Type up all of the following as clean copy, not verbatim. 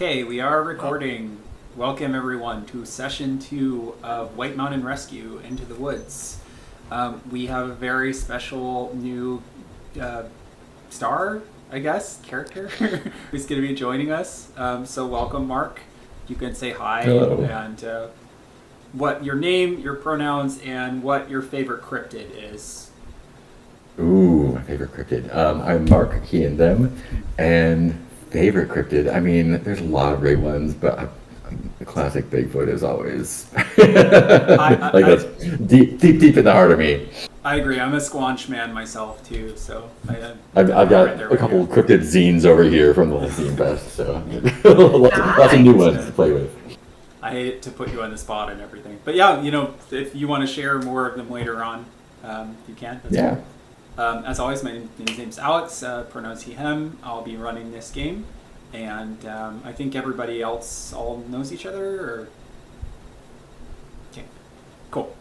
Okay, we are recording. Welcome everyone to session 2 of White Mountain Rescue Into the Woods. We have a very special new star, I guess, character who's going to be joining us. So welcome, Mark. You can say hi. Hello. And what your name, your pronouns, and what your favorite cryptid is. Ooh, my favorite cryptid. I'm Mark, he and them, and favorite cryptid. I mean, there's a lot of great ones, but the classic Bigfoot is always that's deep in the heart of me. I agree. I'm a Squanch man myself too, so I've got right there a with couple you. cryptid zines over here from the Zine Fest, so lots of new ones to play with. I hate to put you on the spot and everything, but yeah, if you want to share more of them later on, you can. That's Yeah. cool. As always, my name's Alex, pronouns he, him. I'll be running this game, and I think everybody else all knows each other, or... Okay, cool.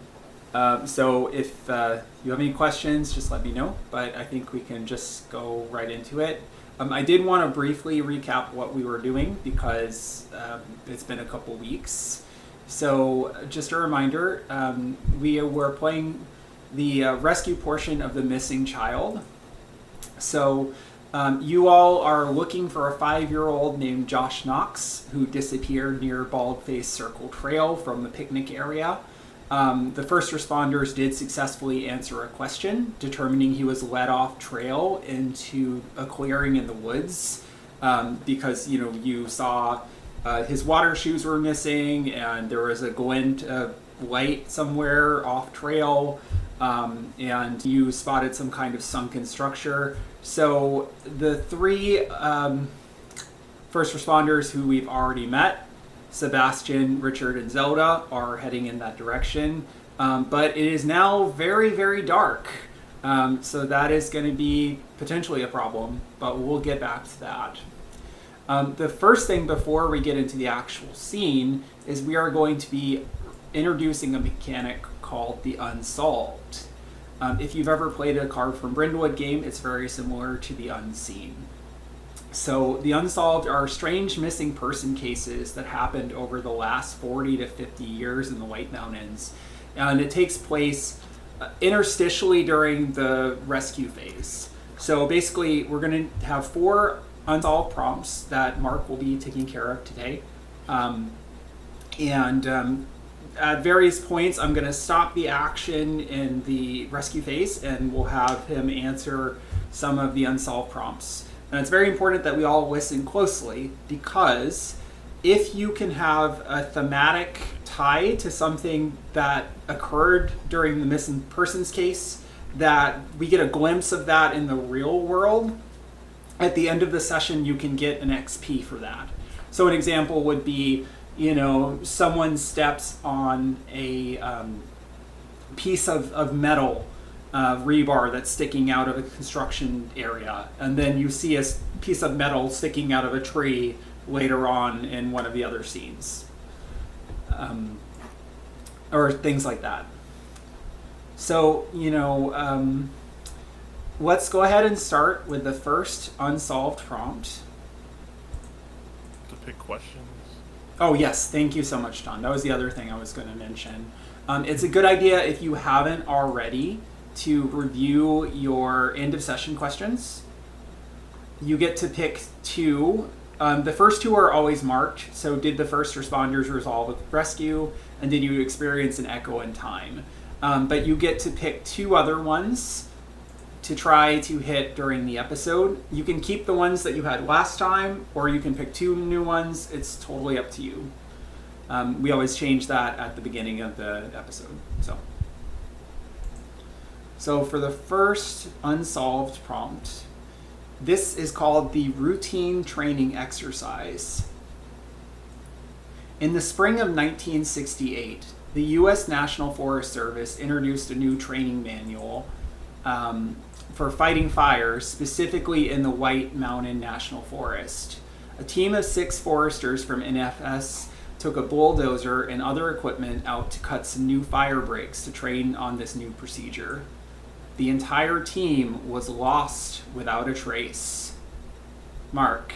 So if you have any questions, just let me know, but I think we can just go right into it. I did want to briefly recap what we were doing because it's been a couple weeks. So just a reminder, we were playing the rescue portion of The Missing Child. So you all are looking for a 5-year-old named Josh Knox who disappeared near Baldface Circle Trail from the picnic area. The first responders did successfully answer a question, determining he was led off trail into a clearing in the woods because, you saw his water shoes were missing and there was a glint of light somewhere off trail, and you spotted some kind of sunken structure. So the three first responders who we've already met, Sebastian, Richard, and Zelda, are heading in that direction. But it is now very, very dark. So that is going to be potentially a problem, but we'll get back to that. The first thing before we get into the actual scene is we are going to be introducing a mechanic called the Unsolved. If you've ever played a Carved from Brindlewood game, it's very similar to the Unseen. So the Unsolved are strange missing person cases that happened over the last 40 to 50 years in the White Mountains. And it takes place interstitially during the rescue phase. So basically, we're going to have 4 unsolved prompts that Mark will be taking care of today. At various points, I'm going to stop the action in the rescue phase, and we'll have him answer some of the unsolved prompts. And it's very important that we all listen closely, because if you can have a thematic tie to something that occurred during the missing persons case, that we get a glimpse of that in the real world, at the end of the session you can get an XP for that. So an example would be, someone steps on a piece of metal rebar that's sticking out of a construction area, and then you see a piece of metal sticking out of a tree later on in one of the other scenes, or things like that. So let's go ahead and start with the first unsolved prompt. To pick questions. Oh yes, thank you so much, Don. That was the other thing I was going to mention. It's a good idea, if you haven't already, to review your end of session questions. You get to pick 2. The first 2 are always marked. So did the first responders resolve a rescue, and did you experience an echo in time? But you get to pick 2 other ones to try to hit during the episode. You can keep the ones that you had last time, or you can pick 2 new ones. It's totally up to you. We always change that at the beginning of the episode. So for the first unsolved prompt, this is called the routine training exercise. In the spring of 1968, the U.S. National Forest Service introduced a new training manual for fighting fires, specifically in the White Mountain National Forest. A team of 6 foresters from NFS took a bulldozer and other equipment out to cut some new fire breaks to train on this new procedure. The entire team was lost without a trace. Mark,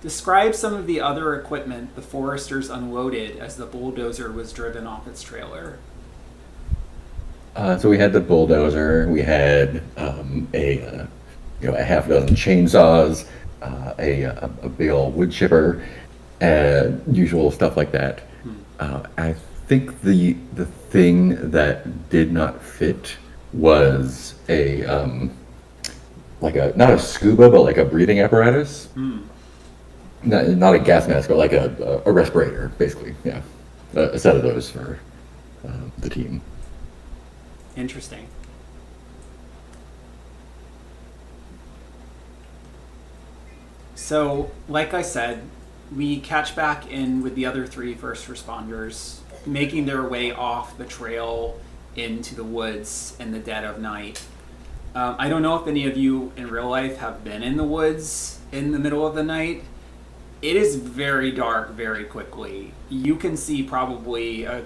Describe some of the other equipment the foresters unloaded as the bulldozer was driven off its trailer. So we had the bulldozer. We had a half dozen chainsaws, a big old wood chipper, usual stuff like that. I think the thing that did not fit was a not a scuba, but like a breathing apparatus. Not a gas mask, but like a respirator, basically. Yeah, a set of those for the team. Interesting. So, like I said, we catch back in with the other three first responders making their way off the trail into the woods in the dead of night. I don't know if any of you in real life have been in the woods in the middle of the night. It is very dark very quickly. You can see probably a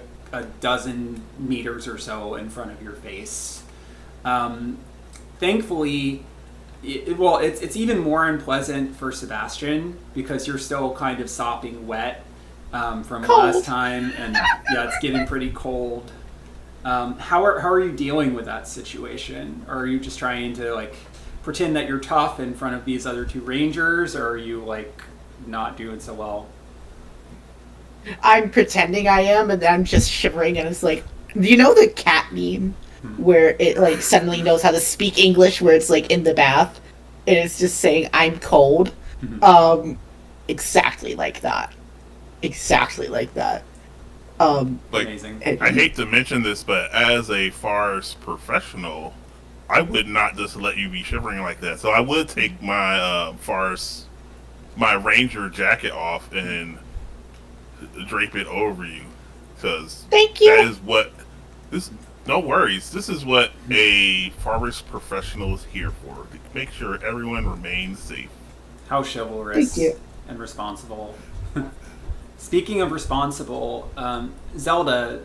dozen meters or so in front of your face. Thankfully, it's even more unpleasant for Sebastian because you're still kind of sopping wet from last time, and yeah, it's getting pretty cold. How are you dealing with that situation? Or are you just trying to like pretend that you're tough in front of these other two rangers, or are you like not doing so well? I'm pretending I am, and then I'm just shivering, and it's like, you know the cat meme where it like suddenly knows how to speak English, where it's like in the bath, and it's just saying I'm cold. Exactly like that. Exactly like that. Amazing. I hate to mention this, but as a forest professional, I would not just let you be shivering like that. So I would take my my ranger jacket off and drape it over you, because Thank you. that is what this. No worries. This is what a forest professional is here for, to make sure everyone remains safe. How chivalrous Thank you. and responsible. Speaking of responsible, Zelda,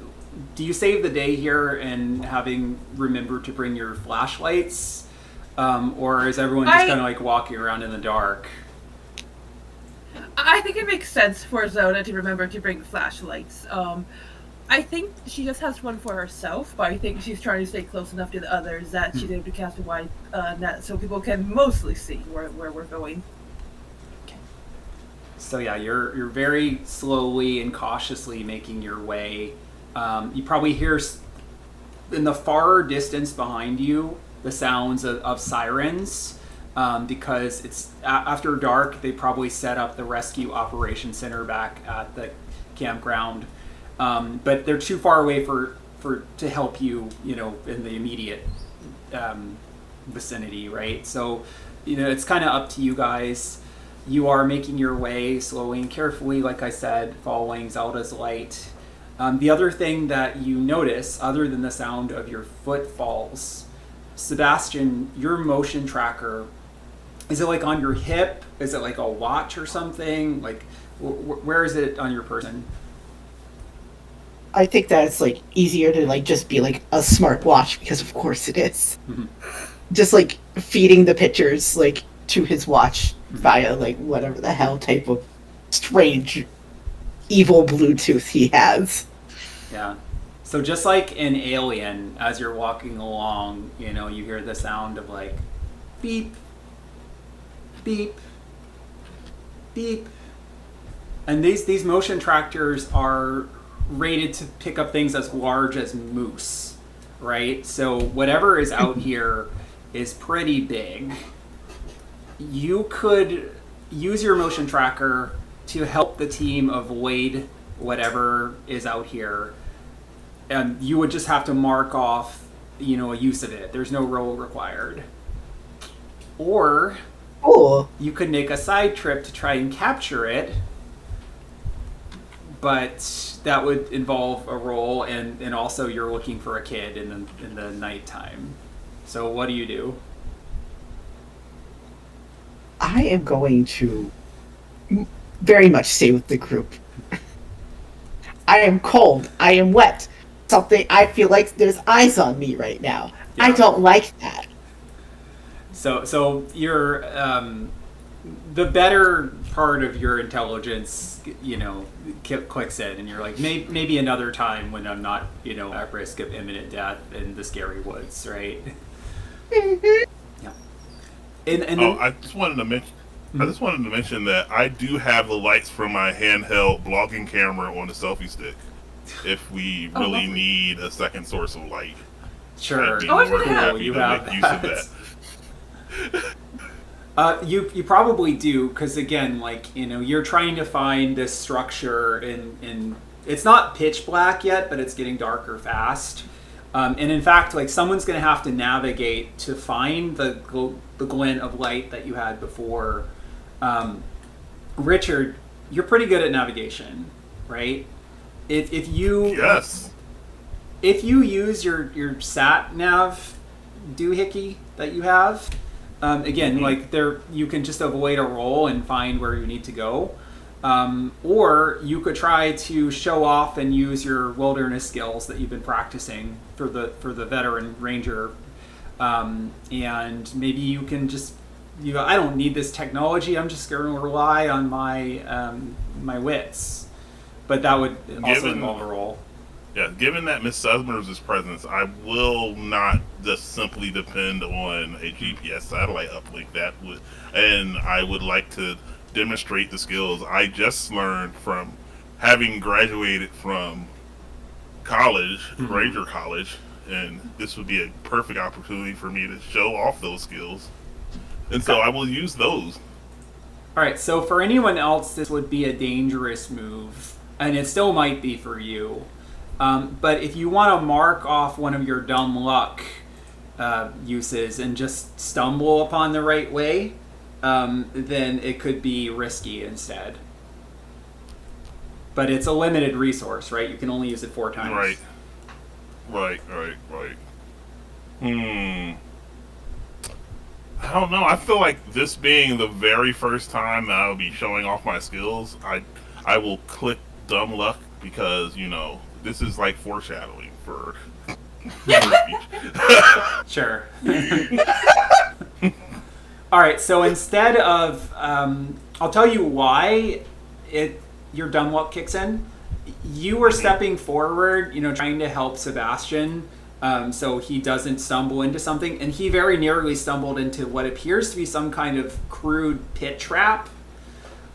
do you save the day here in having remembered to bring your flashlights? Or is everyone just kind of like walking around in the dark? I think it makes sense for Zelda to remember to bring flashlights. I think she just has one for herself, but I think she's trying to stay close enough to the others that she's able to cast a wide net so people can mostly see where we're going. So yeah, you're very slowly and cautiously making your way. You probably hear in the far distance behind you the sounds of sirens, because it's after dark. They probably set up the rescue operation center back at the campground, but they're too far away for to help you, in the immediate vicinity, right? So, it's kind of up to you guys. You are making your way slowly and carefully, like I said, following Zelda's light. The other thing that you notice, other than the sound of your footfalls, Sebastian, your motion tracker, is it like on your hip? Is it like a watch or something? Like, where is it on your person? I think that it's like easier to like just be like a smart watch, because of course it is. Just like feeding the pictures like to his watch via like whatever the hell type of strange evil Bluetooth he has. Yeah. So just like in Alien, as you're walking along, you hear the sound of like beep, beep, beep. And these motion tractors are rated to pick up things as large as moose, right? So whatever is out here is pretty big. You could use your motion tracker to help the team avoid whatever is out here. And you would just have to mark off, a use of it. There's no roll required. Or you could make a side trip to try and capture it, but that would involve a roll, and also you're looking for a kid in the nighttime. So what do you do? I am going to very much stay with the group. I am cold. I am wet. I feel like there's eyes on me right now. Yeah. I don't like that. So you're the better part of your intelligence, clicks in, and you're like, maybe another time when I'm not, at risk of imminent death in the scary woods, right? Yeah. And I just wanted to mention. I just wanted to mention that I do have the lights from my handheld vlogging camera on the selfie stick. If we really lovely. need a second source of light, sure, I'd be Oh, I more should than have. happy you to have make use of that. You probably do, because again, you're trying to find this structure in it's not pitch black yet, but it's getting darker fast. And in fact, someone's going to have to navigate to find the glint of light that you had before. Richard, you're pretty good at navigation, right? If you Yes. if you use your sat nav doohickey that you have, again, you can just avoid a roll and find where you need to go. Or you could try to show off and use your wilderness skills that you've been practicing for the veteran ranger, and maybe you can just I don't need this technology. I'm just going to rely on my my wits, but that would also involve a roll. Yeah, given that Miss Summers' presence, I will not just simply depend on a GPS satellite uplink. And I would like to demonstrate the skills I just learned from having graduated from college, Ranger College, and this would be a perfect opportunity for me to show off those skills. And so I will use those. All right, so for anyone else, this would be a dangerous move, and it still might be for you. But if you want to mark off one of your dumb luck uses and just stumble upon the right way, then it could be risky instead. But it's a limited resource, right? You can only use it 4 times. Right. I don't know. I feel like this being the very first time that I'll be showing off my skills, I will click dumb luck because, this is like foreshadowing for Sure. All right, so instead of, I'll tell you why your dumb luck kicks in. You were stepping forward, trying to help Sebastian, so he doesn't stumble into something, and he very nearly stumbled into what appears to be some kind of crude pit trap,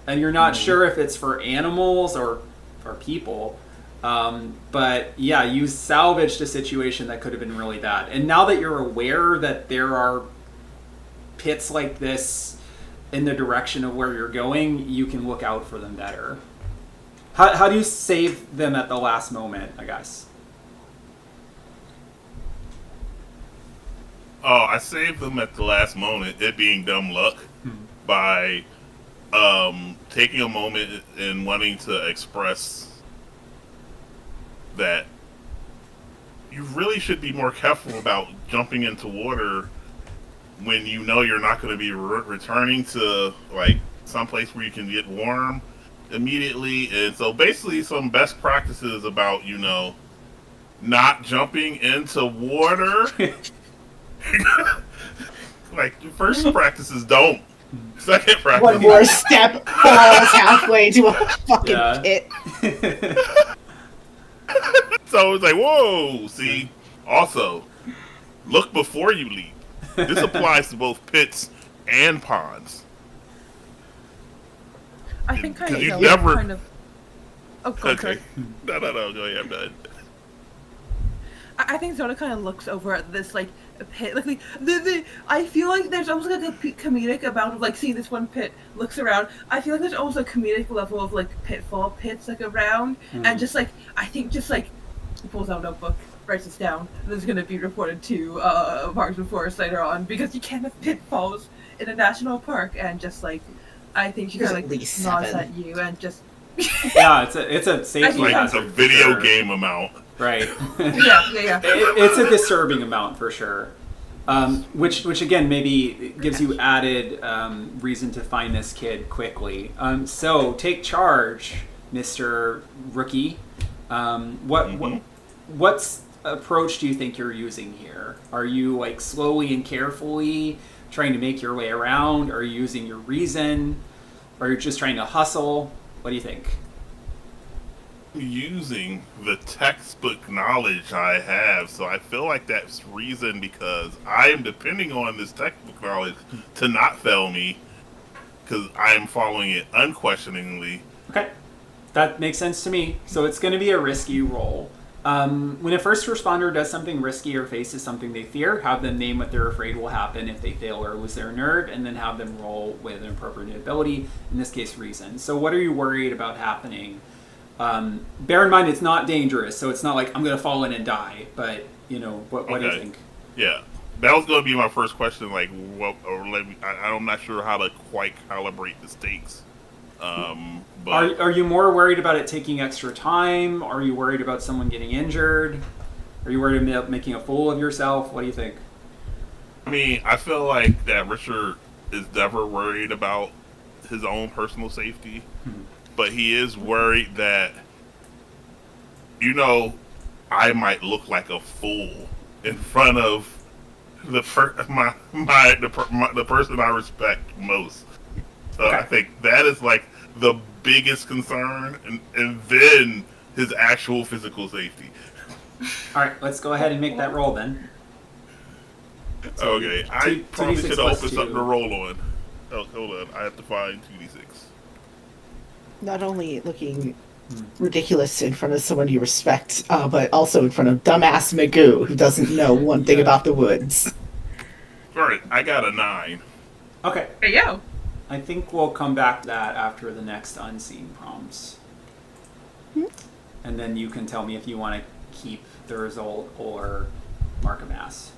and you're not sure if it's for animals or people. But yeah, you salvaged a situation that could have been really bad. And now that you're aware that there are pits like this in the direction of where you're going, you can look out for them better. How do you save them at the last moment, I guess? Oh, I saved them at the last moment, it being dumb luck, by taking a moment and wanting to express that you really should be more careful about jumping into water when you know you're not going to be returning to someplace where you can get warm immediately. And so basically some best practices about not jumping into water. First practices don't. Second practice, One more step, falls halfway to a fucking pit. So it's like, whoa, see? Also, look before you leap. This applies to both pits and ponds. I think kind of. You never... Kind of. Oh, go Okay. sorry. No, go ahead, I'm done. I think Zona kind of looks over at this pit, I feel like there's almost a comedic amount of seeing this one pit, looks around. I feel like there's almost a comedic level of pitfall pits around, and just I think just pulls out a notebook, writes this down. This is going to be reported to Parks and Forest later on because you can't have pitfalls in a national park, and just I think she kind of least nods 7. at you and just Yeah, it's a safety Like It's hazard. a video for sure. game amount. Right. yeah. It's a disturbing amount for sure. Which again maybe gives you added reason to find this kid quickly. So take charge, Mr. Rookie. What approach do you think you're using here? Are you slowly and carefully trying to make your way around? Are you using your reason? Or are you just trying to hustle? What do you think? Using the textbook knowledge I have, so I feel like that's reason because I am depending on this textbook knowledge to not fail me because I am following it unquestioningly. Okay, that makes sense to me. So it's going to be a risky roll. When a first responder does something risky or faces something they fear, have them name what they're afraid will happen if they fail or lose their nerve, and then have them roll with an appropriate ability, in this case reason. So what are you worried about happening? Bear in mind it's not dangerous, so it's not like I'm going to fall in and die, but, you know, what do you think? Yeah, that was going to be my first question, like, what, or let me, I'm not sure how to quite calibrate the stakes. But Are you more worried about it taking extra time? Are you worried about someone getting injured? Are you worried about making a fool of yourself? What do you think? I mean, I feel like that Richard is never worried about his own personal safety, but he is worried that, you know, I might look like a fool in front of the person I respect most. So Okay. I think that is like the biggest concern, and then his actual physical safety. All right, let's go ahead and make that roll then. Okay, I two- probably 2d6 should have plus opened 2. something to roll on. Oh, hold on, I have to find 2d6. Not only looking ridiculous in front of someone you respect, but also in front of dumbass Magoo, who doesn't know one thing about the woods. Alright, I got a 9. Okay, There you go. I think we'll come back to that after the next unseen prompts. And then you can tell me if you want to keep the result or mark a mass.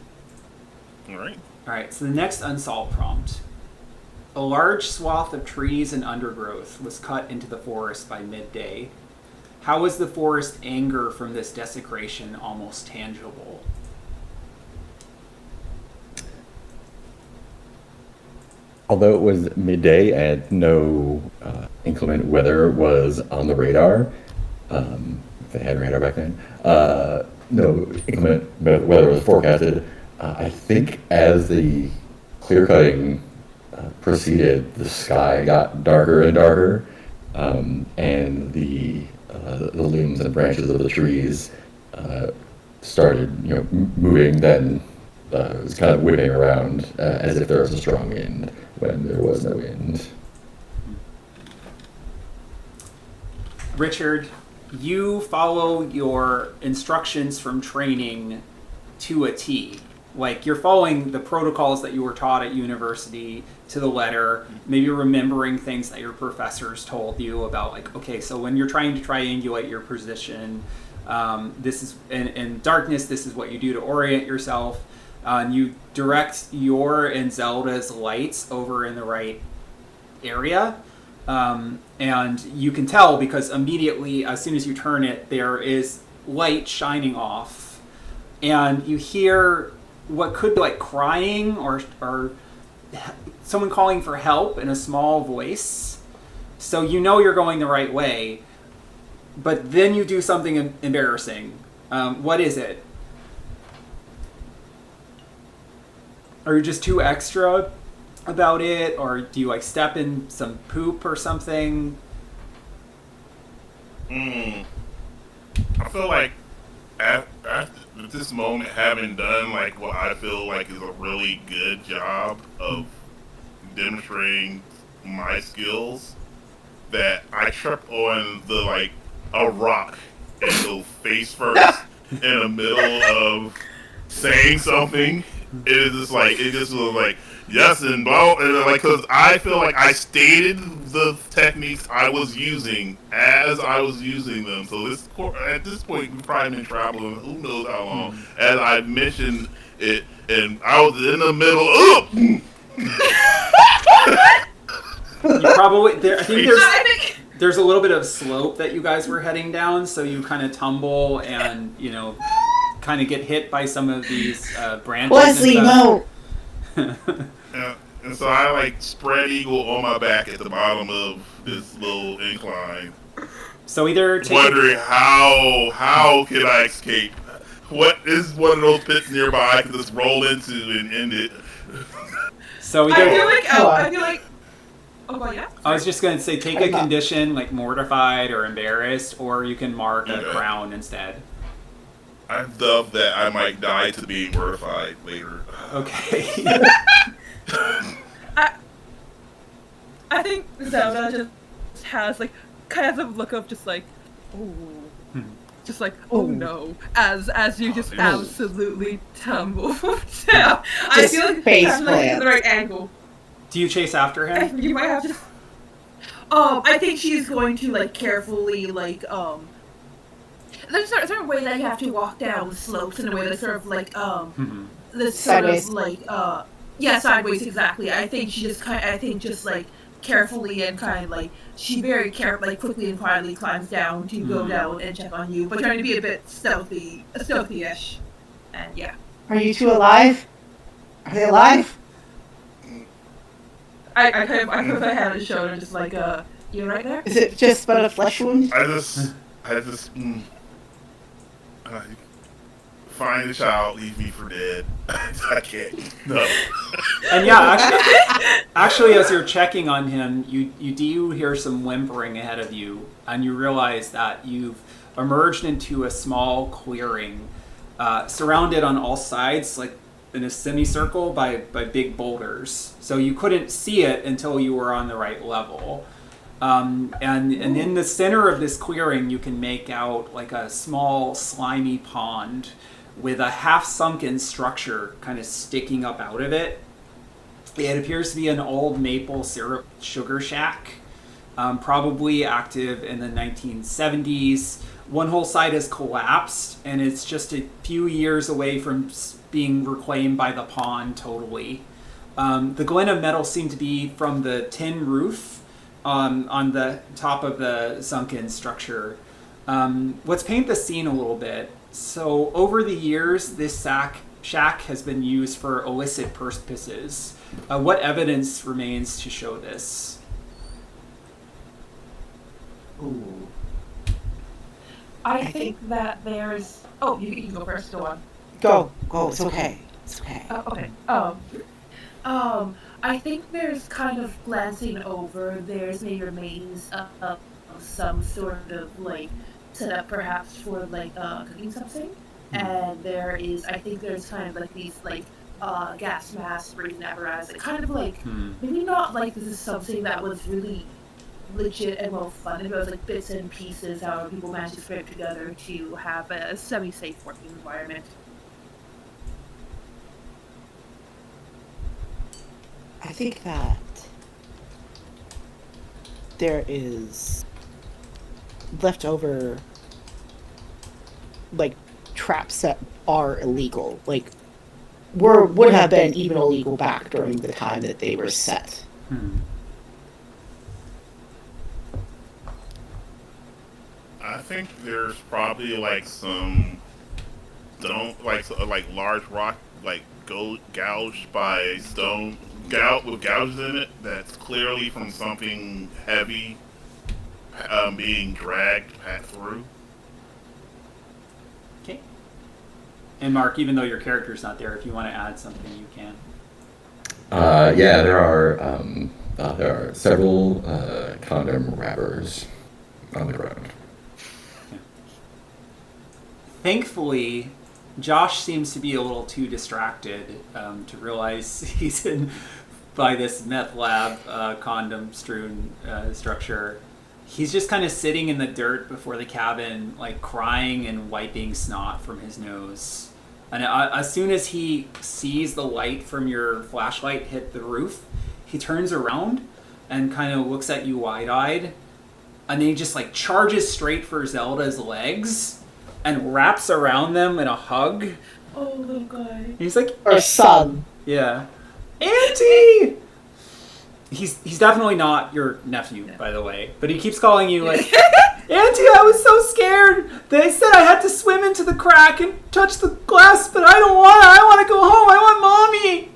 Alright. Alright, so the next unsolved prompt. A large swath of trees and undergrowth was cut into the forest by midday. How was the forest anger from this desecration almost tangible? Although it was midday and no inclement weather was on the radar, if they had radar back then, no inclement weather was forecasted. I think as the clear cutting proceeded, the sky got darker and darker, and the limbs and branches of the trees started, moving. Then it was kind of whipping around as if there was a strong wind when there was no wind. Richard, you follow your instructions from training to a T. Like, you're following the protocols that you were taught at university to the letter, maybe remembering things that your professors told you about, like, okay, so when you're trying to triangulate your position, this is, in darkness, this is what you do to orient yourself. And you direct your and Zelda's lights over in the right area. And you can tell because immediately, as soon as you turn it, there is light shining off. And you hear what could be like crying or someone calling for help in a small voice. So you know you're going the right way. But then you do something embarrassing. What is it? Are you just too extra about it, or do you like step in some poop or something? I feel like at this moment, having done like what I feel like is a really good job of demonstrating my skills, that I tripped on a rock and go face first in the middle of saying something. It just was like yes and blah, and like, because I feel like I stated the techniques I was using as I was using them. So at this point we've probably been traveling who knows how long, as I mentioned it, and I was in the middle. You probably I think I think there's a little bit of slope that you guys were heading down, so you kind of tumble and kind of get hit by some of these branches. Leslie, and no! Yeah, and so I like spread eagle on my back at the bottom of this little incline, So either take wondering how can I escape? What is one of those pits nearby I can just roll into and end it? So we I go. feel like Come on. I feel like. Oh well, yeah. I was just going to say, take a condition like mortified or embarrassed, or you can mark a Okay. crown instead. I love that I might die to being mortified later. Okay. I think Zelda just has like kind of a look of just like, oh, just like oh no, as you just Oh. absolutely tumble down. I Just feel like face I'm like plant. at the right angle. Do you chase after him? You might have to. I think she's going to like carefully like There's a certain way that you have to walk down slopes in a way that's sort of like Mhm. this sort Sideways. of like yeah, sideways exactly. I think she just just like carefully and kind of like she very like quickly and quietly climbs down to go down and check on you, but trying to be a bit stealthy-ish. And yeah, Are you two alive? Are they alive? I put my hand on his shoulder, just like you right there. Is it just but a flesh wound? I just find the child, leave me for dead. I can't. No. And yeah, actually, as you're checking on him, you do hear some whimpering ahead of you, and you realize that you've emerged into a small clearing, surrounded on all sides, like in a semicircle by big boulders. So you couldn't see it until you were on the right level. And in the center of this clearing, you can make out like a small slimy pond with a half-sunken structure kind of sticking up out of it. It appears to be an old maple syrup sugar shack, probably active in the 1970s. One whole side has collapsed, and it's just a few years away from being reclaimed by the pond totally. The glint of metal seemed to be from the tin roof on the top of the sunken structure. Let's paint the scene a little bit. So over the years, this shack has been used for illicit purposes. What evidence remains to show this? Ooh. I think that there's. Oh, you can go first. Go on. Go. It's okay. It's okay. Okay. I think there's kind of glancing over. There's maybe remains of some sort of like setup, perhaps for like cooking something. And there is, I think there's kind of like these like gas mask breathing apparatus. It kind of like maybe not like this is something that was really legit and well funded, but it was like bits and pieces how people managed to scrape together to have a semi-safe working environment. I think that there is leftover like traps that are illegal, like would have been even illegal back during the time that they were set. I think there's probably like some like large rock like gouged by stone with gouges in it that's clearly from something heavy being dragged through. Okay. And Mark, even though your character's not there, if you want to add something, you can. Yeah, there are several condom wrappers on the ground. Thankfully, Josh seems to be a little too distracted to realize he's in by this meth lab condom-strewn structure. He's just kind of sitting in the dirt before the cabin, like crying and wiping snot from his nose. And as soon as he sees the light from your flashlight hit the roof, he turns around and kind of looks at you wide-eyed. And then he just like charges straight for Zelda's legs and wraps around them in a hug. Oh, little guy. And he's like, Or son. yeah, Auntie! He's definitely not your nephew, by the way. But he keeps calling you like, Auntie, I was so scared. They said I had to swim into the crack and touch the glass, but I don't want to. I want to go home. I want Mommy.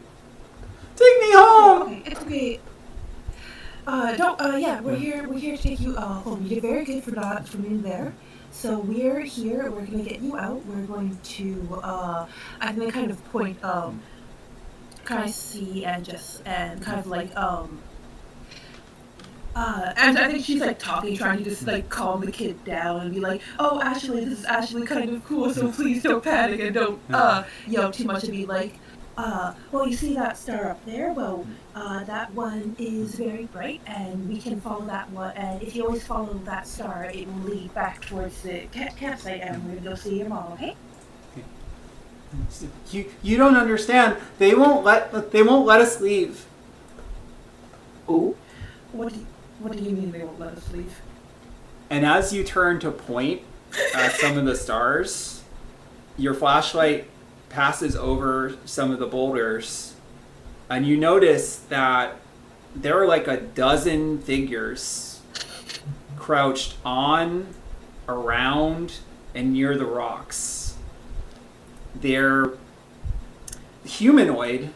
Take me home. It's okay. Yeah, we're here to take you home. You did very good for being there. So we're here. We're gonna get you out. We're going to. I'm gonna kind of point kind of see and kind of like and I think she's like talking, trying to just like calm the kid down and be like, "Oh, actually, this is actually kind of cool, so please don't panic and don't yell too much." And be like, well, you see that star up there? Well, that one is very bright, and we can follow that one. And if you always follow that star, it will lead back towards the campsite, and we're gonna go see your mom. Okay? You don't understand. They won't let us leave. Ooh. What do you mean they won't let us leave? And as you turn to point at some of the stars, your flashlight passes over some of the boulders, and you notice that there are like a dozen figures crouched on, around, and near the rocks. They're humanoid,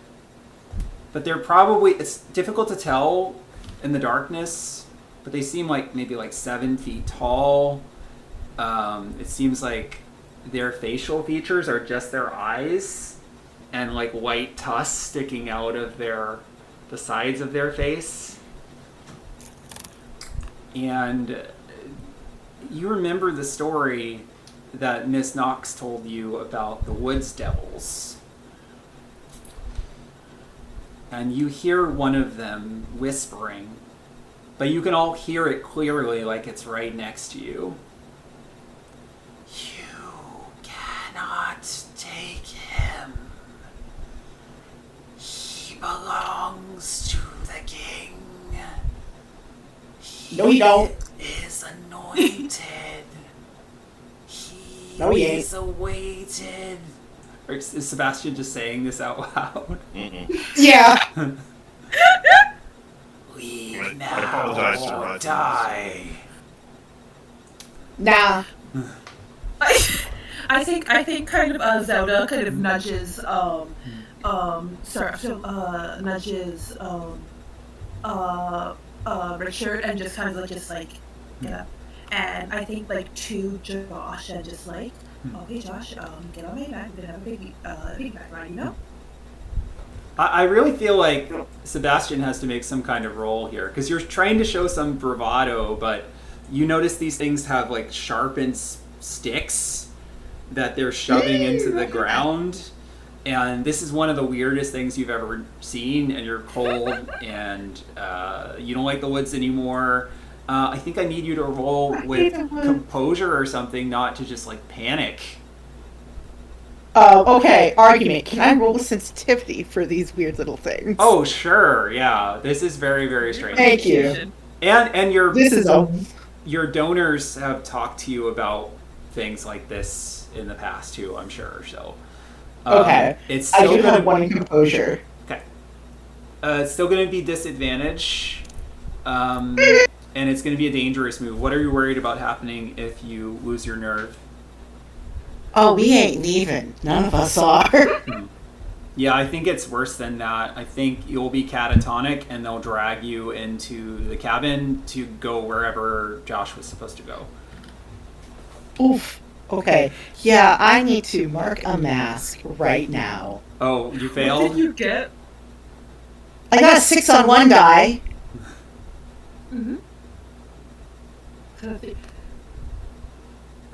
but they're probably, it's difficult to tell in the darkness, but they seem like maybe like 7 feet tall. It seems like their facial features are just their eyes and like white tusks sticking out of the sides of their face. And you remember the story that Miss Knox told you about the woods devils. And you hear one of them whispering, but you can all hear it clearly, like it's right next to you. You cannot take him. He belongs to the king. No, you don't. He is anointed. No, he ain't. is awaited. Or is Sebastian just saying this out loud? Yeah. Leave I now apologize to or Roger. die. Nah. I think kind of Zelda kind of nudges nudges Richard and just kind of like yeah, and I think like to Josh and just like, okay, Josh, get on my back, we're gonna have a baby back ride, you know? I really feel like Sebastian has to make some kind of role here, because you're trying to show some bravado, but you notice these things have like sharpened sticks that they're shoving into the ground, and this is one of the weirdest things you've ever seen, and you're cold, and you don't like the woods anymore. I think I need you to roll with composure or something, not to just like panic. Okay, argument. Can I roll sensitivity for these weird little things? Oh, sure, yeah. This is very, very strange. Thank you. And This is a... your donors have talked to you about things like this in the past too, I'm sure. So Okay. it's I still do gonna, have one in composure. okay. It's still going to be disadvantage, and it's going to be a dangerous move. What are you worried about happening if you lose your nerve? Oh, we ain't leaving. None of us are. Yeah, I think it's worse than that. I think you'll be catatonic, and they'll drag you into the cabin to go wherever Josh was supposed to go. Oof. Okay. Yeah, I need to mark a mask right now. Oh, you What failed? did you get? I got a 6 on one die. Mm-hmm.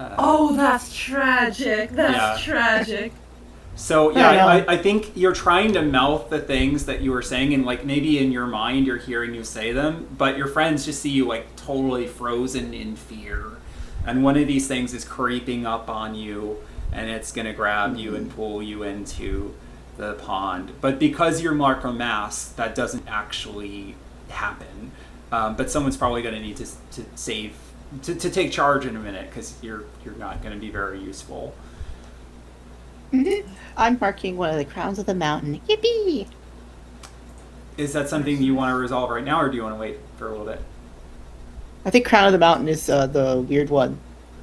Oh, that's tragic. That's tragic. So yeah, I know. I think you're trying to mouth the things that you were saying, and like maybe in your mind you're hearing you say them, but your friends just see you like totally frozen in fear, and one of these things is creeping up on you, and it's gonna grab you and pull you into the pond. But because you're Marco Mask, that doesn't actually happen. But someone's probably gonna need to save to take charge in a minute, because you're not gonna be very useful. I'm marking one of the crowns of the mountain. Yippee! Is that something you want to resolve right now, or do you want to wait for a little bit? I think crown of the mountain is the weird one.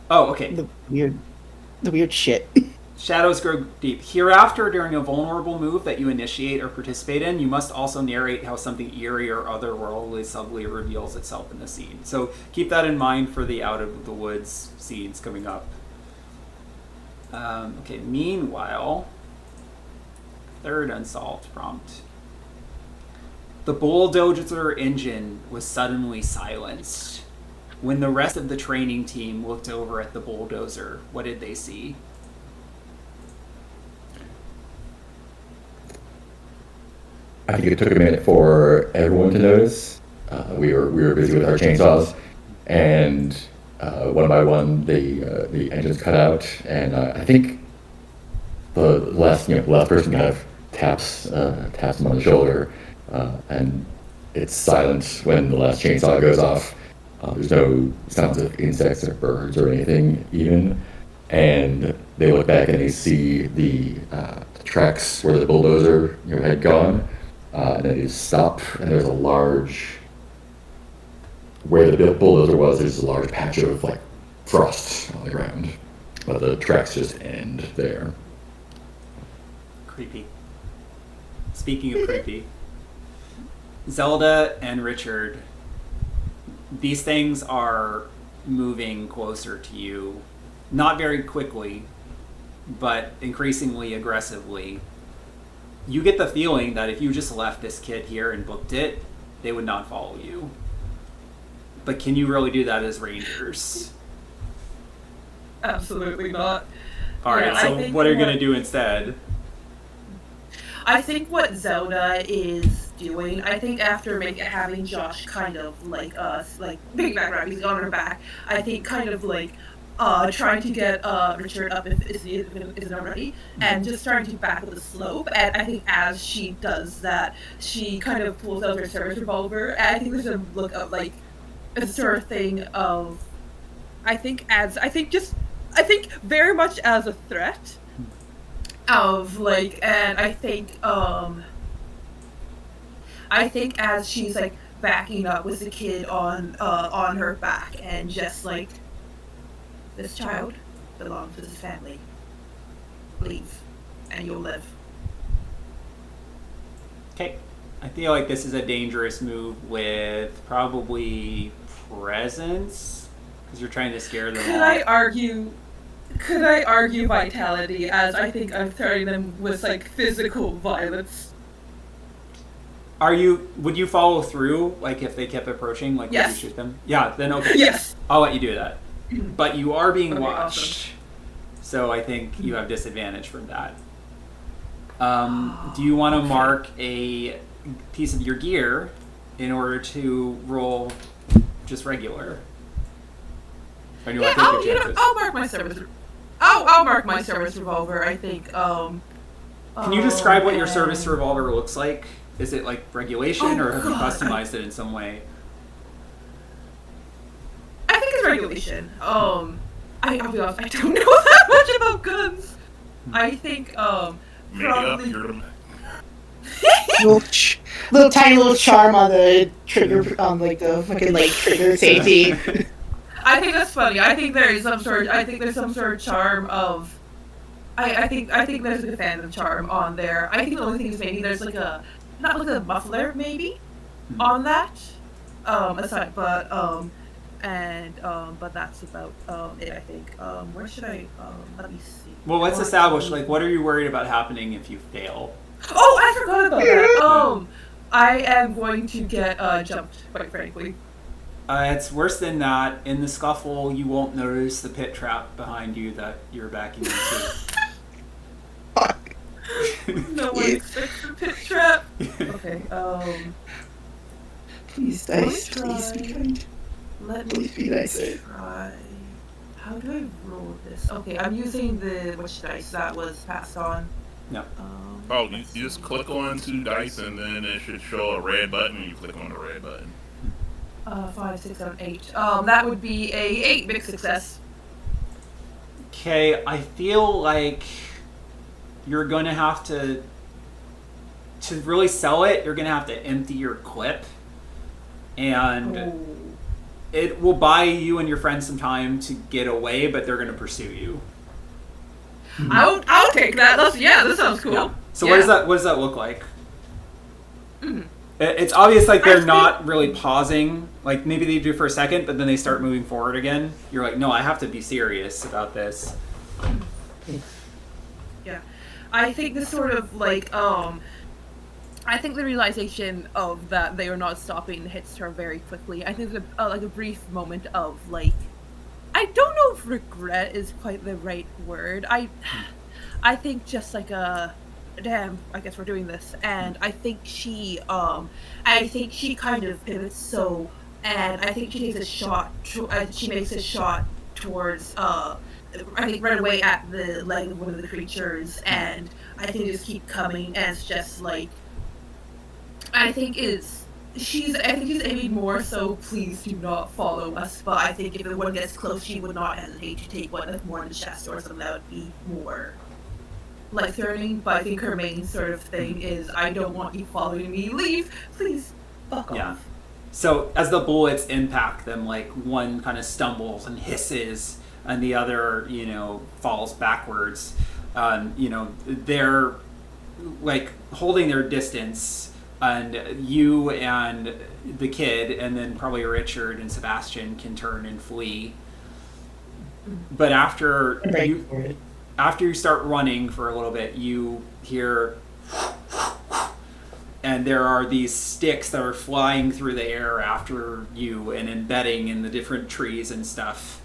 Oh, okay. The weird shit. Shadows grow deep. Hereafter, during a vulnerable move that you initiate or participate in, you must also narrate how something eerie or otherworldly subtly reveals itself in the scene. So keep that in mind for the out of the woods scenes coming up. Okay, meanwhile, third unsolved prompt The bulldozer engine was suddenly silenced. When the rest of the training team looked over at the bulldozer, what did they see? I think it took a minute for everyone to notice. We were busy with our chainsaws, and one by one the engines cut out, and I think the last person kind of taps him on the shoulder, and it's silent when the last chainsaw goes off. There's no sounds of insects or birds or anything even, and they look back and they see the tracks where the bulldozer had gone. And then you stop, and there's a large, where the bulldozer was, there's a large patch of like frost on the ground, but the tracks just end there. Creepy. Speaking of creepy, Zelda and Richard, these things are moving closer to you, not very quickly, but increasingly aggressively. You get the feeling that if you just left this kid here and booked it, they would not follow you. But can you really do that as rangers? Absolutely not. Alright, Yeah, so what are you going to do instead? I think what Zelda is doing, I think after having Josh kind of like piggyback rabbits on her back, I think kind of like trying to get Richard up if it isn't already, and just starting to back the slope. And I think as she does that, she kind of pulls out her service revolver. And I think there's a look of like a sort of thing of, I think very much as a threat of like, and I think as she's like backing up with the kid on her back and just like, this child belongs to this family. Leave, and you'll live. Okay. I feel like this is a dangerous move with probably presence, because you're trying to scare them Could off. I argue vitality, as I think I'm threatening them with like physical violence? Would you follow through, like if they kept approaching, like Yes. would you shoot them? Yeah, then okay. Yes. I'll let you do that. But you are being Okay, watched, awesome. so I think you have disadvantage from that. Do you want to mark a piece of your gear in order to roll just regular? Or do you want to take your chances? I'll mark my service. I'll mark my service revolver. I think. Can you describe what your and- service revolver looks like? Is it like regulation, Oh, or have you God. customized it in some way? I think it's regulation. I'll be honest, I don't know that much about guns. I think Make it up, probably. you're the little tiny little charm on the trigger, on like the fucking like trigger safety. I think that's funny. I think there's some sort of charm of. I think there's like a phantom charm on there. I think the only thing is maybe there's like a not like a muffler maybe on that. Aside, but that's about it. I think. Where should I? Let me see. Well, let's establish, like, what are you worried about happening if you fail? Oh, I forgot about that. I am going to get jumped, quite frankly. It's worse than that. In the scuffle, you won't notice the pit trap behind you that you're backing into. No one expects the pit trap. Okay. Please, Let me dice. Please be try. kind. Let me Please be nice. try. How do I roll this? Okay, I'm using the which dice that was passed on. No. Oh, you just click on 2 dice and then it should show a red button and you click on the red button. 5, 6, 7, 8. That would be a 8 big success. Okay, I feel like you're going to have to really sell it, you're going to have to empty your clip. And Oh. it will buy you and your friends some time to get away, but they're going to pursue you. I'll take that. That sounds cool. Yeah. So Yeah. what does that look like? It's obvious like I they're think- not really pausing. Like maybe they do for a second, but then they start moving forward again. You're like, no, I have to be serious about this. Yeah. I think this sort of like I think the realization of that they are not stopping hits her very quickly. I think like a brief moment of like, I don't know if regret is quite the right word. I think just like a damn, I guess we're doing this. And I think she kind of pivots and I think she takes a shot she makes a shot towards I think right away at the leg of one of the creatures, and I think they just keep coming, and it's just like I think she's aiming more so, please do not follow us. But I think if one gets close, she would not hesitate to take one more in the chest or something that would be more life threatening. But I think her main sort of thing is, I don't want you following me. Leave, please, fuck off. Yeah. So as the bullets impact them, like one kind of stumbles and hisses, and the other, falls backwards. They're like holding their distance, and you and the kid, and then probably Richard and Sebastian can turn and flee. But after you start running for a little bit, you hear, and there are these sticks that are flying through the air after you and embedding in the different trees and stuff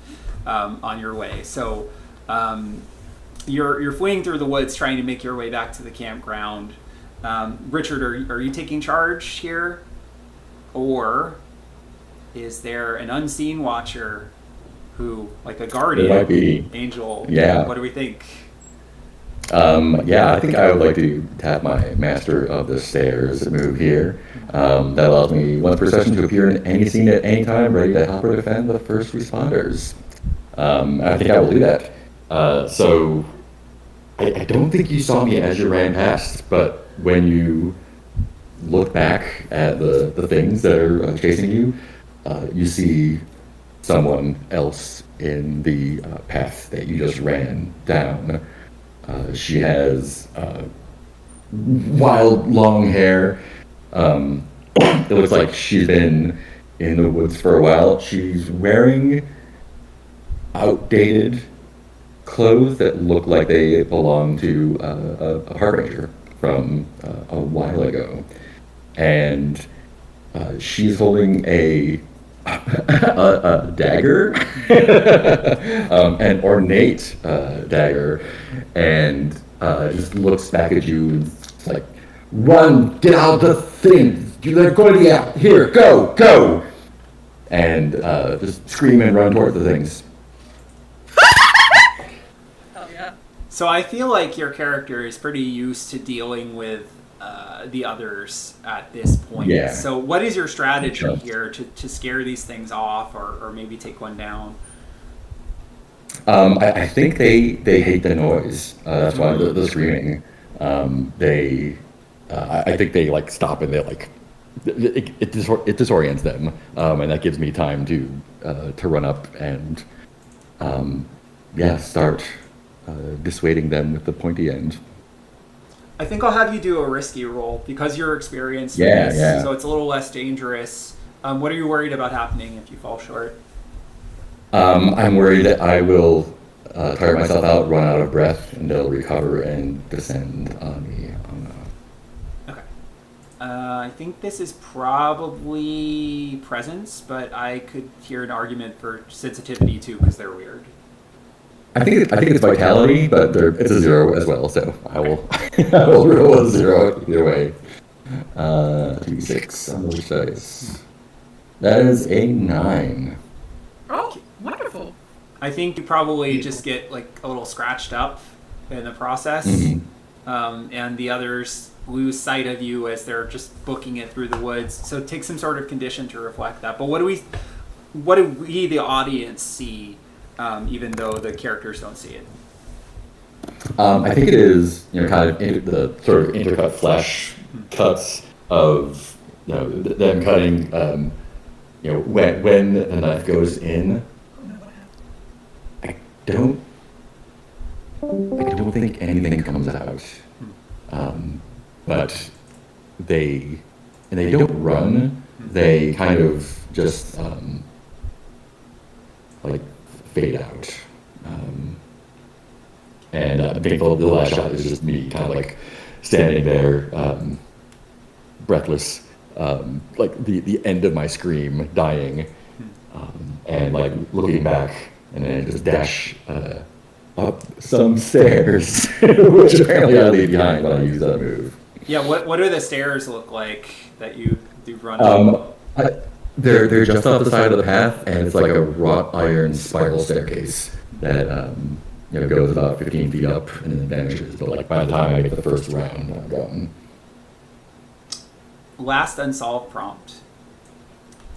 on your way. So you're fleeing through the woods, trying to make your way back to the campground. Richard, are you taking charge here, or is there an unseen watcher who, like a guardian, There might be. angel? Yeah. What do we think? I think I would like to tap my Master of the Stairs move here. That allows me once per session to appear in any scene at any time, ready to help or defend the first responders. I think I will do that. So I don't think you saw me as you ran past, but when you look back at the things that are chasing you, you see someone else in the path that you just ran down. She has wild, long hair. It looks like she's been in the woods for a while. She's wearing outdated clothes that look like they belong to a park ranger from a while ago. And she's holding a dagger, an ornate dagger, and just looks back at you and it's like, "Run, get out the thing, they're going to be out here, go!" And just scream and run toward the things. Oh yeah. So I feel like your character is pretty used to dealing with the others at this point. Yeah. So what is your strategy Sure. here to scare these things off, or maybe take one down? I think they hate the noise. That's why the screaming. I think they like stop and they like it disorients them, and that gives me time to run up and start dissuading them with the pointy end. I think I'll have you do a risky roll because you're experienced in Yeah, this, yeah. so it's a little less dangerous. What are you worried about happening if you fall short? I'm worried that I will tire myself out, run out of breath, and they'll recover and descend on me. Okay. I think this is probably presence, but I could hear an argument for sensitivity too because they're weird. I think it's vitality, but it's a 0 as well, so I will I will roll a 0 either way. 2d6 on those dice. That is a 9. Oh, wonderful. I think you probably just get like a little scratched up in the process, and the others lose sight of you as they're just booking it through the woods. So take some sort of condition to reflect that. But what do we, the audience, see, even though the characters don't see it? I think it is, kind of the sort of intercut flesh cuts of, them cutting, when the knife goes in. I don't think anything comes out. But they don't run. They kind of just like fade out. And I think the last shot is just me kind of like standing there breathless, like the end of my scream, dying, and like looking back, and then just dash up some stairs, which apparently I leave behind when I use that move. Yeah, what do the stairs look like that you run up? They're just off the side of the path, and it's like a wrought iron spiral staircase that goes about 15 feet up and then vanishes. But like by the time I get the first round, I'm gone. Last unsolved prompt.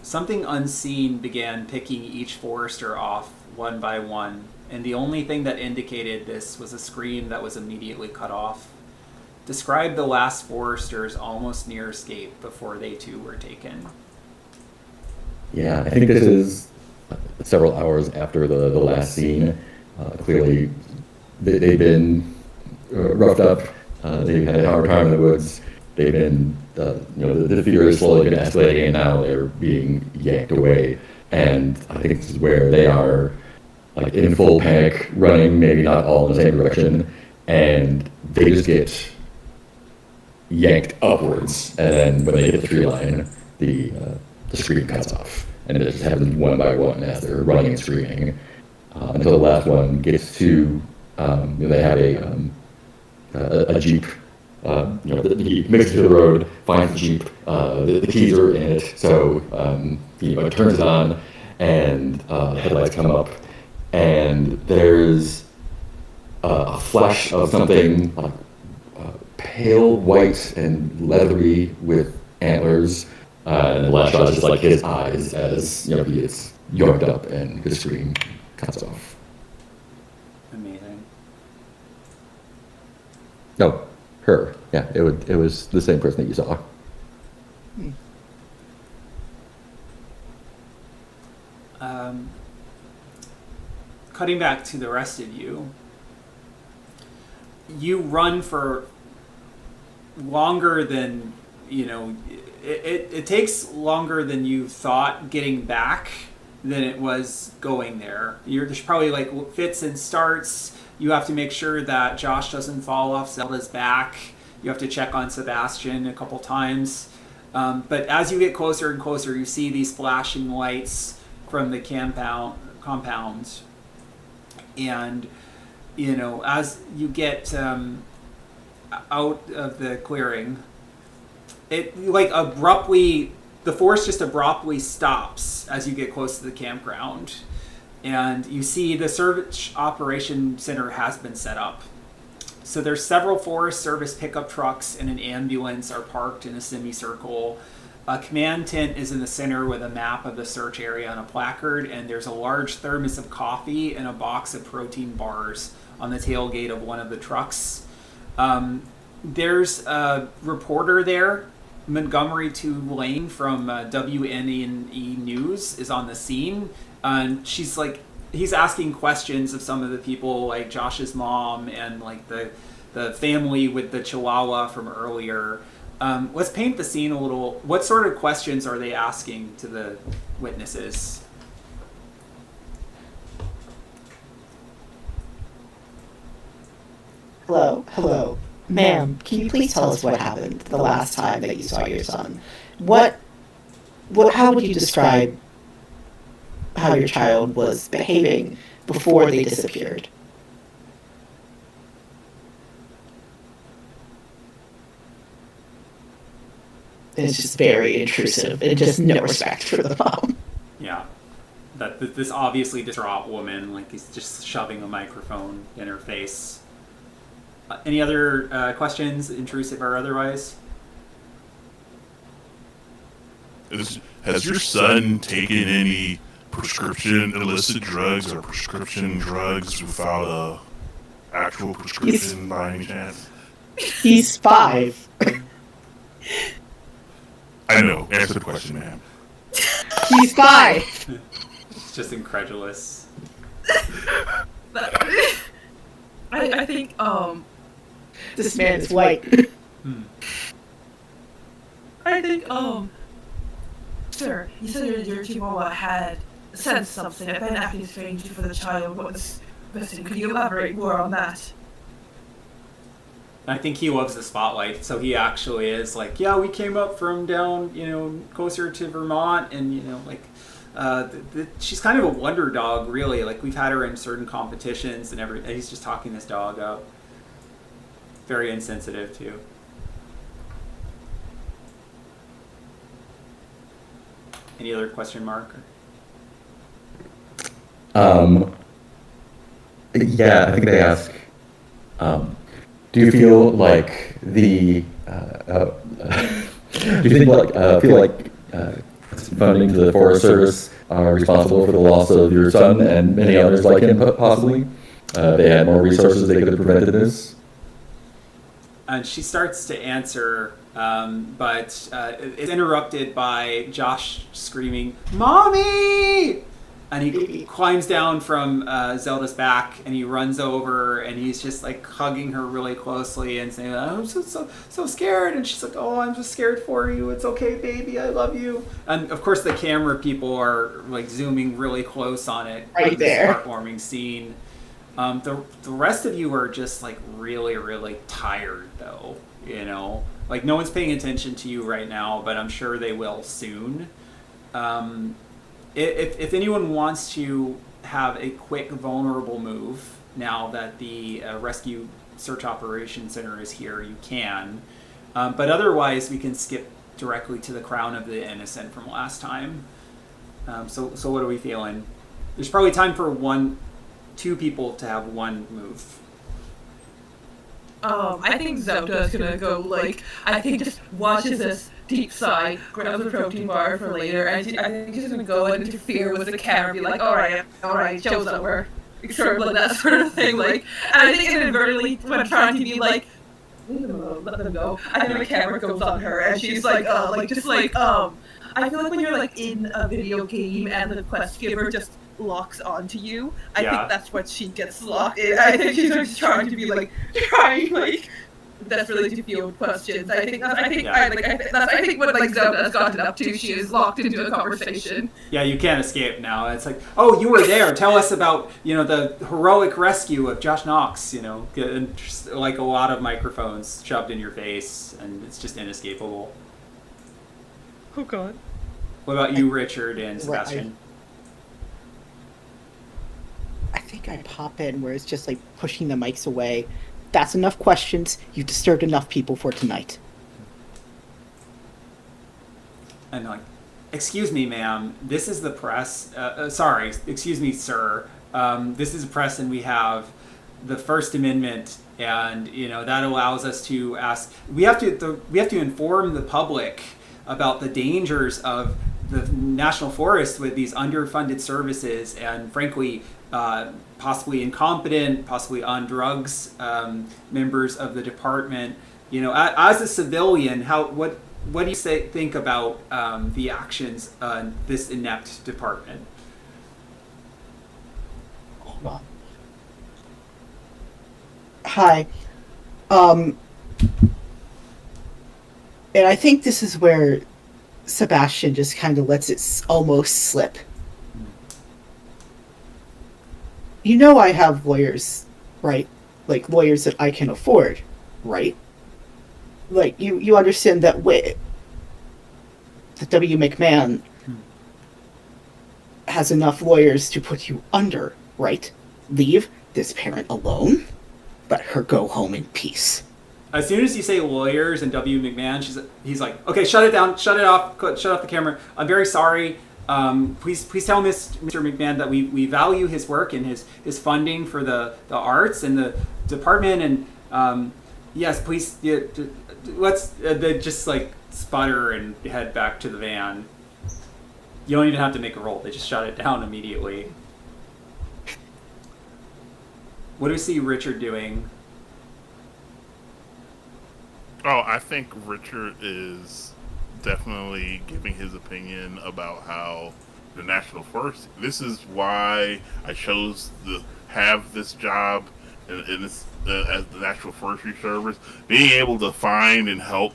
Something unseen began picking each Forester off one by one, and the only thing that indicated this was a scream that was immediately cut off. Describe the last Forester's almost near escape before they too were taken. Yeah, I think this is several hours after the last scene. Clearly, they've been roughed up. They've had a hard time in the woods. They've been, the fear has slowly been escalating, and now they're being yanked away. And I think this is where they are, like, in full panic, running, maybe not all in the same direction, and they just get yanked upwards. And then when they hit the tree line, the scream cuts off. And it just happens one by one as they're running and screaming. Until the last one gets to, they have a Jeep. He makes it to the road, finds the Jeep. The keys are in it, so he turns it on, and headlights come up, and there's a flash of something like pale white and leathery with antlers. And the last shot is just like his eyes as he gets yoinked up and his scream cuts off. Amazing. No, her. Yeah, it was the same person that you saw. Cutting back to the rest of you, you run for longer than it takes longer than you thought getting back than it was going there. There's probably like fits and starts. You have to make sure that Josh doesn't fall off Zelda's back. You have to check on Sebastian a couple times. But as you get closer and closer, you see these flashing lights from the compound. And, as you get out of the clearing, it the force just abruptly stops as you get close to the campground, and you see the search operation center has been set up. So there's several Forest Service pickup trucks and an ambulance are parked in a semicircle. A command tent is in the center with a map of the search area and a placard, and there's a large thermos of coffee and a box of protein bars on the tailgate of one of the trucks. There's a reporter there. Montgomery Tulane from WNE News is on the scene, and he's asking questions of some of the people, like Josh's mom and like the family with the Chihuahua from earlier. Let's paint the scene a little. What sort of questions are they asking to the witnesses? Hello. Ma'am, can you please tell us what happened the last time that you saw your son? How would you describe how your child was behaving before they disappeared? It's just very intrusive and just no respect for the mom. Yeah. That this obviously distraught woman, like he's just shoving a microphone in her face. Any other questions, intrusive or otherwise? Has your son taken any prescription illicit drugs or prescription drugs without a actual prescription by any chance? He's 5. I know. Answer the question, ma'am. He's 5. It's just incredulous. I think This man is white. I think sir, you said your Chihuahua had sensed something, and been acting strangely for the child. What was missing? Could you elaborate more on that? I think he loves the spotlight, so he actually is like, yeah, we came up from down, closer to Vermont, and she's kind of a wonder dog, really. Like, we've had her in certain competitions and everything. He's just talking this dog up. Very insensitive too. Any other question, Mark? Yeah, I think they ask, do you feel like do you think feel like funding to the Forest Service are responsible for the loss of your son and many others like him, possibly? They had more resources, they could have prevented this. And she starts to answer, but it's interrupted by Josh screaming, "Mommy!" And he climbs down from Zelda's back, and he runs over, and he's just like hugging her really closely and saying, "I'm so scared." And she's like, "Oh, I'm just scared for you. It's okay, baby. I love you." And of course, the camera people are like zooming really close on it. Right there. This heartwarming scene. The rest of you are just like really, really tired, though. Like no one's paying attention to you right now, but I'm sure they will soon. If anyone wants to have a quick vulnerable move now that the Rescue Search Operations Center is here, you can. But otherwise, we can skip directly to the Crown of the Innocent from last time. So what are we feeling? There's probably time for two people to have one move. I think Zota's gonna go, I think just watches this deep sigh, grabs a protein bar for later, and I think she's gonna go and interfere with the camera, be like, alright, show's over. Sort of like that sort of thing, and I think inadvertently, when trying to be like, leave them alone, let them go, I think the camera goes on her, and she's I feel like when you're in a video game and the quest giver just locks onto you, I think that's what she gets locked in. I think she's just trying to be desperately to field questions. I think what Zelda has gotten up to. She is locked into a conversation. Yeah, you can't escape now. It's like, oh, you were there. Tell us about the heroic rescue of Josh Knox. And just, a lot of microphones shoved in your face, and it's just inescapable. Oh God. What about you, Richard and Sebastian? I think I pop in where it's just pushing the mics away. That's enough questions. You disturbed enough people for tonight. And excuse me, ma'am. This is the press. Sorry, excuse me, sir. This is press, and we have the First Amendment, and that allows us to ask. We have to inform the public about the dangers of the National Forest with these underfunded services, and frankly, possibly incompetent, possibly on drugs, members of the department. As a civilian, what do you think about the actions on this inept department? Hold on. Hi. And I think this is where Sebastian just kind of lets it almost slip. I have lawyers, right? Lawyers that I can afford, right? You understand that that W. McMahon has enough lawyers to put you under, right? Leave this parent alone, let her go home in peace. As soon as you say lawyers and W. McMahon, he's like, okay, shut it down, shut it off, shut off the camera. I'm very sorry. Please tell Mr. McMahon that we value his work and his funding for the arts and the department, and yes, please, let's they just sputter and head back to the van. You don't even have to make a roll; they just shut it down immediately. What do we see Richard doing? Oh, I think Richard is definitely giving his opinion about how the National Forest. This is why I chose to have this job in this as the National Forestry Service. Being able to find and help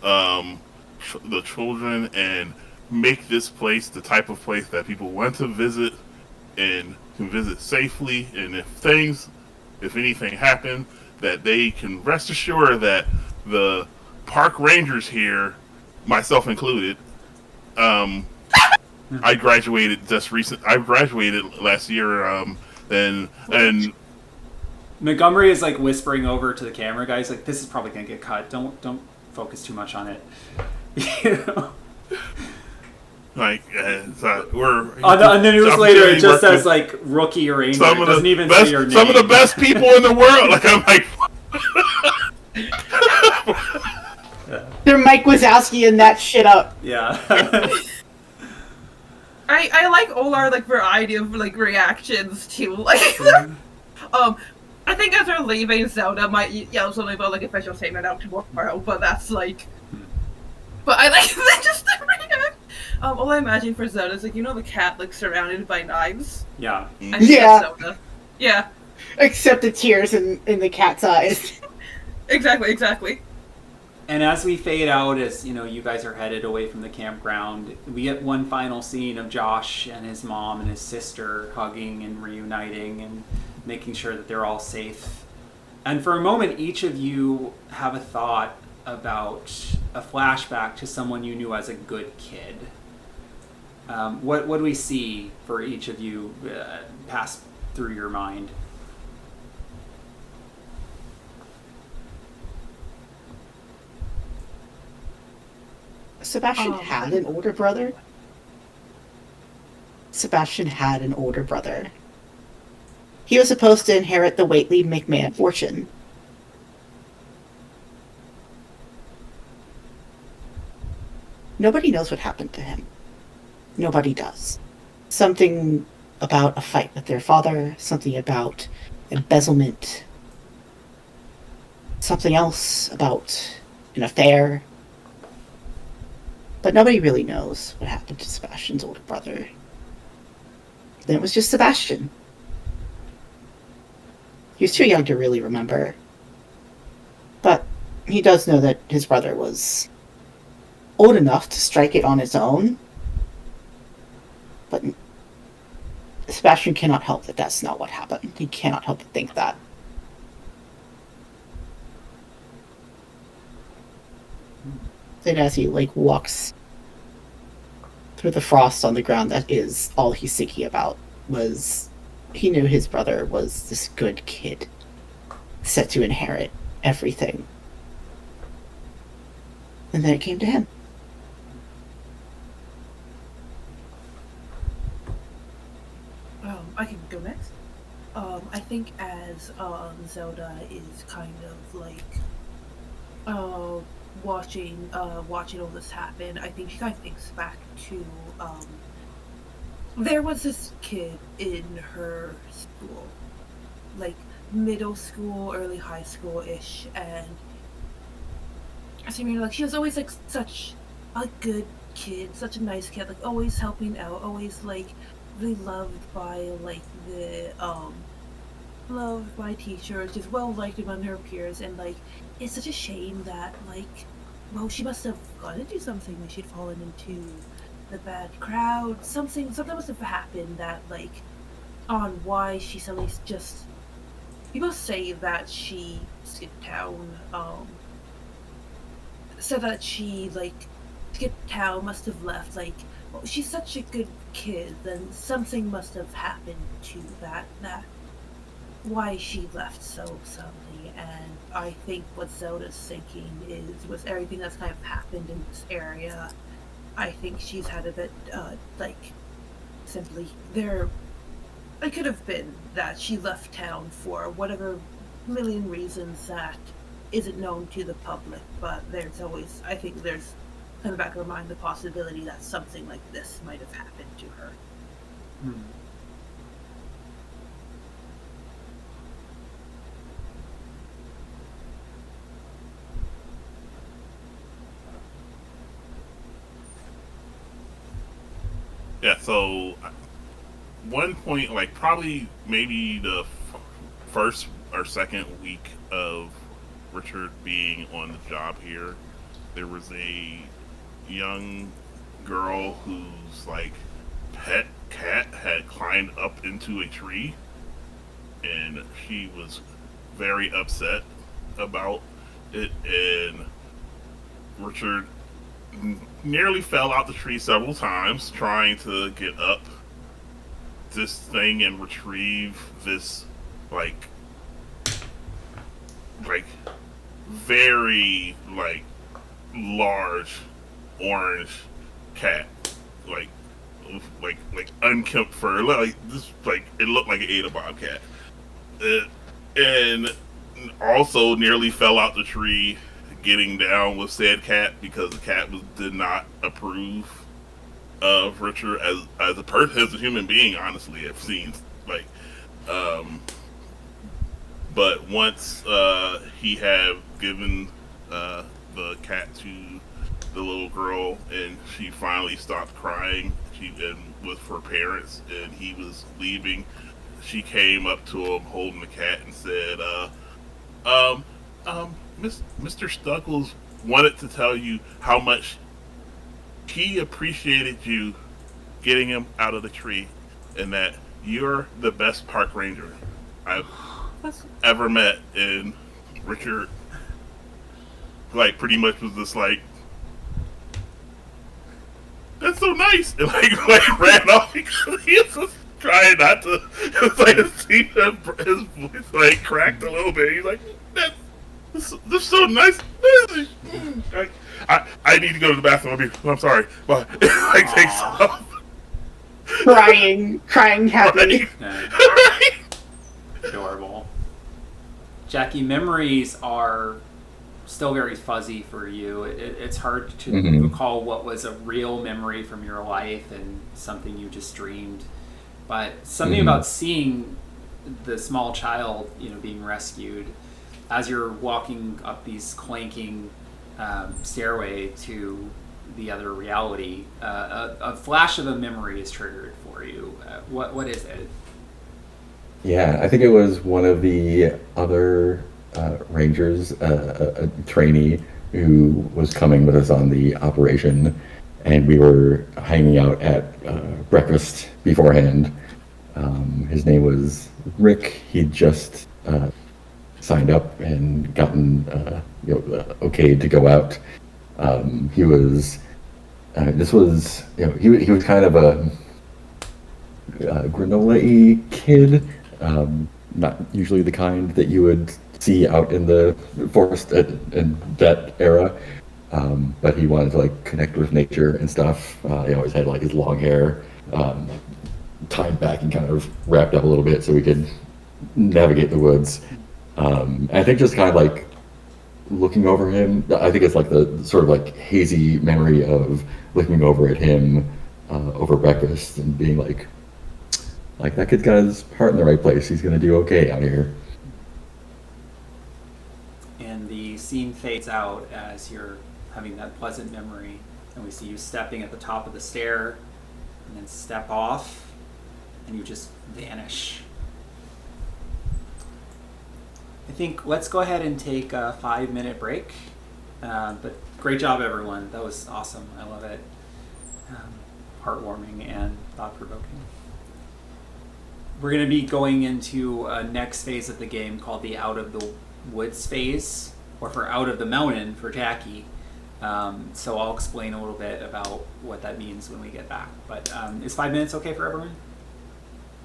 the children and make this place the type of place that people want to visit and can visit safely. And if anything happens, that they can rest assured that the park rangers here, myself included, I graduated I graduated last year. And Montgomery is like whispering over to the camera guys, like, this is probably gonna get cut. Don't focus too much on it. You know? like we're On the news later, it just says like rookie ranger. It doesn't even say your name. Some of the best people in the world. Like I'm like. They're Mike Wazowski and that shit up. Yeah. I like all our like variety of like reactions to like I think as we're leaving, Zelda might yell something about like official statement out tomorrow, but that's like but I like just the react. All I imagine for Zelda is like, you know, the cat like surrounded by knives. Yeah. I think Yeah. that's Zelda. Yeah. Except the tears in the cat's eyes. Exactly. And as we fade out, as you know, you guys are headed away from the campground, we get one final scene of Josh and his mom and his sister hugging and reuniting and making sure that they're all safe. And for a moment, each of you have a thought about a flashback to someone you knew as a good kid. What do we see for each of you pass through your mind? Sebastian had an older brother. Sebastian had an older brother. He was supposed to inherit the Whately McMahon fortune. Nobody knows what happened to him. Nobody does. Something about a fight with their father, something about embezzlement, something else about an affair. But nobody really knows what happened to Sebastian's older brother. Then it was just Sebastian. He was too young to really remember. But he does know that his brother was old enough to strike it on his own. But Sebastian cannot help that that's not what happened. He cannot help but think that. Then as he walks through the frost on the ground, that is all he's thinking about. Was he knew his brother was this good kid set to inherit everything. And then it came to him. I can go next. I think as Zelda is kind of like watching all this happen, I think she kind of thinks back to there was this kid in her school, like middle school, early high school-ish, and I mean, like, she was always like such a good kid, such a nice kid, like always helping out, always like really loved by like the loved by teachers, just well liked among her peers, and like it's such a shame that like, well, she must have gone into something, like she'd fallen into the bad crowd, something must have happened that like on why she suddenly just, people say that she skipped town, said that she like skipped town, must have left, like, well, she's such a good kid, then something must have happened to that why she left so suddenly. And I think what Zelda's thinking is, with everything that's kind of happened in this area, I think she's had a bit like, simply there, it could have been that she left town for whatever million reasons that isn't known to the public, but there's always, I think there's in the back of her mind the possibility that something like this might have happened to her. Yeah, so one point, like probably maybe the first or second week of Richard being on the job here, there was a young girl whose like pet cat had climbed up into a tree, and she was very upset about it, and Richard nearly fell out the tree several times trying to get up this thing and retrieve this like very large orange cat, like unkempt fur, like this, like it looked like it ate a bobcat, and also nearly fell out the tree getting down with said cat because the cat did not approve of Richard as a person, as a human being. Honestly, it seems like, but once he had given the cat to the little girl, and she finally stopped crying, and with her parents, and he was leaving, she came up to him holding the cat and said, Mr. Stuckles wanted to tell you how much he appreciated you getting him out of the tree, and that you're the best park ranger I've ever met. And Richard, like, pretty much was just like, that's so nice, and like ran off because he was just trying not to. It was like to see his voice like cracked a little bit. He's like, that's so nice. I need to go to the bathroom. I'm sorry, but it like takes off. Crying happily. Adorable. Jackie, memories are still very fuzzy for you. It's hard to recall what was a real memory from your life and something you just dreamed. But something about seeing the small child, being rescued, as you're walking up these clanking stairway to the other reality, a flash of a memory is triggered for you. What is it? Yeah, I think it was one of the other rangers, a trainee who was coming with us on the operation, and we were hanging out at breakfast beforehand. His name was Rick. He'd just signed up and gotten okayed to go out. He was he was kind of a granola-y kid, not usually the kind that you would see out in the forest in that era, but he wanted to like connect with nature and stuff. He always had like his long hair tied back and kind of wrapped up a little bit so we could navigate the woods. I think just kind of like looking over him, I think it's like the sort of like hazy memory of looking over at him over breakfast and being like that kid's got his heart in the right place. He's gonna do okay out here. And the scene fades out as you're having that pleasant memory, and we see you stepping at the top of the stair, and then step off, and you just vanish. I think let's go ahead and take a 5-minute break. But great job, everyone. That was awesome. I love it. Heartwarming and thought-provoking. We're going to be going into a next phase of the game called the Out of the Woods phase, or for Out of the Mountain for Jackie. So I'll explain a little bit about what that means when we get back. But is 5 minutes okay for everyone?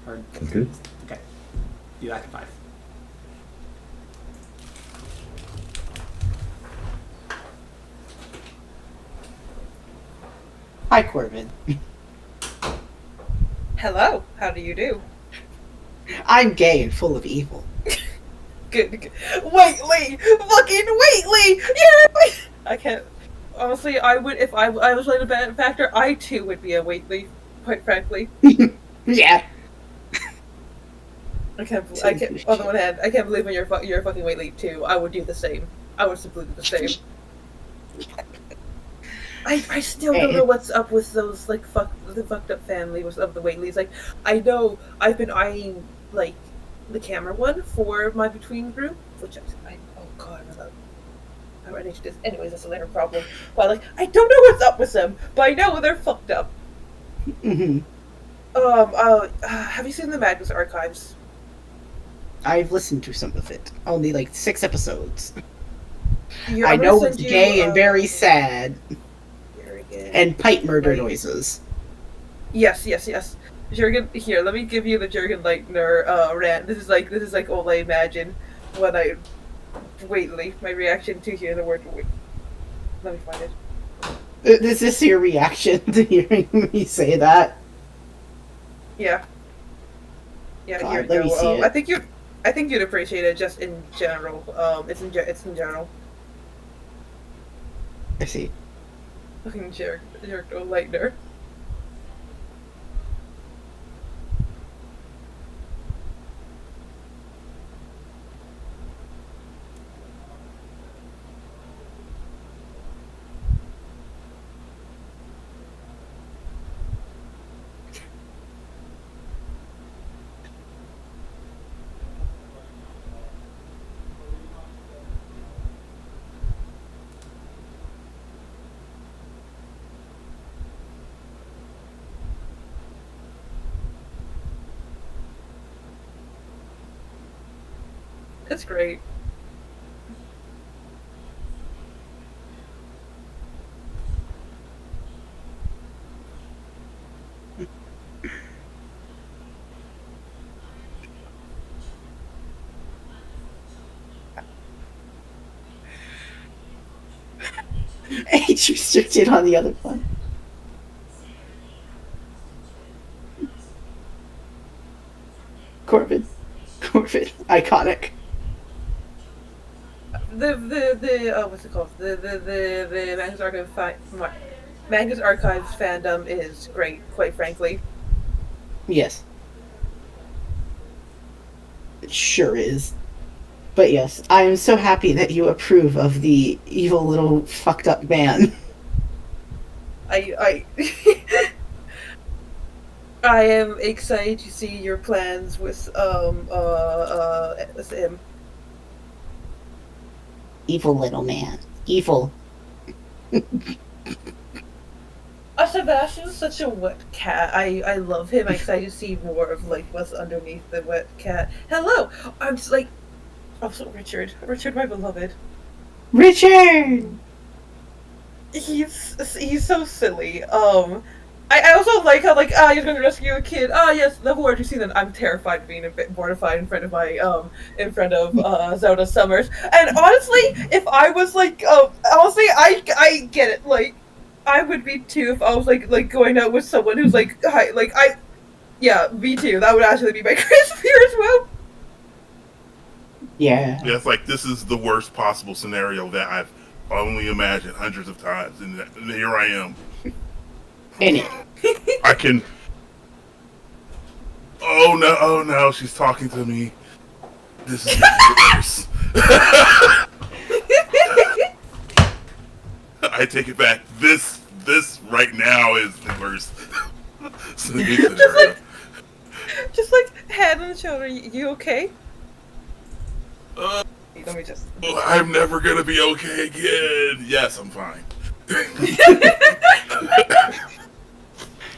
Sounds good. Okay. Be back in 5. Hi, Corbin. Hello. How do you do? I'm gay and full of evil. Good. Waitley! Fucking Waitley! Yeah! I can't. Honestly, I would, if I was playing a bad factor, I too would be a Waitley, quite frankly. Yeah. On the one hand, I can't believe when you're a fucking Waitley too. I would do the same. I would simply do the same. I still don't know what's up with those, like, the fucked up family of the Whateleys. Like, I know I've been eyeing, like, the camera one for my between group, which oh god, I'm ready to do this. Anyways, that's a later problem. But, like, I don't know what's up with them, but I know they're fucked up. Mm-hmm. Have you seen the Magnus Archives? I've listened to some of it. Only like 6 episodes. Yeah, I I'm gonna know send it's you, gay and very sad, very good. and pipe murder Right. noises. Yes. Jurgen, here, let me give you the Jurgen Leitner rant. This is like all I imagine when I my reaction to hear the word wait. Let me find it. Is this your reaction to hearing me say that? Yeah. Yeah, God, here you let me go. see it. I think you'd appreciate it just in general. It's in general. I see. Fucking Jurgen Leitner. It's great. Age restricted on the other one. Corbin, iconic. The what's it called? The Manga's Archives fandom is great, quite frankly. Yes, it sure is. But yes, I am so happy that you approve of the evil little fucked up man. I I am excited to see your plans with him. Evil little man. Evil. Sebastian's such a wet cat. I love him. I'm excited to see more of like what's underneath the wet cat. Hello, I'm just like also Richard, my beloved. Richard. He's so silly. I also like how like he's going to rescue a kid. Yes, the horror you see that I'm terrified of being a bit mortified in front of Zelda Summers. And honestly, if I was like honestly I get it. Like I would be too if I was like going out with someone who's like hi, like I yeah, me too. That would actually be my greatest fear as well. Yeah. Yeah, it's like this is the worst possible scenario that I've only imagined hundreds of times, and here I am. In it. I can. Oh no, she's talking to me. This is worse. I take it back. This right now is the worst. Just like hand on the shoulder. You okay? Let me just. I'm never gonna be okay again. Yes, I'm fine.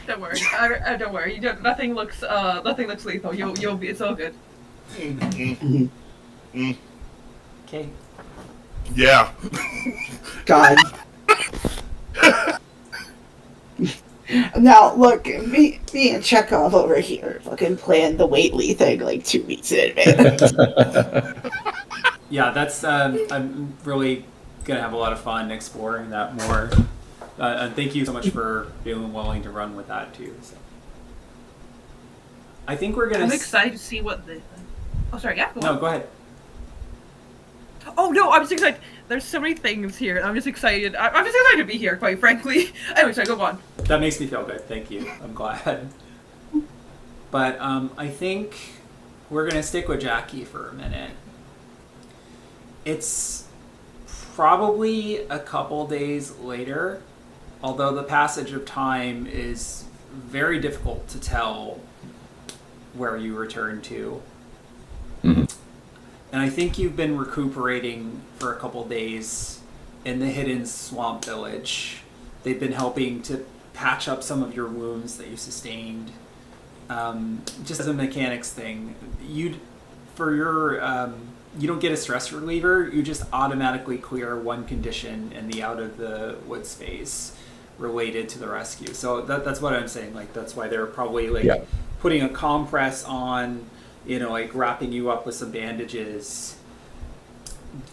Don't worry. Don't worry. Nothing looks lethal. You'll be. It's all good. Okay. Yeah. God. Now look, me and Chekhov over here fucking planned the Waitley thing like 2 weeks in advance. Yeah, that's. I'm really gonna have a lot of fun exploring that more. And thank you so much for being willing to run with that too. So. I think we're gonna. I'm excited to see what the. Oh, sorry. Yeah. No, go ahead. Oh no, I'm just excited. There's so many things here. I'm just excited. I'm just excited to be here, quite frankly. Anyway, sorry, go on. That makes me feel good. Thank you. I'm glad. But I think we're gonna stick with Jackie for a minute. It's probably a couple days later, although the passage of time is very difficult to tell where you return to. Mhm. And I think you've been recuperating for a couple days in the hidden swamp village. They've been helping to patch up some of your wounds that you sustained. Just as a mechanics thing, you'd for your you don't get a stress reliever. You just automatically clear one condition in the out of the woods phase related to the rescue. So that's what I'm saying. Like that's why they're probably like Yeah. putting a compress on, like wrapping you up with some bandages.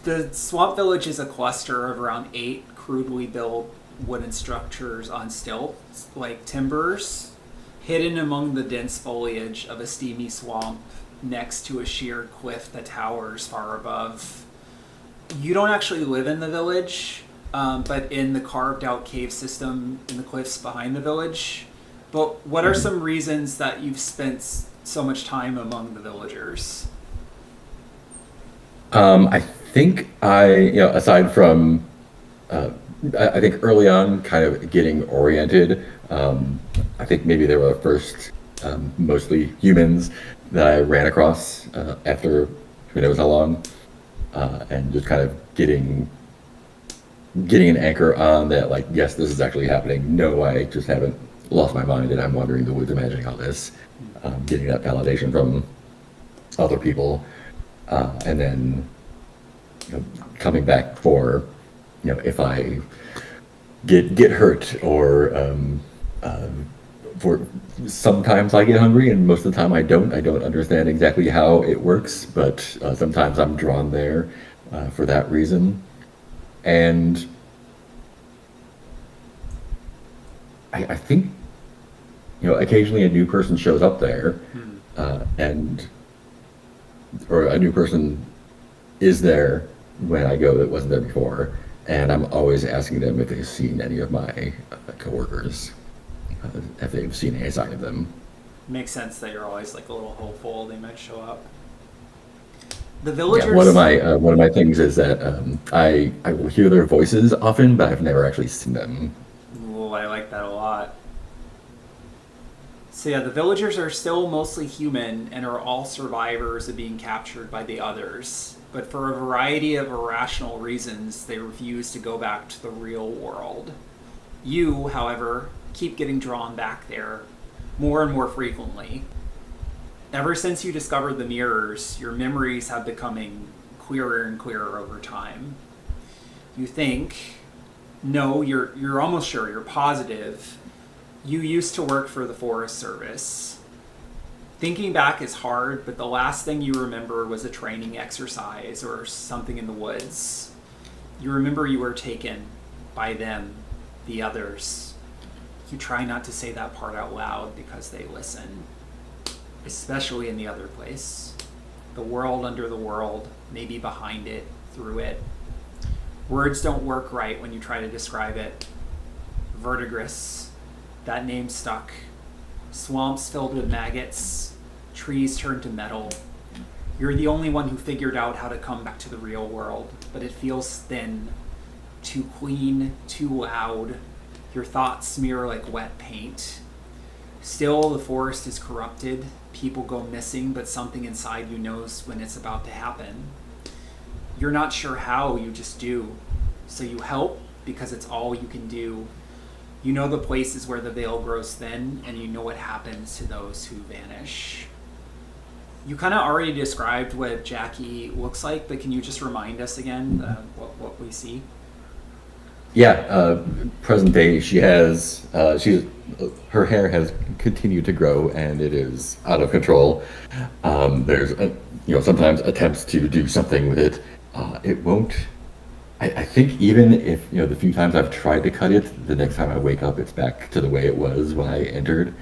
The Swamp Village is a cluster of around 8 crudely built wooden structures on stilts, like timbers, hidden among the dense foliage of a steamy swamp next to a sheer cliff that towers far above. You don't actually live in the village, but in the carved out cave system in the cliffs behind the village. But what are some reasons that you've spent so much time among the villagers? I think aside from, I think early on, kind of getting oriented, I think maybe they were the first, mostly humans that I ran across after who knows how long, and just kind of getting an anchor on that, like, yes, this is actually happening. No, I just haven't lost my mind and I'm wandering the woods imagining all this. Getting that validation from other people, and then coming back for if I get hurt or for sometimes I get hungry and most of the time I don't understand exactly how it works, but sometimes I'm drawn there for that reason. And I think occasionally a new person shows up there, and or a new person is there when I go that wasn't there before, and I'm always asking them if they've seen any of my coworkers, if they've seen any sign of them. Makes sense that you're always like a little hopeful they might show up. The villagers. Yeah, one of my things is that I will hear their voices often, but I've never actually seen them. Ooh, I like that a lot. So yeah, the villagers are still mostly human and are all survivors of being captured by the others. But for a variety of irrational reasons, they refuse to go back to the real world. You, however, keep getting drawn back there more and more frequently. Ever since you discovered the mirrors, your memories have becoming clearer and clearer over time. You think, no, you're almost sure, you're positive. You used to work for the Forest Service. Thinking back is hard, but the last thing you remember was a training exercise or something in the woods. You remember you were taken by them, the others. You try not to say that part out loud because they listen. Especially in the other place. The world under the world, maybe behind it, through it. Words don't work right when you try to describe it. Verdigris. That name stuck. Swamps filled with maggots. Trees turned to metal. You're the only one who figured out how to come back to the real world, but it feels thin. Too clean, too loud. Your thoughts smear like wet paint. Still, the forest is corrupted. People go missing, but something inside you knows when it's about to happen. You're not sure how, you just do. So you help because it's all you can do. You know the places where the veil grows thin, and you know what happens to those who vanish. You kind of already described what Jackie looks like, but can you just remind us again what we see? Yeah, present day, her hair has continued to grow and it is out of control. There's sometimes attempts to do something with it. It won't. I think even if the few times I've tried to cut it, the next time I wake up, it's back to the way it was when I entered.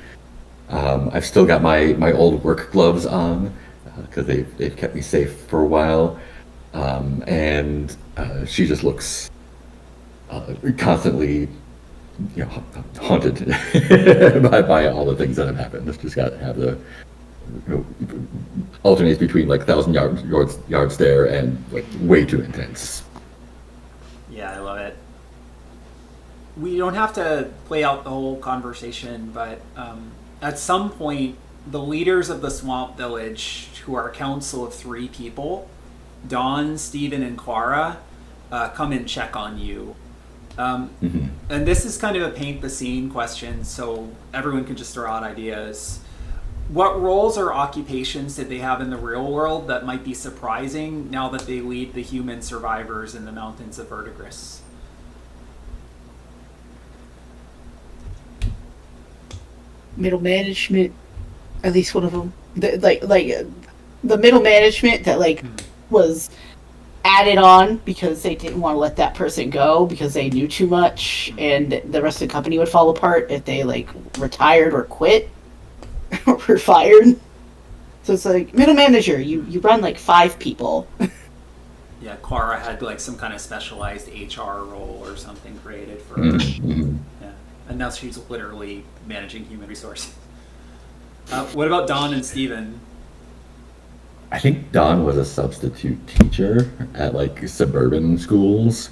I've still got my old work gloves on because they've kept me safe for a while, and she just looks constantly haunted by all the things that have happened. It's just got to have the alternates between like 1,000 yard stare and like way too intense. Yeah, I love it. We don't have to play out the whole conversation, but at some point, the leaders of the Swamp Village, who are a council of 3 people, Dawn, Steven, and Clara, come and check on you. And this is kind of a paint the scene question, so everyone can just throw out ideas. What roles or occupations did they have in the real world that might be surprising now that they lead the human survivors in the mountains of Verdigris? Middle management, at least one of them. The middle management that was added on because they didn't want to let that person go because they knew too much, and the rest of the company would fall apart if they retired or quit or were fired. So it's middle manager, you run 5 people. Yeah, Clara had some kind of specialized HR role or something created for her. Mm-hmm. Yeah, and now she's literally managing human resources. What about Don and Steven? I think Don was a substitute teacher at suburban schools,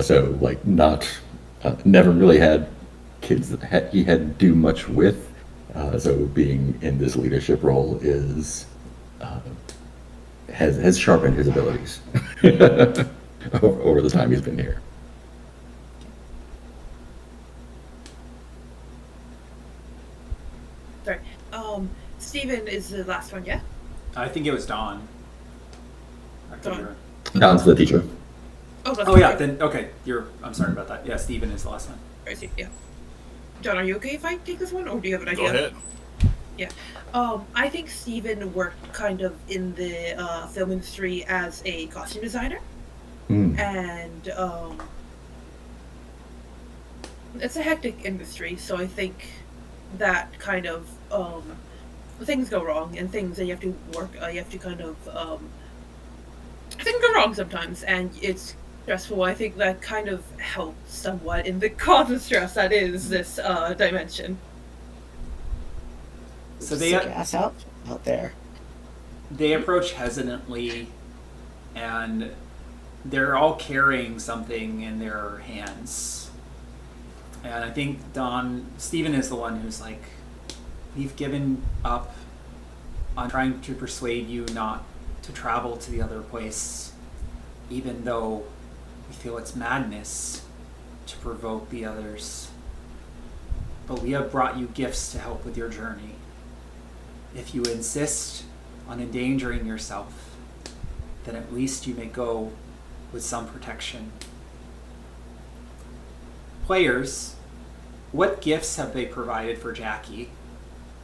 so not never really had kids that he had to do much with. So being in this leadership role is has sharpened his abilities over the time he's been here. Sorry. Steven is the last one, yeah? I think it was Don. Don. Don's the teacher. Oh yeah, then okay. I'm sorry about that. Yeah, Steven is the last one. I see, yeah. John, are you okay if I take this one, or do you have an idea? Go ahead. Yeah. I think Steven worked kind of in the film industry as a costume designer. And it's a hectic industry, so I think that kind of things go wrong and things that you have to work. You have to kind of things go wrong sometimes, and it's stressful. I think that kind of helps somewhat in the constant stress that is this dimension. So Sick ass out there. They approach hesitantly, and they're all carrying something in their hands. And I think Steven is the one who's we've given up on trying to persuade you not to travel to the other place, even though we feel it's madness to provoke the others. But we have brought you gifts to help with your journey. If you insist on endangering yourself, then at least you may go with some protection. Players, what gifts have they provided for Jackie?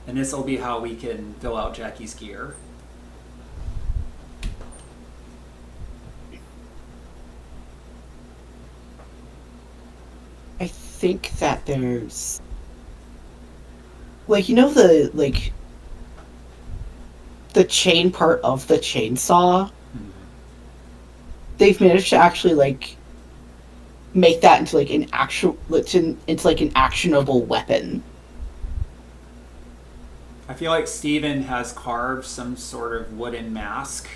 And this will be how we can fill out Jackie's gear. I think that there's the the chain part of the chainsaw. They've managed to actually make that into an actionable weapon. I feel like Steven has carved some sort of wooden mask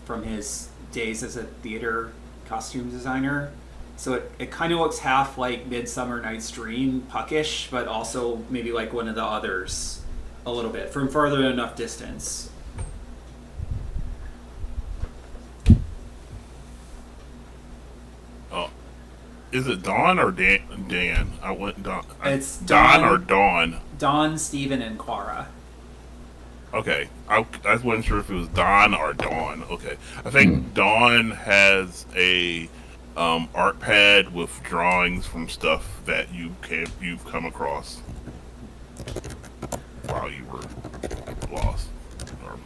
from his days as a theater costume designer. So it kind of looks half like Midsummer Night's Dream, puckish, but also maybe like one of the others a little bit, from further enough distance. Oh, is it Dawn or Dan? I went Dawn. It's Dawn or Dawn. Dawn, Steven, and Quara. Okay, I wasn't sure if it was Dawn or Dawn. Okay, I think Dawn has a art pad with drawings from stuff that you've come across while you were lost, or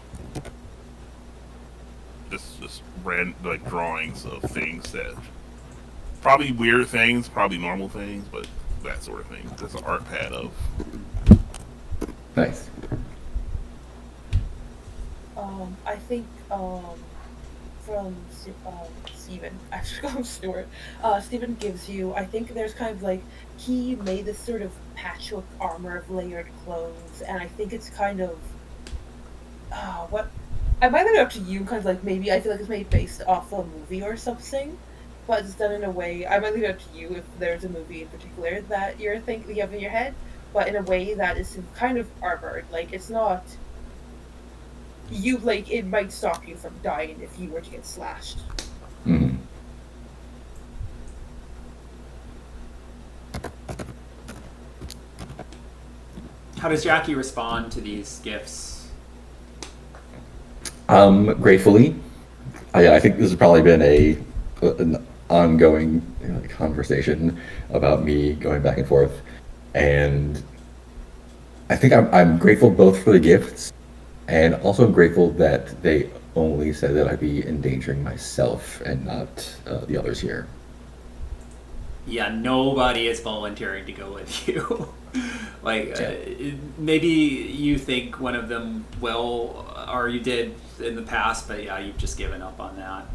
just ran drawings of things that probably weird things, probably normal things, but that sort of thing. That's an art pad of. Nice. I think from Steven, I should call him Stuart. Steven gives you, I think there's kind of he made this sort of patchwork armor of layered clothes, and I think it's kind of, what, I might leave it up to you, kind of maybe I feel like it's made based off a movie or something, but it's done in a way, I might leave it up to you if there's a movie in particular that you have in your head, but in a way that is kind of armored, it's not, it might stop you from dying if you were to get slashed. Mm-hmm. How does Jackie respond to these gifts? Gratefully. I think this has probably been an ongoing conversation about me going back and forth, and I think I'm grateful both for the gifts and also grateful that they only said that I'd be endangering myself and not the others here. Yeah, nobody is volunteering to go with you. Like, Yeah. maybe you think one of them will, or you did in the past, but yeah, you've just given up on that.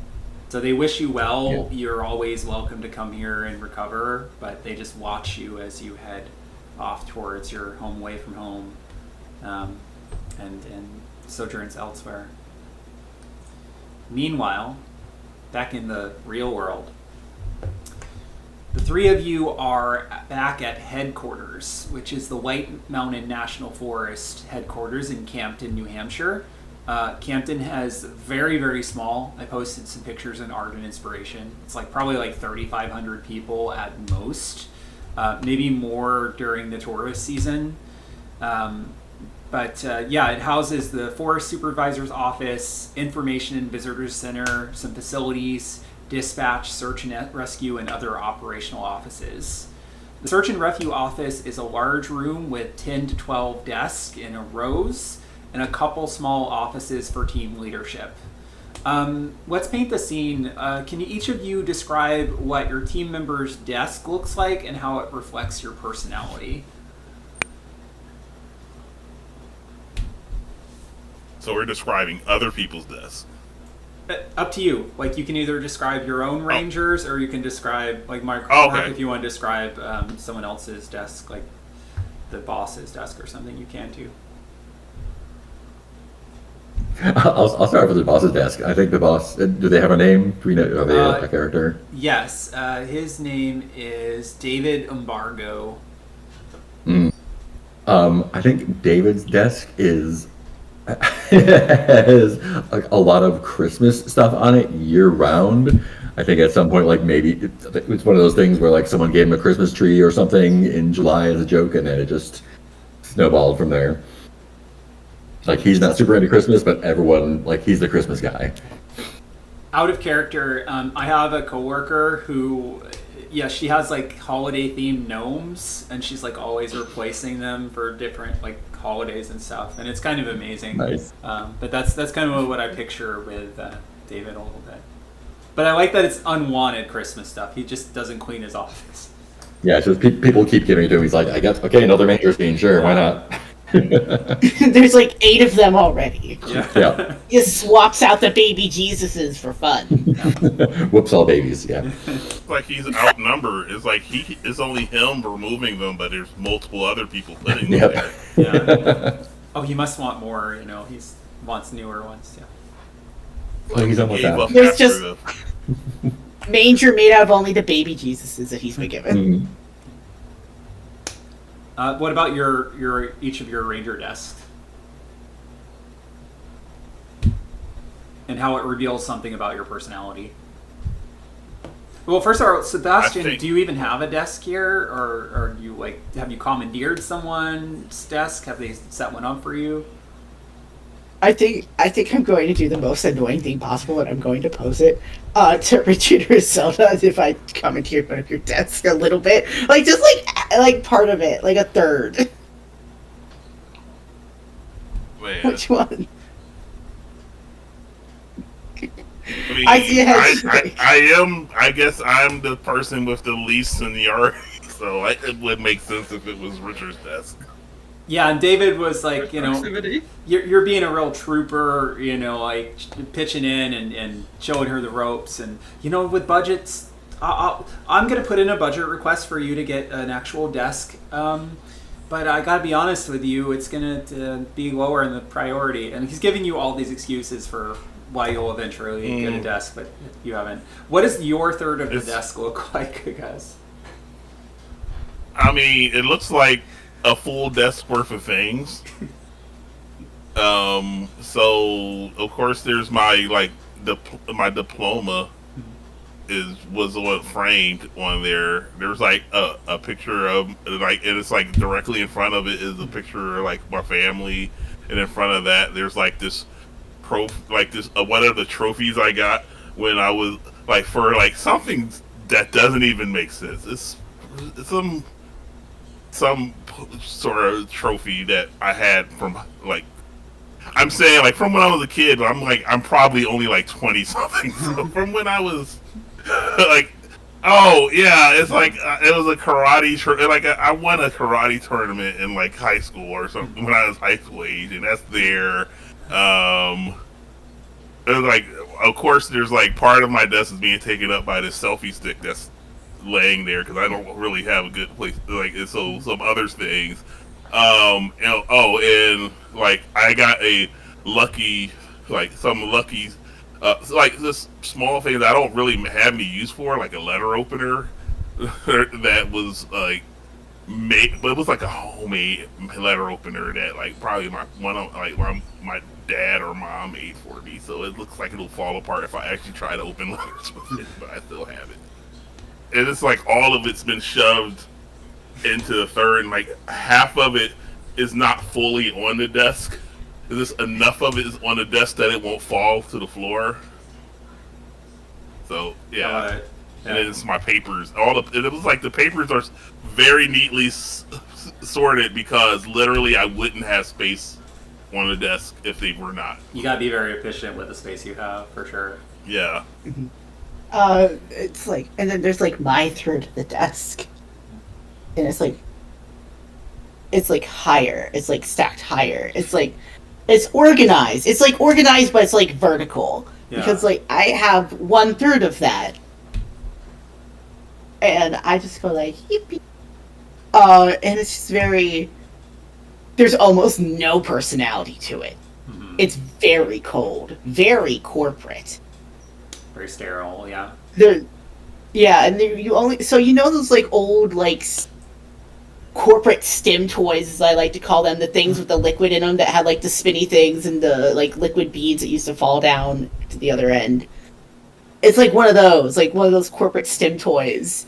So they wish you well. Yeah. You're always welcome to come here and recover, but they just watch you as you head off towards your home away from home, and sojourns elsewhere. Meanwhile, back in the real world, the three of you are back at headquarters, which is the White Mountain National Forest headquarters in Campton, New Hampshire. Campton has very, very small. I posted some pictures in Art and Inspiration. It's probably 3,500 people at most, maybe more during the tourist season. But it houses the Forest Supervisor's Office, Information and Visitors Center, some facilities, dispatch, search and rescue, and other operational offices. The Search and Rescue Office is a large room with 10 to 12 desks in rows and a couple small offices for team leadership. Let's paint the scene. Can each of you describe what your team member's desk looks like and how it reflects your personality? So we're describing other people's desks. Up to you. You can either describe your own rangers, or you can describe Mark. Okay. If you want to describe someone else's desk, like the boss's desk or something, you can too. I'll start with the boss's desk. I think the boss. Do they have a name? Do we know? Are they a character? Yes. His name is David Umbargo. I think David's desk is has a lot of Christmas stuff on it year round. I think at some point, maybe it's one of those things where someone gave him a Christmas tree or something in July as a joke, and then it just snowballed from there. He's not super into Christmas, but everyone he's the Christmas guy. Out of character, I have a coworker who, she has holiday themed gnomes, and she's always replacing them for different holidays and stuff, and it's kind of amazing. Nice. But that's kind of what I picture with David a little bit. But I like that it's unwanted Christmas stuff. He just doesn't clean his office. Yeah, it's just people keep giving it to him. He's I guess another manger scene. Sure, why not? There's 8 of them already. Yeah. He swaps out the baby Jesuses for fun. Whoops, all babies. Yeah. It's he's outnumbered. It's only him removing them, but there's multiple other people putting them Yep. there. Yeah. Oh, he must want more. He wants newer ones. Yeah. Well, he's almost Gave out. up There's after just- Manger made out of only the baby Jesuses that he's been given. Mhm. What about your each of your ranger desks? And how it reveals something about your personality. Well, first of all, Sebastian, think- do you even have a desk here, or do you have you commandeered someone's desk? Have they set one up for you? I think I'm going to do the most annoying thing possible, and I'm going to pose it to Richard or Zelda if I commandeered one of your desks a little bit, just part of it, a third. Man. Which one? I see a head I guess I'm the person with the least seniority, so it would make sense if it was Richard's desk. Yeah, and David was Proximity. you're being a real trooper, pitching in and showing her the ropes, and with budgets, I'm gonna put in a budget request for you to get an actual desk, but I gotta be honest with you, it's gonna be lower in the priority, and he's giving you all these excuses for why you'll eventually get a desk, but you haven't. What does your third of the desk look like, I guess? I mean, it looks like a full desk worth of things. So of course there's my my diploma was what framed on there. There's like a picture of like, and it's like directly in front of it is a picture of like my family, and in front of that there's like this one of the trophies I got when I was like for like something that doesn't even make sense. It's some sort of trophy that I had from like, I'm saying like from when I was a kid, but I'm probably only like 20 something. So from when I was like, oh yeah, it's like it was a karate I won a karate tournament in like high school or something when I was high school age, and that's there. It was like, of course, there's like part of my desk is being taken up by this selfie stick that's laying there because I don't really have a good place. Like, so some other things. And like I got a lucky, like some lucky, like this small thing that I don't really have any use for, like a letter opener that was like made, but it was like a homemade letter opener that like probably my dad or mom made for me. So it looks like it'll fall apart if I actually try to open letters with it, but I still have it. And it's like all of it's been shoved into the third, and like half of it is not fully on the desk. There's enough of it is on the desk that it won't fall to the floor. So yeah, and then it's my papers. It was like the papers are very neatly sorted because literally I wouldn't have space on the desk if they were not. You gotta be very efficient with the space you have, for sure. Yeah. It's like, and then there's like my third of the desk, and it's like higher. It's like stacked higher. It's like it's organized. It's like organized, but it's like vertical because like I have 1/3 of that, and I just go like yippee. And it's just very. There's almost no personality to it. Mm-hmm. It's very cold, very corporate. Very sterile, yeah. And you only those like old like corporate stim toys, as I like to call them, the things with the liquid in them that had like the spinny things and the like liquid beads that used to fall down to the other end. It's like one of those corporate stim toys.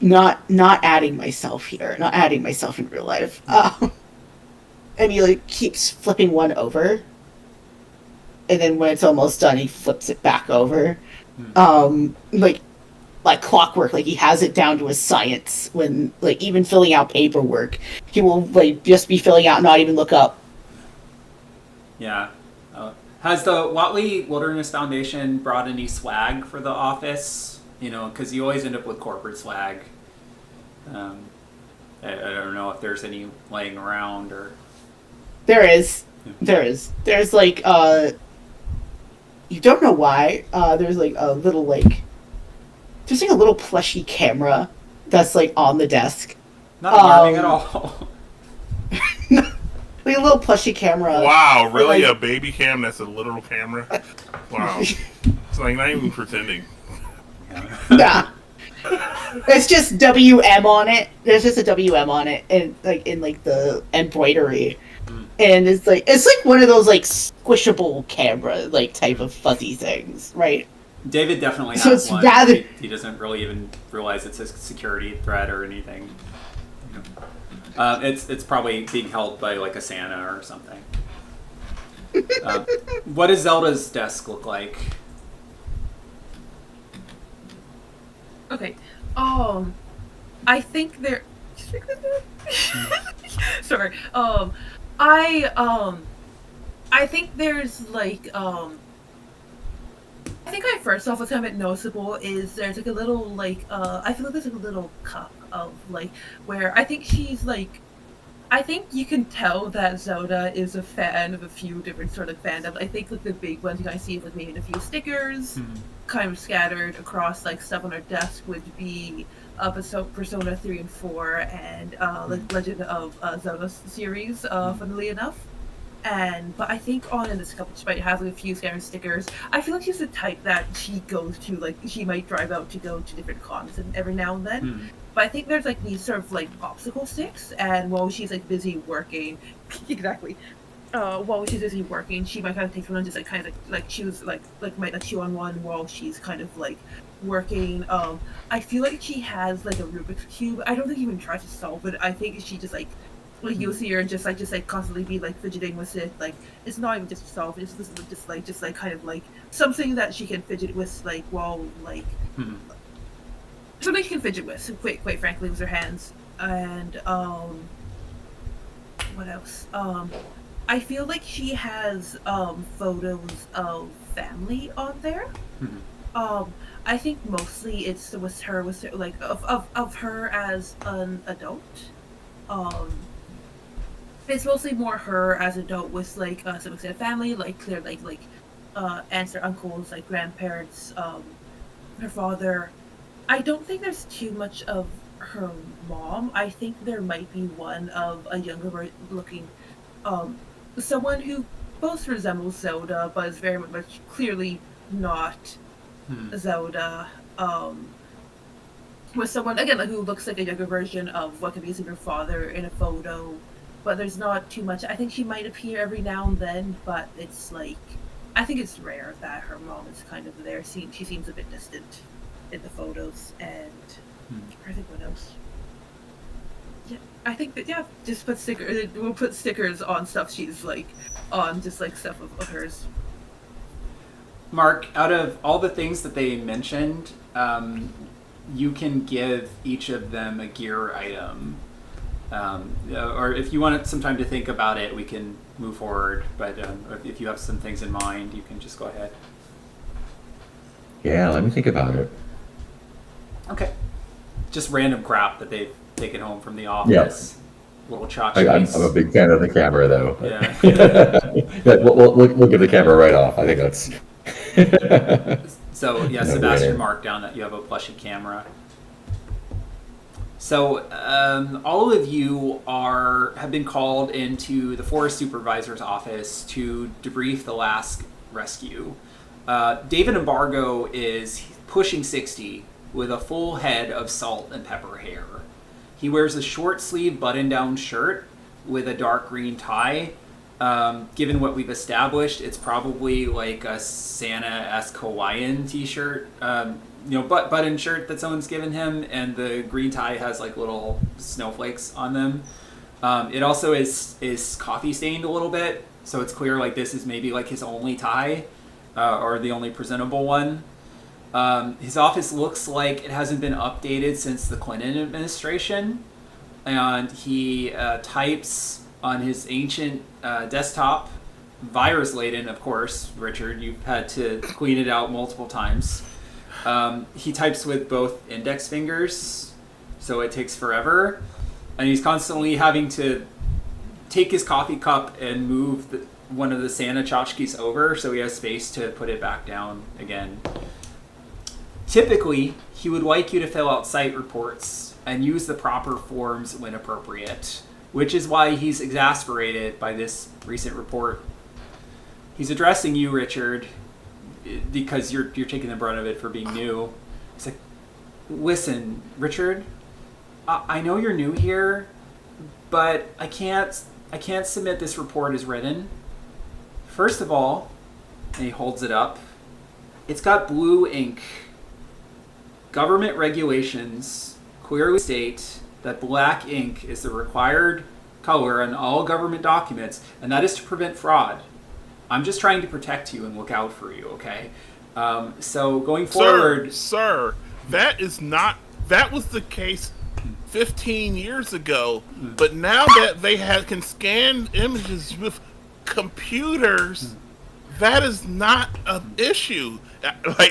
Not adding myself here, not adding myself in real life. And he like keeps flipping one over. And then when it's almost done, he flips it back over. Like clockwork, like he has it down to a science. When like even filling out paperwork, he will like just be filling out and not even look up. Yeah. Has the Watley Wilderness Foundation brought any swag for the office? You know, because you always end up with corporate swag. I don't know if there's any laying around or. There is. There's like you don't know why. There's like a little like there's like a little plushy camera that's like on the desk. Not alarming at all. Like a little plushy camera. Wow, really? Like, a baby cam that's a literal camera? Wow. It's like not even pretending. Nah. It's just WM on it. There's just a WM on it, and like in like the embroidery. And it's like one of those like squishable camera like type of fuzzy things, right? David definitely So has it's one. rather- He doesn't really even realize it's a security threat or anything. It's probably being held by like a Santa or something. What does Zelda's desk look like? Okay. I think there. Sorry. I think there's like I think I first off what's kind of noticeable is there's like a little like I feel like there's like a little cup of like where I think she's like I think you can tell that Zelda is a fan of a few different sort of fandoms. I think like the big ones you guys see is like maybe a few stickers kind of scattered across like stuff on her desk would be Persona 3 and 4 and Legend of Zelda series, funnily enough. But I think on in this couple she might have like a few scattered stickers. I feel like she's the type that she goes to like she might drive out to go to different cons and every now and then. But I think there's like these sort of like popsicle sticks, and while she's like busy working, exactly, while she's busy working, she might kind of take someone just kind of like choose might chew on one while she's kind of working. I feel like she has a Rubik's cube. I don't think she even tries to solve it. I think she just you'll see her and just constantly be fidgeting with it. It's not even just to solve it. It's just kind of something that she can fidget with while something she can fidget with. Quite frankly, with her hands. And what else? I feel like she has photos of family on there. I think mostly it's with her of her as an adult. It's mostly more her as an adult with some extended family, clear aunts or uncles, grandparents, her father. I don't think there's too much of her mom. I think there might be one of a younger looking someone who both resembles Zelda, but is very much clearly not Zelda. With someone again who looks like a younger version of what could be her father in a photo, but there's not too much. I think she might appear every now and then, but it's I think it's rare that her mom is kind of there. She seems a bit distant in the photos, and I think what else? Yeah, I think that just put stickers. We'll put stickers on stuff she's on just stuff of hers. Mark, out of all the things that they mentioned, you can give each of them a gear item. Or if you want some time to think about it, we can move forward. But if you have some things in mind, you can just go ahead. Yeah, let me think about it. Okay. Just random crap that they've taken home from the office. Little I'm a big fan of the camera, though. Yeah. Yeah, we'll give the camera right off. I think that's... So, yeah, Sebastian marked down that you have a plushy camera. So, all of you have been called into the forest supervisor's office to debrief the last rescue. David Embargo is pushing 60 with a full head of salt and pepper hair. He wears a short sleeve button-down shirt with a dark green tie. Given what we've established, it's probably a Santa-esque Hawaiian t-shirt, button shirt that someone's given him, and the green tie has little snowflakes on them. It also is coffee stained a little bit, so it's clear this is maybe his only tie, or the only presentable one. His office looks like it hasn't been updated since the Clinton administration, and he types on his ancient desktop, virus-laden, of course. Richard, you've had to clean it out multiple times. He types with both index fingers, so it takes forever, and he's constantly having to take his coffee cup and move one of the Santa tchotchkes over so he has space to put it back down again. Typically, he would like you to fill out site reports and use the proper forms when appropriate, which is why he's exasperated by this recent report. He's addressing you, Richard, because you're taking the brunt of it for being new. He's like, listen, Richard, I know you're new here, but I can't submit this report as written. First of all, and he holds it up, it's got blue ink. Government regulations clearly state that black ink is the required color on all government documents, and that is to prevent fraud. I'm just trying to protect you and look out for you, okay? So going forward... Sir, that was the case 15 years ago, but now that they can scan images with computers, that is not an issue.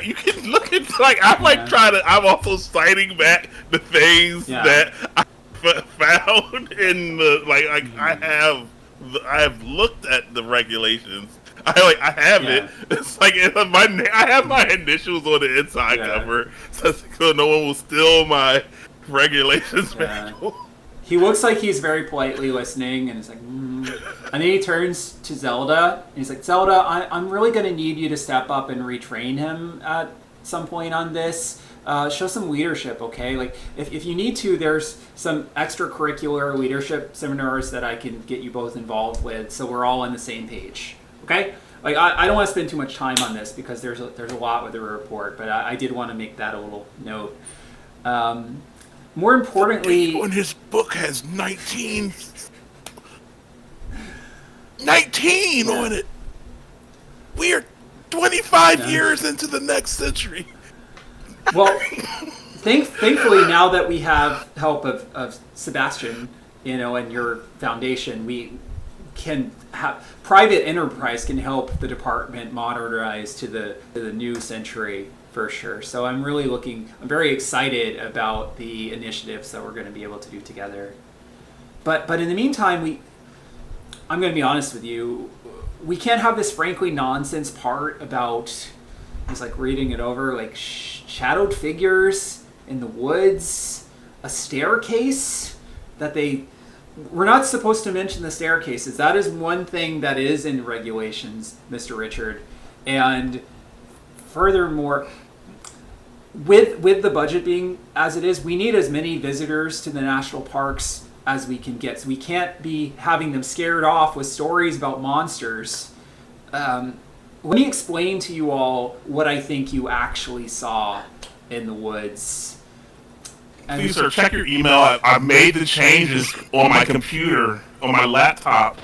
You can look at I'm also citing back the things that I found in the I have looked at the regulations. I have it. It's I have my initials on the inside cover, so no one will steal my regulations manual. He looks like he's very politely listening, and he's like, and then he turns to Zelda, and he's like, Zelda, I'm really going to need you to step up and retrain him at some point on this. show some leadership, okay? Like, if you need to, there's some extracurricular leadership seminars that I can get you both involved with, so we're all on the same page, okay? Like, I don't want to spend too much time on this because there's a lot with the report, but I did want to make that a little note. More importantly, when his book has 19 on it. We are 25 years into the next century. well, thankfully, now that we have help of Sebastian, and your foundation, we can have private enterprise can help the department modernize to the new century for sure. So I'm very excited about the initiatives that we're going to be able to do together. But in the meantime, I'm going to be honest with you, we can't have this frankly nonsense part about, it's like reading it over, like shadowed figures in the woods, a staircase that we're not supposed to mention the staircases. That is one thing that is in regulations, Mr. Richard. And furthermore, with the budget being as it is, we need as many visitors to the national parks as we can get. So we can't be having them scared off with stories about monsters. Let me explain to you all what I think you actually saw in the woods. And Please, sir, check your email. I've made the changes on my computer, on my laptop,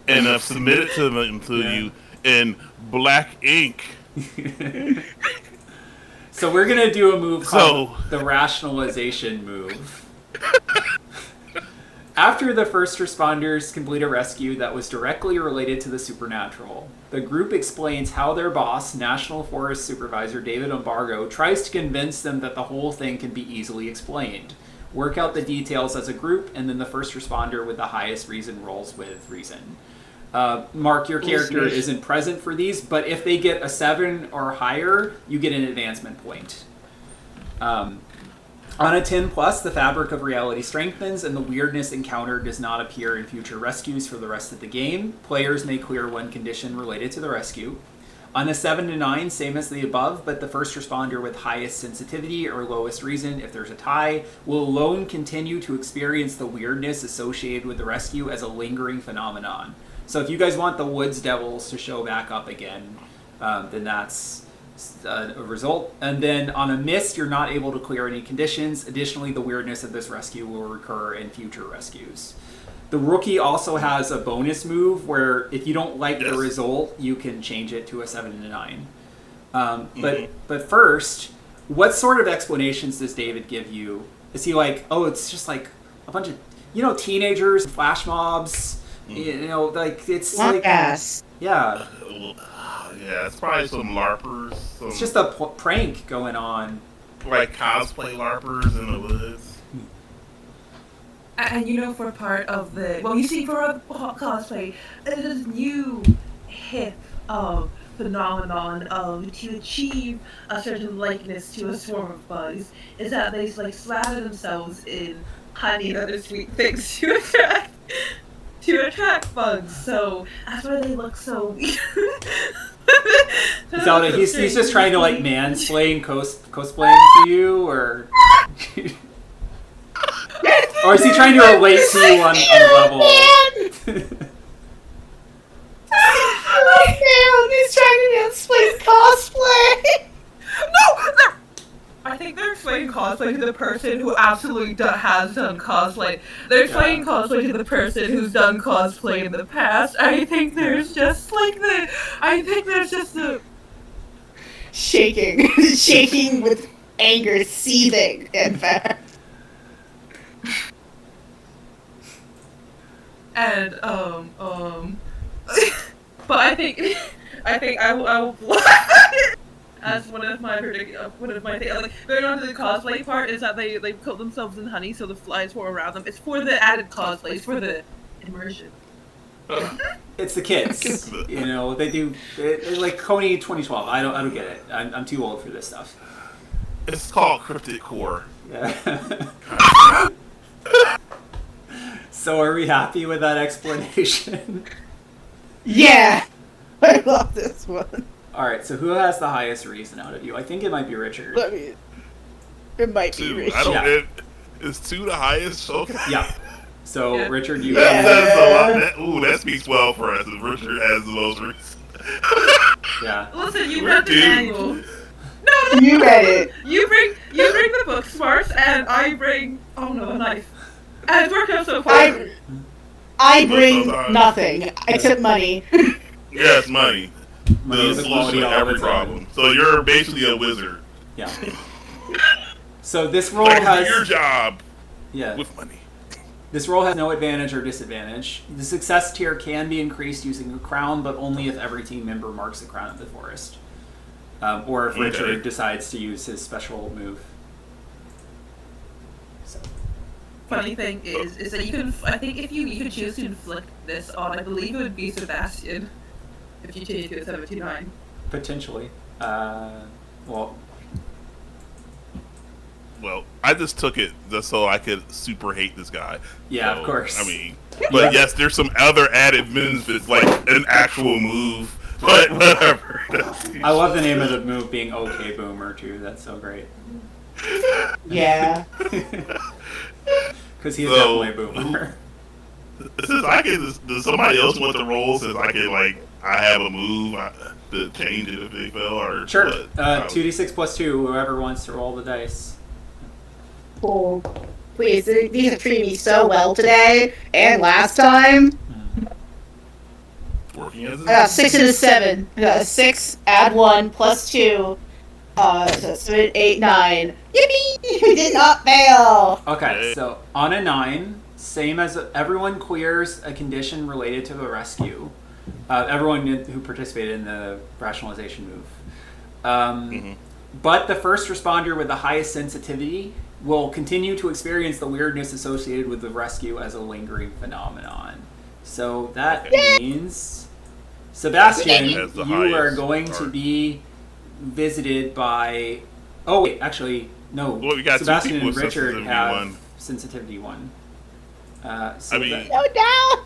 and I've submitted them to you in black ink. So we're going to do a move called the rationalization move. After the first responders complete a rescue that was directly related to the supernatural, the group explains how their boss, National Forest Supervisor David Embargo, tries to convince them that the whole thing can be easily explained. Work out the details as a group, and then the first responder with the highest reason rolls with reason. Mark, your character isn't present for these, but if they get a 7 or higher, you get an advancement point. On a 10+, the fabric of reality strengthens, and the weirdness encountered does not appear in future rescues for the rest of the game. Players may clear one condition related to the rescue. On a 7 to 9, same as the above, but the first responder with highest sensitivity or lowest reason, if there's a tie, will alone continue to experience the weirdness associated with the rescue as a lingering phenomenon. So if you guys want the Woods Devils to show back up again, then that's a result. And then on a miss, you're not able to clear any conditions. Additionally, the weirdness of this rescue will recur in future rescues. The rookie also has a bonus move where if you don't like the result, you can change it to a 7 to 9. But first, what sort of explanations does David give you? Is he like, oh, it's just like a bunch of, teenagers, flash mobs, like it's like ass. Yeah. Yeah, it's probably some LARPers. It's just a prank going on. Like cosplay LARPers in the woods. And for part of for cosplay, it is new hip phenomenon to achieve a certain likeness to a swarm of bugs is that they slather themselves in honey and other sweet things to attract bugs. So that's why they look so weird. So he's just trying to mansplain cosplaying to you, or or is he trying to relate to you on a level? He's trying to mansplain cosplay. No, I think they're explaining cosplay to the person who absolutely has done cosplay. They're explaining cosplay to the person who's done cosplay in the past. I think there's just the shaking with anger, seething, in fact. And but I think I will as one of my things. Going on to the cosplay part is that they coat themselves in honey so the flies swarm around them. It's for the added cosplay. It's for the immersion. It's the kids. They do like Coney 2012. I don't get it. I'm too old for this stuff. It's called Cryptid Core. Yeah. So are we happy with that explanation? Yeah, I love this one. All right. So who has the highest reason out of you? I think it might be Richard. It might be 2. Rich. I don't. Yeah. Is 2 the highest? Okay. Yeah. So Yeah. Richard, you That come in. says a lot. That speaks well for us. If Richard has the most recent. Yeah. Listen, you We're read the doomed. manual. You read it. You bring the book smarts, and I bring a knife. And it's worked out so far. I bring Sometimes. nothing except money. Yeah, it's money. Money The is a solution quality to all of every its own. problem. So you're basically a wizard. Yeah. So this roll Like, do your has job yeah. with money. This roll has no advantage or disadvantage. The success tier can be increased using a crown, but only if every team member marks a crown of the forest, or if Okay. Richard decides to use his special move. So, Funny thing is that you can. I think if you could choose to inflict this on, I believe it would be Sebastian. If you change it to a 79. potentially, well, Well, I just took it just so I could super hate this guy. yeah, So, of course. I mean, but yes, there's some other added benefits, like an actual move. But whatever. I love the name of the move being OK Boomer too. That's so great. Yeah. Because he's So, definitely a boomer. Since I can, does somebody else want the roll? Since I can, I have a move to change it if they fail, or Sure. what? 2d6 plus 2. Whoever wants to roll the dice. Cool. Please, these have treated me so well today and last time. Working as I got 6 and a 7. I got a 6, add 1, plus 2. So 7, 8, 9. Yippee! We did not fail! Okay, so on a 9, same as everyone clears a condition related to the rescue. Everyone who participated in the rationalization move. But the first responder with the highest sensitivity will continue to experience the weirdness associated with the rescue as a lingering phenomenon. So that means, Sebastian, Has the you are highest going to part. be visited by... Oh, wait, actually, no. Well, we got two Sebastian people and with Richard sensitivity have one. sensitivity 1. I mean- Oh no!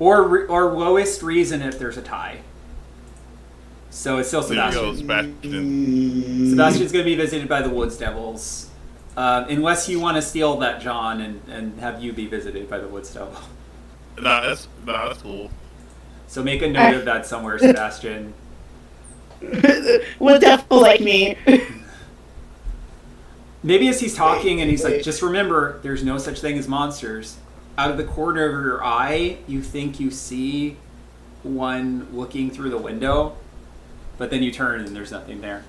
or lowest reason if there's a tie. So it's still There you go, Sebastian. Sebastian. Sebastian's going to be visited by the Woods Devils. Unless you want to steal that, John, and have you be visited by the Woods Devil. That's cool. So make a note of that somewhere, Sebastian. Would devil like me? Maybe as he's talking and he's like, just remember, there's no such thing as monsters. Out of the corner of your eye, you think you see one looking through the window, but then you turn and there's nothing there.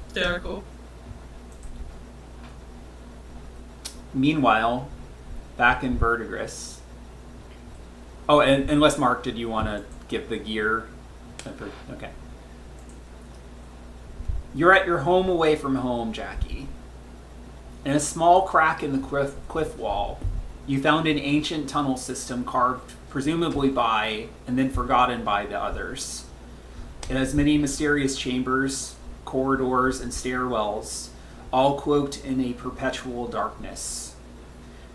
Hysterical. Meanwhile, back in Verdigris. Oh, and unless Mark, did you want to give the gear? Okay. You're at your home away from home, Jackie. In a small crack in the cliff wall, you found an ancient tunnel system carved presumably by and then forgotten by the others. It has many mysterious chambers, corridors, and stairwells, all cloaked in a perpetual darkness.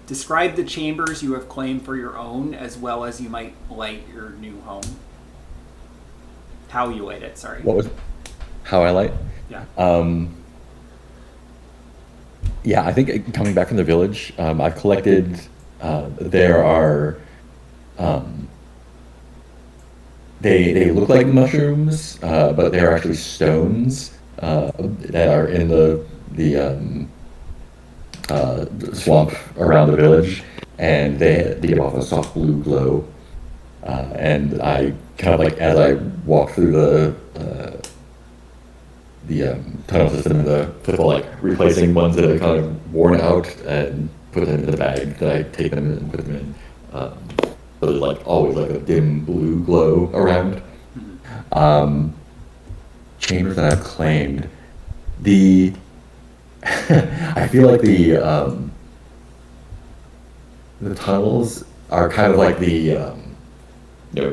Describe the chambers you have claimed for your own, as well as you might light your new home. How you light it, sorry. What was how I light? Yeah. Yeah, I think coming back from the village, I've collected. There are. They look like mushrooms, but they are actually stones that are in the swamp around the village, and they give off a soft blue glow. And I kind of as I walk through the tunnel system in the football, replacing ones that are kind of worn out and put them in the bag that I take them and put them in. So there's always a dim blue glow around. Chambers that I've claimed. I feel like the tunnels are kind of like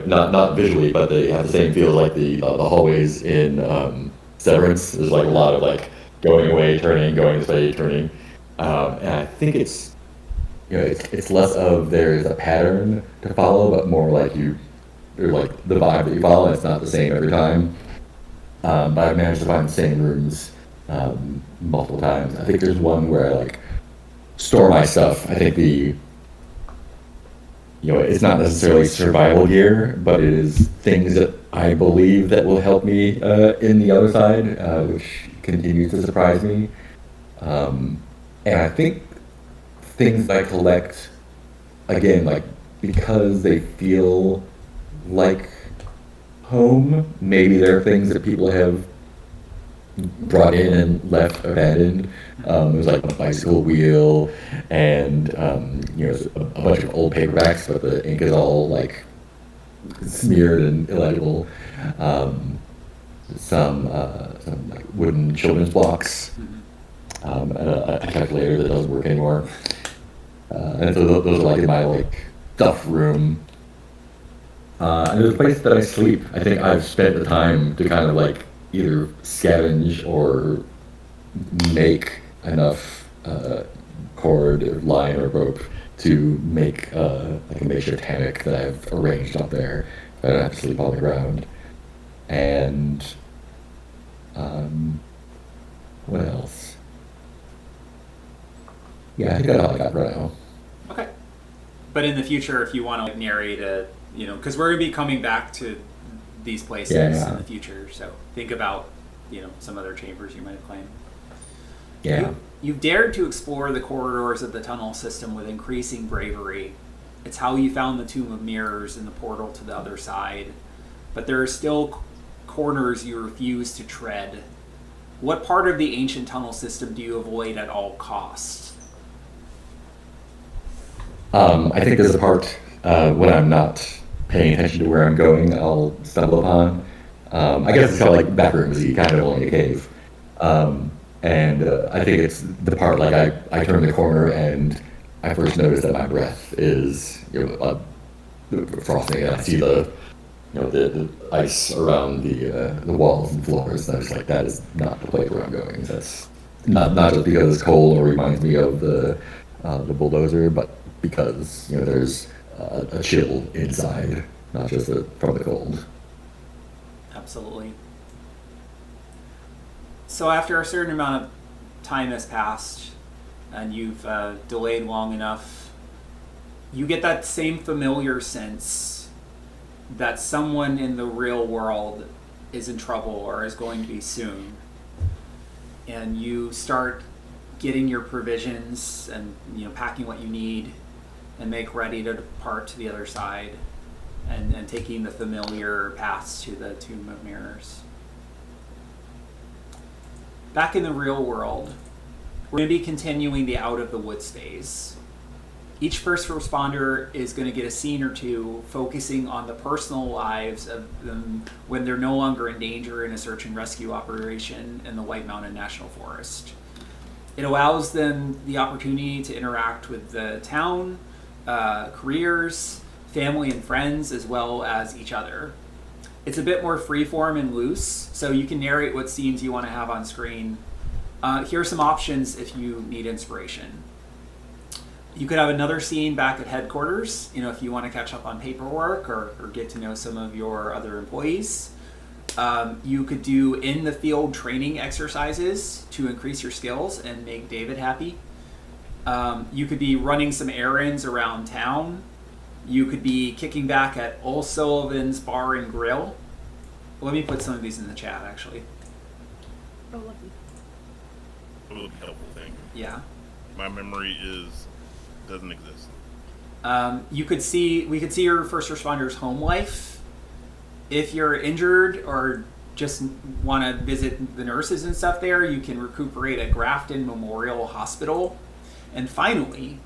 not visually, but they have the same feel like the hallways in Severance. There's a lot of going away, turning, going this way, turning, and I think it's it's less of there's a pattern to follow, but more the vibe that you follow. And it's not the same every time. But I've managed to find the same rooms multiple times. I think there's one where I like store my stuff. I think it's not necessarily survival gear, but it is things that I believe that will help me in the other side, which continues to surprise me. And I think things that I collect, again, like because they feel like home, maybe there are things that people have brought in and left abandoned. There's like a bicycle wheel and a bunch of old paperbacks, but the ink is all like smeared and illegible. Some like wooden children's blocks, and a calculator that doesn't work anymore. And so those are like in my like stuff room. And there's a place that I sleep. I think I've spent the time to kind of like either scavenge or make enough cord or line or rope to make like a makeshift hammock that I've arranged up there. I don't have to sleep on the ground. And what else? Yeah, I think that's all I got right now. Okay. But in the future, if you want to narrate because we're going to be coming back to these places in the future, so think about, some other chambers you might have claimed. Yeah. You've dared to explore the corridors of the tunnel system with increasing bravery. It's how you found the Tomb of Mirrors and the portal to the other side. But there are still corners you refuse to tread. What part of the ancient tunnel system do you avoid at all costs? I think there's a part when I'm not paying attention to where I'm going, I'll stumble upon. I guess it's called like backroomsy, kind of only a cave. And I think it's the part like I turn the corner and I first notice that my breath is frosting, and I see the ice around the walls and floors, and I was like, that is not the place where I'm going. That's not just because it's cold or reminds me of the bulldozer, but because there's a chill inside, not just from the cold. Absolutely. So after a certain amount of time has passed and you've delayed long enough, you get that same familiar sense that someone in the real world is in trouble or is going to be soon. And you start getting your provisions and packing what you need and make ready to depart to the other side and taking the familiar paths to the Tomb of Mirrors. Back in the real world, we're going to be continuing the Out of the Woods phase. Each first responder is going to get a scene or two focusing on the personal lives of them when they're no longer in danger in a search and rescue operation in the White Mountain National Forest. It allows them the opportunity to interact with the town, careers, family and friends, as well as each other. It's a bit more freeform and loose, so you can narrate what scenes you want to have on screen. Here are some options if you need inspiration. You could have another scene back at headquarters, if you want to catch up on paperwork or get to know some of your other employees. You could do in-the-field training exercises to increase your skills and make David happy. You could be running some errands around town. You could be kicking back at O'Sullivan's Bar and Grill. Let me put some of these in the chat, actually. Oh, lovely. A little helpful thing. Yeah. My memory doesn't exist. We could see your first responder's home life. If you're injured or just want to visit the nurses and stuff there, you can recuperate at Grafton Memorial Hospital. And finally,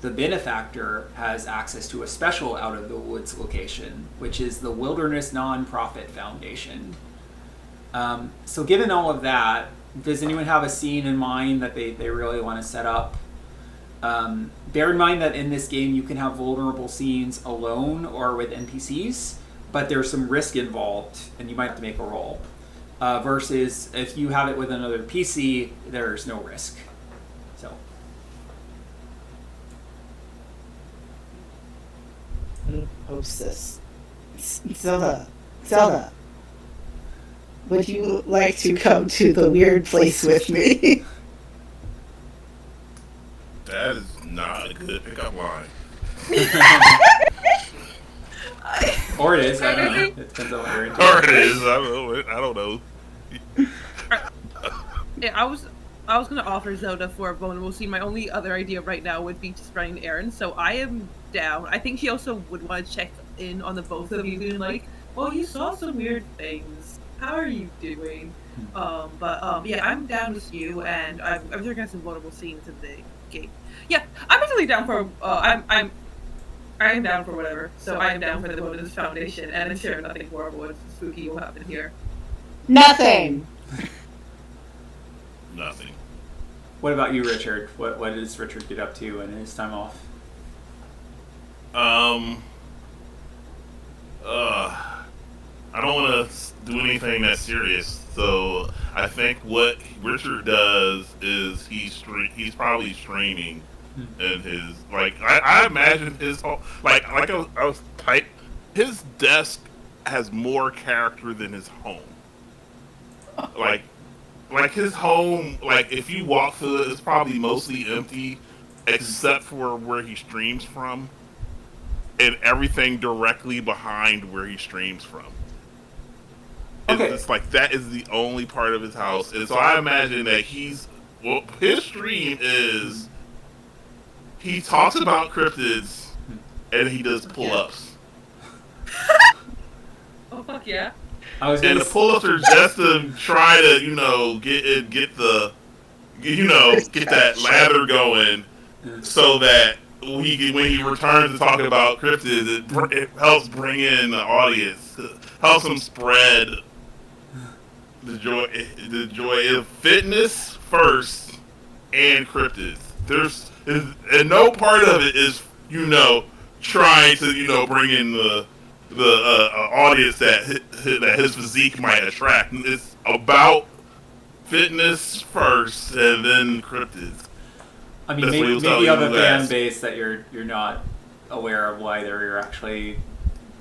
the benefactor has access to a special Out of the Woods location, which is the Wilderness Nonprofit Foundation. So given all of that, does anyone have a scene in mind that they really want to set up? Bear in mind that in this game you can have vulnerable scenes alone or with NPCs, but there's some risk involved and you might have to make a roll. Versus if you have it with another PC, there's no risk. So. Post this. Zelda. would you like to come to the weird place with me? That is not a good pickup line. Or it is. I don't know. It depends on what you're into. Or it is. I don't know. Yeah, I was gonna offer Zelda for a vulnerable scene. My only other idea right now would be just running errands. So I am down. I think she also would want to check in on the both of you, being like, "Well, you saw some weird things. How are you doing?" Yeah, I'm down with you, and I'm looking at some vulnerable scenes in the game. Yeah, I'm actually down for. I am down for whatever. So I am down for the Wilderness Foundation, and I'm sure nothing horrible and spooky will happen here. Nothing. Nothing. What about you, Richard? What does Richard get up to in his time off? I don't want to do anything that serious. So I think what Richard does is he's probably streaming in his I imagine his whole I was type his desk has more character than his home. Like his home, like if you walk through it, it's probably mostly empty, except for where he streams from, and everything directly behind where he streams from. Okay. It's like that is the only part of his house, and so I imagine that his stream is he talks about cryptids and he does pull-ups. Oh fuck yeah! And the pull-ups are just to try to, get that lather going, so that when he returns to talking about cryptids, it helps bring in the audience, helps him spread the joy of fitness first and cryptids. And no part of it is trying to bring in the audience that his physique might attract. It's about fitness first and then cryptids. I mean, maybe you have a fan base that you're not aware of why they're actually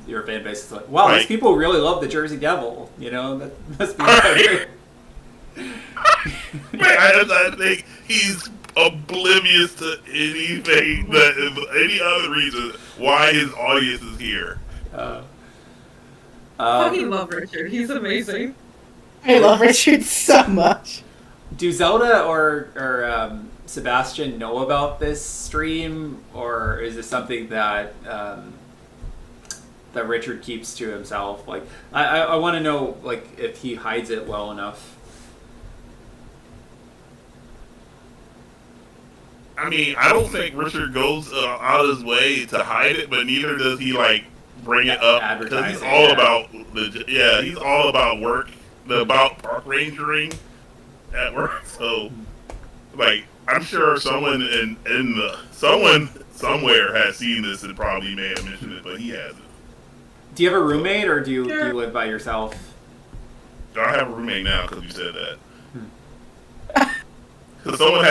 your fan base is like, wow, these people really love the Jersey Devil. That must be right. I think he's oblivious to anything any other reason why his audience is here. Fucking love Richard. He's amazing. I love Richard so much. Do Zelda or Sebastian know about this stream, or is this something that that Richard keeps to himself? Like, I want to know, like, if he hides it well enough. I mean, I don't think Richard goes out of his way to hide it, but neither does he bring it up, because he's all about he's all about work, about park rangering at work. So, I'm sure someone someone somewhere has seen this and probably may have mentioned it, but he hasn't. Do you have a roommate, or do you live by yourself? I have a roommate now because you said that. Because someone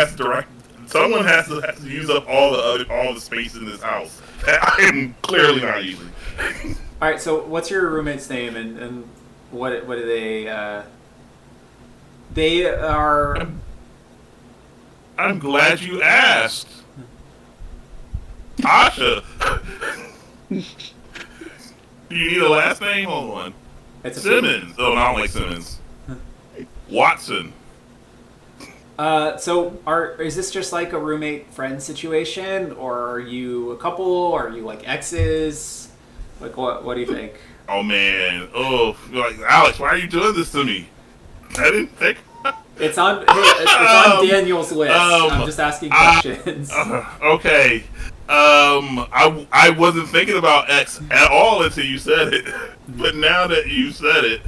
has to use up all the space in this house that I am clearly not using. All right. So, what's your roommate's name, and what do they? They are. I'm glad you asked, Tasha. Do you need a last name? Hold on. It's Simmons. Oh, no, I don't like Simmons. Watson. So is this just like a roommate friend situation, or are you a couple, or are you like exes? Like, what do you think? Oh man. Oh, Alex, why are you doing this to me? I didn't think. It's on Daniel's list. I'm just asking questions. Okay. I wasn't thinking about X at all until you said it. But now that you said it,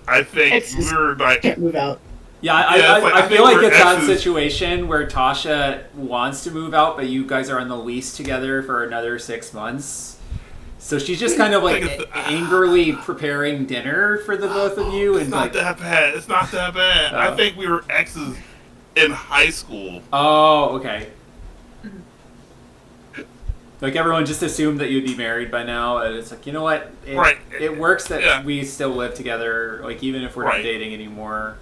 I think we're can't move out. Yeah, I feel like it's that situation where Tasha wants to move out, but you guys are on the lease together for another 6 months. So she's just kind of angrily preparing dinner for the both of you. It's not that bad. It's not that bad. I think we were exes in high school. Oh, okay. Like everyone just assumed that you'd be married by now, and it's like, you know what? Right. It works that Yeah. we still live together, like even if we're not Right. dating anymore.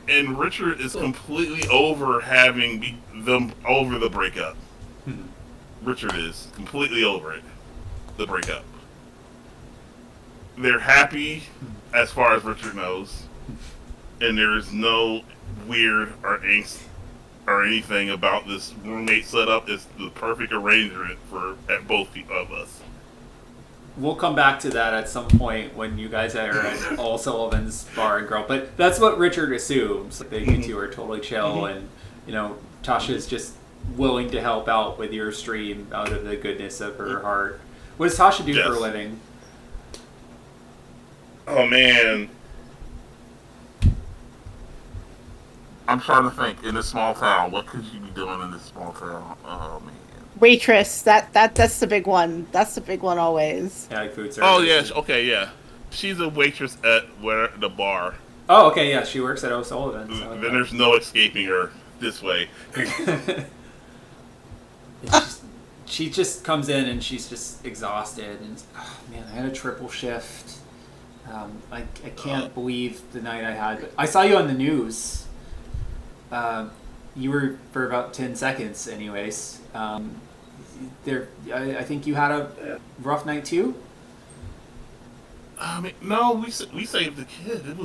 And Richard is completely over them over the breakup. Mhm. Richard is completely over it. The breakup. They're happy as far as Richard knows. And there is no weird or angst or anything about this roommate setup. It's the perfect arrangement for at both of us. We'll come back to that at some point when you guys are at All Sullivan's Bar and Grill. But that's what Richard assumes. Like you two are totally chill, and you know Tasha's just willing to help out with your stream out of the goodness of her heart. What does Tasha do for a Yes. living? Oh man. I'm trying to think, in a small town, what could she be doing in this small town? Oh man. Waitress. That's the big one. That's the big one always. Yeah, like food service. Oh yeah, okay, yeah. She's a waitress at the bar. Oh, okay, yeah, she works at O'Sullivan's. I like Then there's no escaping her this way. that. It's just- she just comes in and she's just exhausted, and oh, man, I had a triple shift. I can't believe the night I had. I saw you on the news. You were for about 10 seconds, anyways. I think you had a rough night too. I mean, no, we saved the kid. It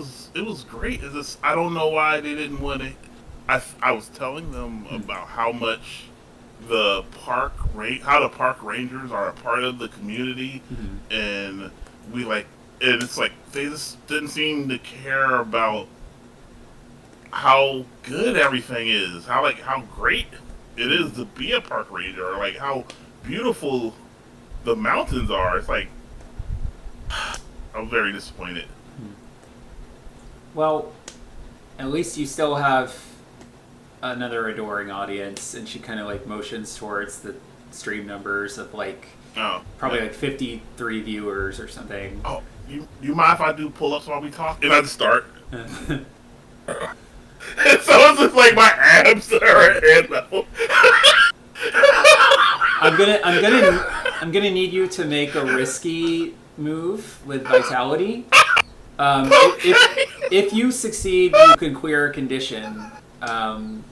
was great. It's just, I don't know why they didn't want to. I was telling them about how much the park rangers are a part of the community, and and it's like they just didn't seem to care about how good everything is, how great it is to be a park ranger, or like how beautiful the mountains are. It's like I'm very disappointed. Well, at least you still have another adoring audience, and she kind of like motions towards the stream numbers of like Oh, probably like 53 viewers or something. oh, you mind if I do pull-ups while we talk? And I just start. So it's just like my abs are at hand level. I'm gonna need you to make a risky move with vitality. If you succeed, you can clear a condition. And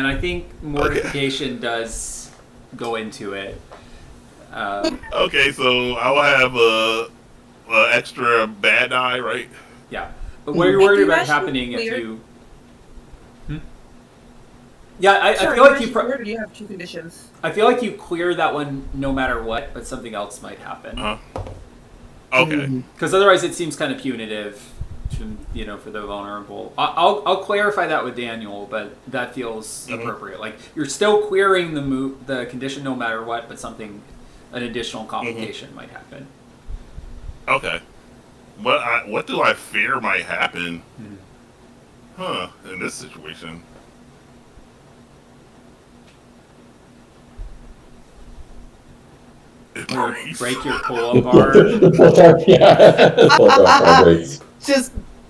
I think mortification does go into it. Okay, so I'll have a extra bad eye, right? Yeah. But what are you worried Do you about actually happening if clear- you... Yeah, I Sorry, feel like where do you have two conditions? I feel like you clear that one no matter what, but something else might happen. Okay. Because otherwise, it seems kind of punitive, for the vulnerable. I'll clarify that with Daniel, but that feels appropriate. Like you're still clearing the condition no matter what, but an additional complication might happen. Okay. What do I fear might happen? In this situation. It Or breaks. break your pull-up bar. Yeah. Pull-up breaks.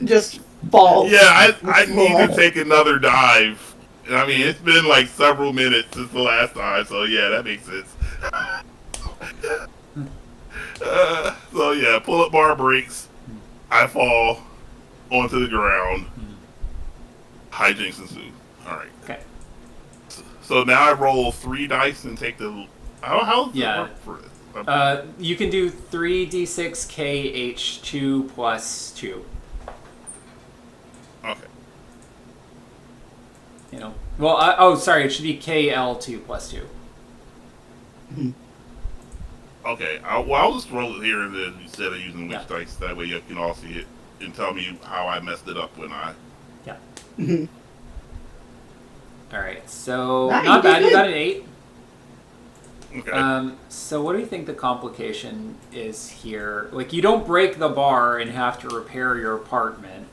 Just balls. Yeah, I need to take another dive. I mean, it's been like several minutes since the last time, so yeah, that makes sense. So yeah, pull-up bar breaks. I fall onto the ground. Hijinks ensue. All right. Okay. So now I roll 3 dice and take the. How does Yeah. it work for this? You can do 3d6kh2 plus 2. Okay. Well, sorry, it should be KL2 plus 2. Okay. I'll just roll it here and then instead of using which Yeah. dice. That way you can all see it and tell me how I messed it up when I. Yeah. All right, so Nice. not bad. You got an 8. Okay. So what do you think the complication is here? Like, you don't break the bar and have to repair your apartment.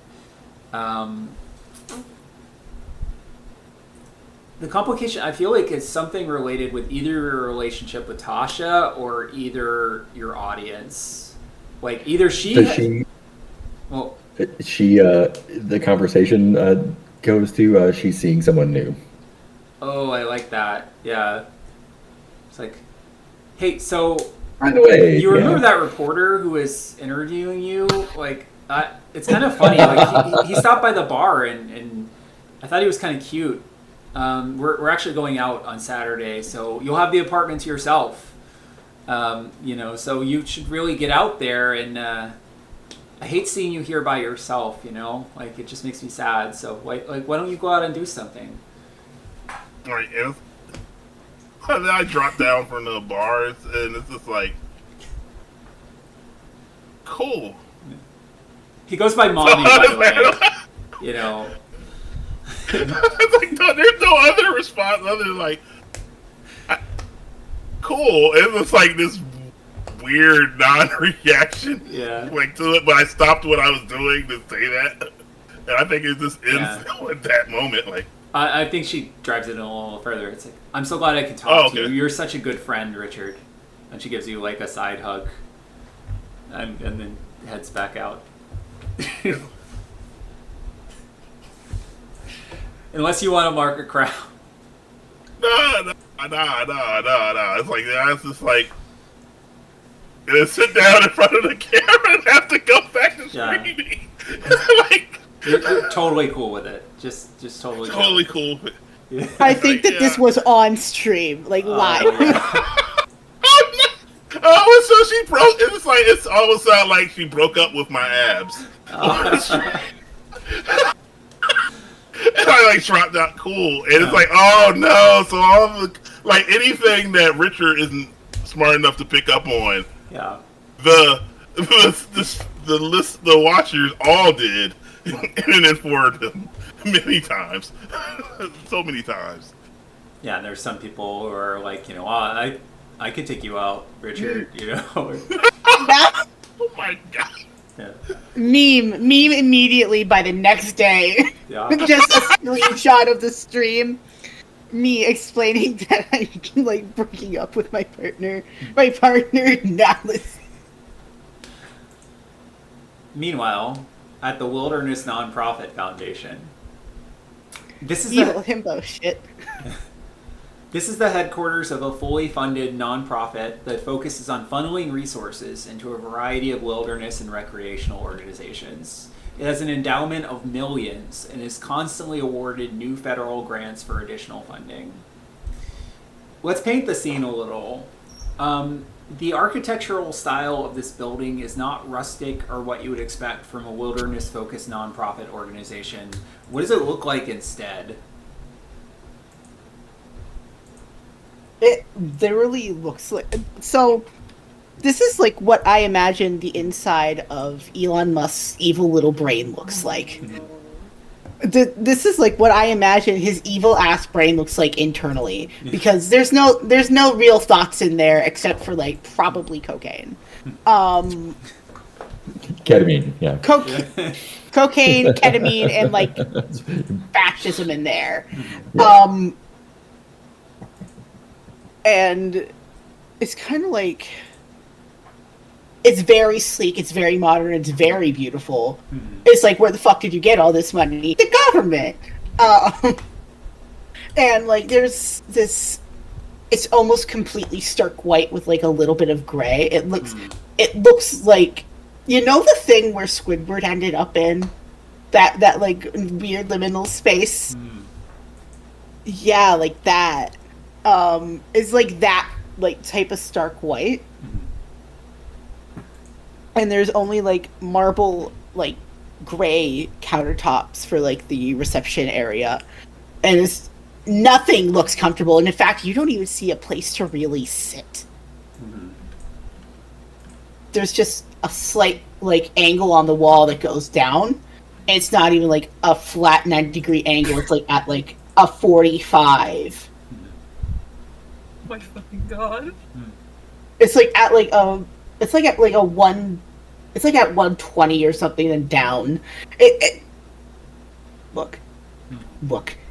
The complication, I feel like, is something related with either your relationship with Tasha or either your audience. Like, either Does she? well, The conversation goes to she's seeing someone new. oh, I like that. Yeah. It's like, hey, so By the way, you remember yeah. that reporter who was interviewing you? Like, it's kind of funny. Like, he stopped by the bar, and I thought he was kind of cute. We're actually going out on Saturday, so you'll have the apartment to yourself. So you should really get out there. And I hate seeing you here by yourself. Like, it just makes me sad. So like why don't you go out and do something? All right, and then I drop down from the bars, and it's just like, cool. He goes by mommy, by the way. It's like, no, there's no other response other than like, cool. It was like this weird non-reaction, Yeah. like to it. But I stopped what I was doing to say that, and I think it just ends at that moment. Like, I think she drives it a little further. It's like, I'm so glad I can talk to you. okay. You're such a good friend, Richard. And she gives you like a side hug, and then heads back out. Unless you want to mark a crowd. no. It's like that's just like, gonna sit down in front of the camera and have to go back to Yeah. screaming. Like, You're totally cool with it. Just totally. totally cool. Yeah. I think that this Yeah. was on stream, like live. yeah. Oh, no. Oh, so she broke. It's like it's almost sound like she broke up with my abs. And I like dropped out cool, and it's like, oh no! So all the like anything that Richard isn't smart enough to pick up on, Yeah. the watchers all did, and then forwarded them many times, so many times. Yeah, and there's some people who are like, I could take you out, Richard, That Oh my god! Yeah. meme immediately by the next day. Yeah. Just a screenshot of the stream. Me explaining that I'm like breaking up with my partner. My partner Dallas. Meanwhile, at the Wilderness Nonprofit Foundation, this is Evil the himbo shit. This is the headquarters of a fully funded nonprofit that focuses on funneling resources into a variety of wilderness and recreational organizations. It has an endowment of millions and is constantly awarded new federal grants for additional funding. Let's paint the scene a little. The architectural style of this building is not rustic or what you would expect from a wilderness-focused nonprofit organization. What does it look like instead? It literally looks like so. This is like what I imagine the inside of Elon Musk's evil little brain looks like. This is like what I imagine his evil ass brain looks like internally, because there's no real thoughts in there except for like probably cocaine. Ketamine, yeah. Cocaine, ketamine, and like fascism in there. And it's kind of like, it's very sleek, it's very modern, it's very beautiful. It's like, where the fuck did you get all this money? The government. And like, there's this, it's almost completely stark white with like a little bit of gray. It looks like, the thing where Squidward ended up in? That like weird liminal space? Yeah, like that. It's like that like type of stark white. And there's only like marble like gray countertops for like the reception area. And it's nothing looks comfortable, and in fact you don't even see a place to really sit. There's just a slight like angle on the wall that goes down, and it's not even like a flat 90-degree angle. It's like at like a 45. My fucking god. It's like at like it's like at like a one, it's like at 120 or something, and down. Look.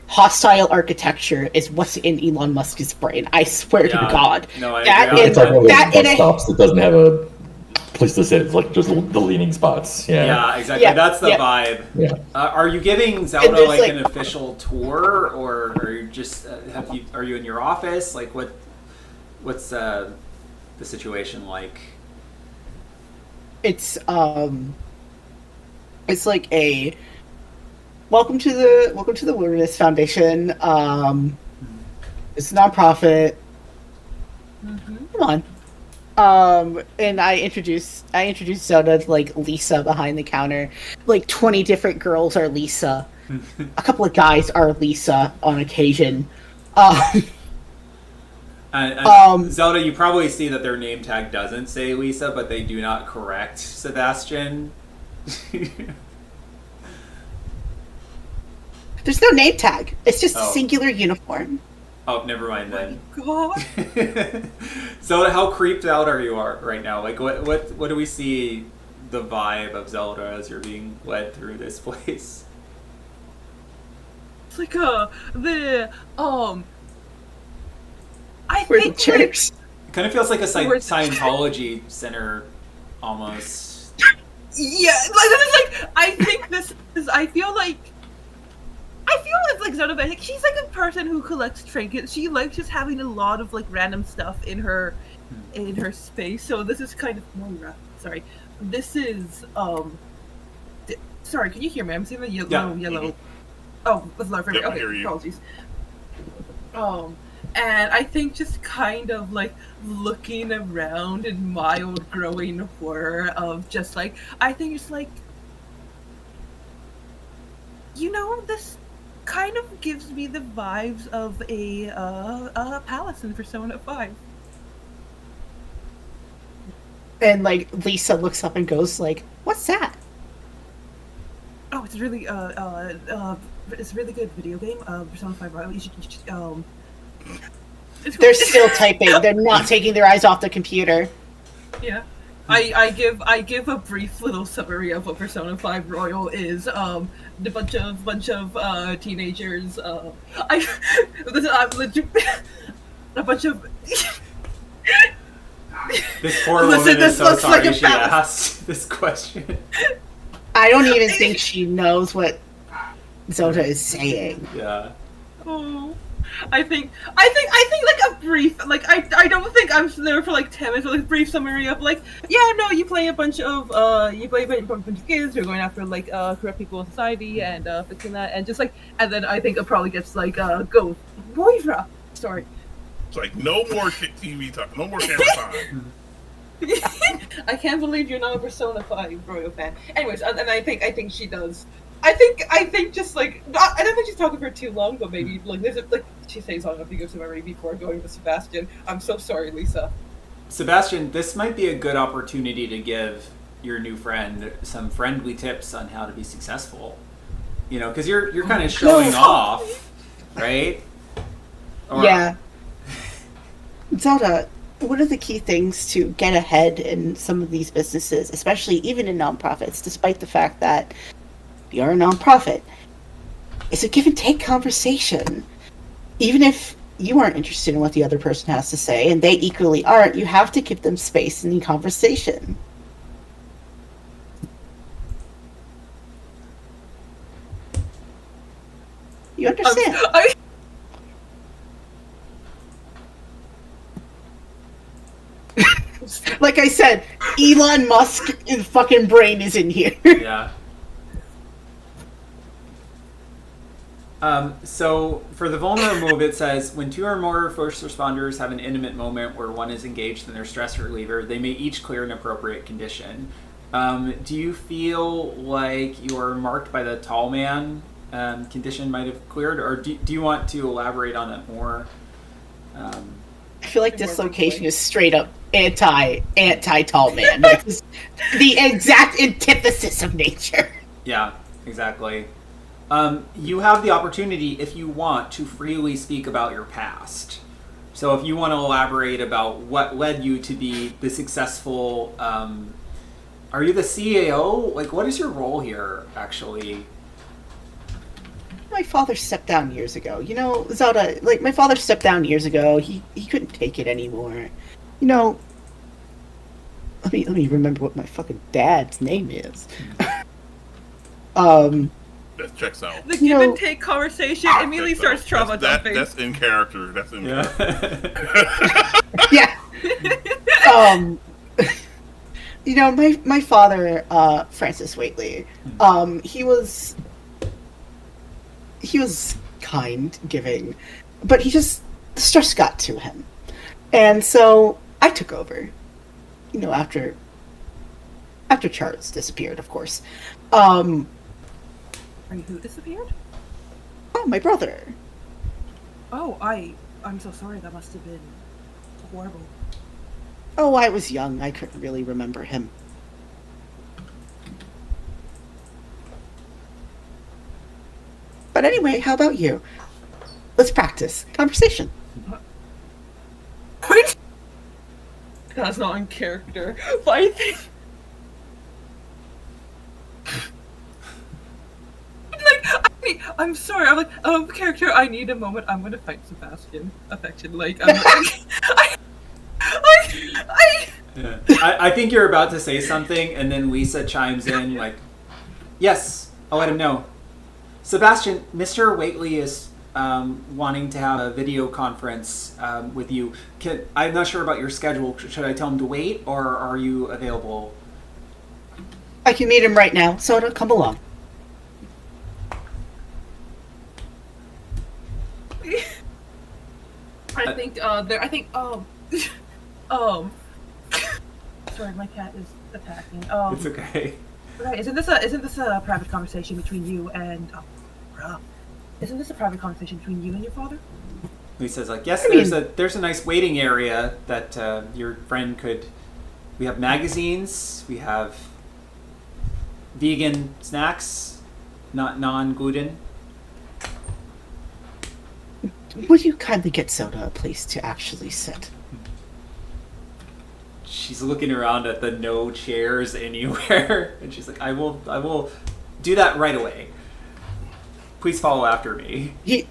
Hostile architecture is what's in Elon Musk's brain. I swear to Yeah. God. No, I That agree. is- It's like one of that those in bus a- stops that doesn't have a place to sit. It's like just the leaning spots. Yeah. Yeah, exactly. Yeah, That's the yeah. vibe. Yeah. Are you giving Zelda there's, like like- an official tour, or are you just are you in your office? Like What's the situation like? It's like a welcome to the Wilderness Foundation. It's a nonprofit. Come on. And I introduced Zelda to like Lisa behind the counter. Like 20 different girls are Lisa. A couple of guys are Lisa on occasion. Zelda, you probably see that their name tag doesn't say Lisa, but they do not correct Sebastian. There's no name tag. It's just a Oh. singular uniform. Oh, never mind then. God. Zelda, how creeped out are you right now? Like, what do we see the vibe of Zelda as you're being led through this place? It's like I Where the think chairs. It kind of feels like a Where's- Scientology center, almost. yeah, like this is like I think this is I feel it's like Zelda, like she's like a person who collects trinkets. She likes just having a lot of like random stuff in her space. So this is kind of Moira. Sorry, this is sorry, can you hear me? I'm seeing the yellow. Mhm. Oh, with low Yep, I okay, hear you. apologies. And I think just kind of like looking around in mild growing horror of just like I think it's like this kind of gives me the vibes of a palace in Persona 5. And like Lisa looks up and goes like, "What's that?" Oh, it's really it's a really good video game. Persona 5 Royal. You should it's They're cool. still typing. They're not taking their eyes off the computer. Yeah. I give a brief little summary of what Persona 5 Royal is. The bunch of teenagers. I'm legit, a bunch of. This poor Listen, woman this is so looks like sorry a she palace. asked this question. I don't even think she knows what Zelda is saying. Yeah. Oh, I think like a brief I don't think I'm there for like 10 minutes. Like a brief summary of like you play a bunch of kids who are going after like corrupt people in society and fixing that and just like and then I think it probably gets like go Moira. Sorry. It's like no more TV time, no more camera time. I can't believe you're not a Persona 5 Royal fan. Anyways, and I think she does. I think just like I don't think she's talking for too long, but maybe like there's like she says on a few summary before going to Sebastian. I'm so sorry, Lisa. Sebastian, this might be a good opportunity to give your new friend some friendly tips on how to be successful. You know, because you're kind of showing No. off, right? Or- Yeah. Zelda, what are the key things to get ahead in some of these businesses, especially even in nonprofits, despite the fact that you're a nonprofit? It's a give and take conversation. Even if you aren't interested in what the other person has to say, and they equally aren't, you have to give them space in the conversation. You understand? Like I said, Elon Musk's fucking brain is in here. Yeah. So for the vulnerable move, it says when two or more first responders have an intimate moment where one is engaged in their stress reliever, they may each clear an appropriate condition. Do you feel like you are marked by the tall man condition might have cleared, or do you want to elaborate on it more? I feel like dislocation is straight up anti tall man. Like, it's the exact antithesis of nature. Yeah, exactly. You have the opportunity, if you want, to freely speak about your past. So if you want to elaborate about what led you to be the successful, are you the CAO? Like, what is your role here, actually? My father stepped down years ago. You know, Zelda, like, my father stepped down years ago. He couldn't take it anymore. You know, let me remember what my fucking dad's name is. That checks out. The You give know- and take conversation immediately Checks out. starts trauma dumping. That's in character. That's in character. Yeah. Yeah. You know, my father, Francis Waitley, he was kind, giving, but the stress got to him. And so I took over, you know, after Charles disappeared, of course. Are you who disappeared? Oh, my brother. Oh, I'm so sorry. That must have been horrible. Oh, I was young. I couldn't really remember him. But anyway, how about you? Let's practice conversation. Wait! That's not in character. But I think... I'm sorry, I'm like, character, I need a moment. I'm gonna fight Sebastian. Affection, like, I'm like... Yeah. I think you're about to say something, and then Lisa chimes in, like, yes, I'll let him know. Sebastian, Mr. Waitley is wanting to have a video conference with you. I'm not sure about your schedule. Should I tell him to wait, or are you available? I can meet him right now, so it'll come along. I think, sorry, my cat is attacking. It's okay. Right, isn't this a private conversation between you and, isn't this a private conversation between you and your father? Lisa's like, yes, I mean- there's a nice waiting area that your friend could. We have magazines. We have vegan snacks, not non-gluten. Would you kindly get Soda a place to actually sit? She's looking around at the no chairs anywhere, and she's like, I will do that right away. Please follow after me. He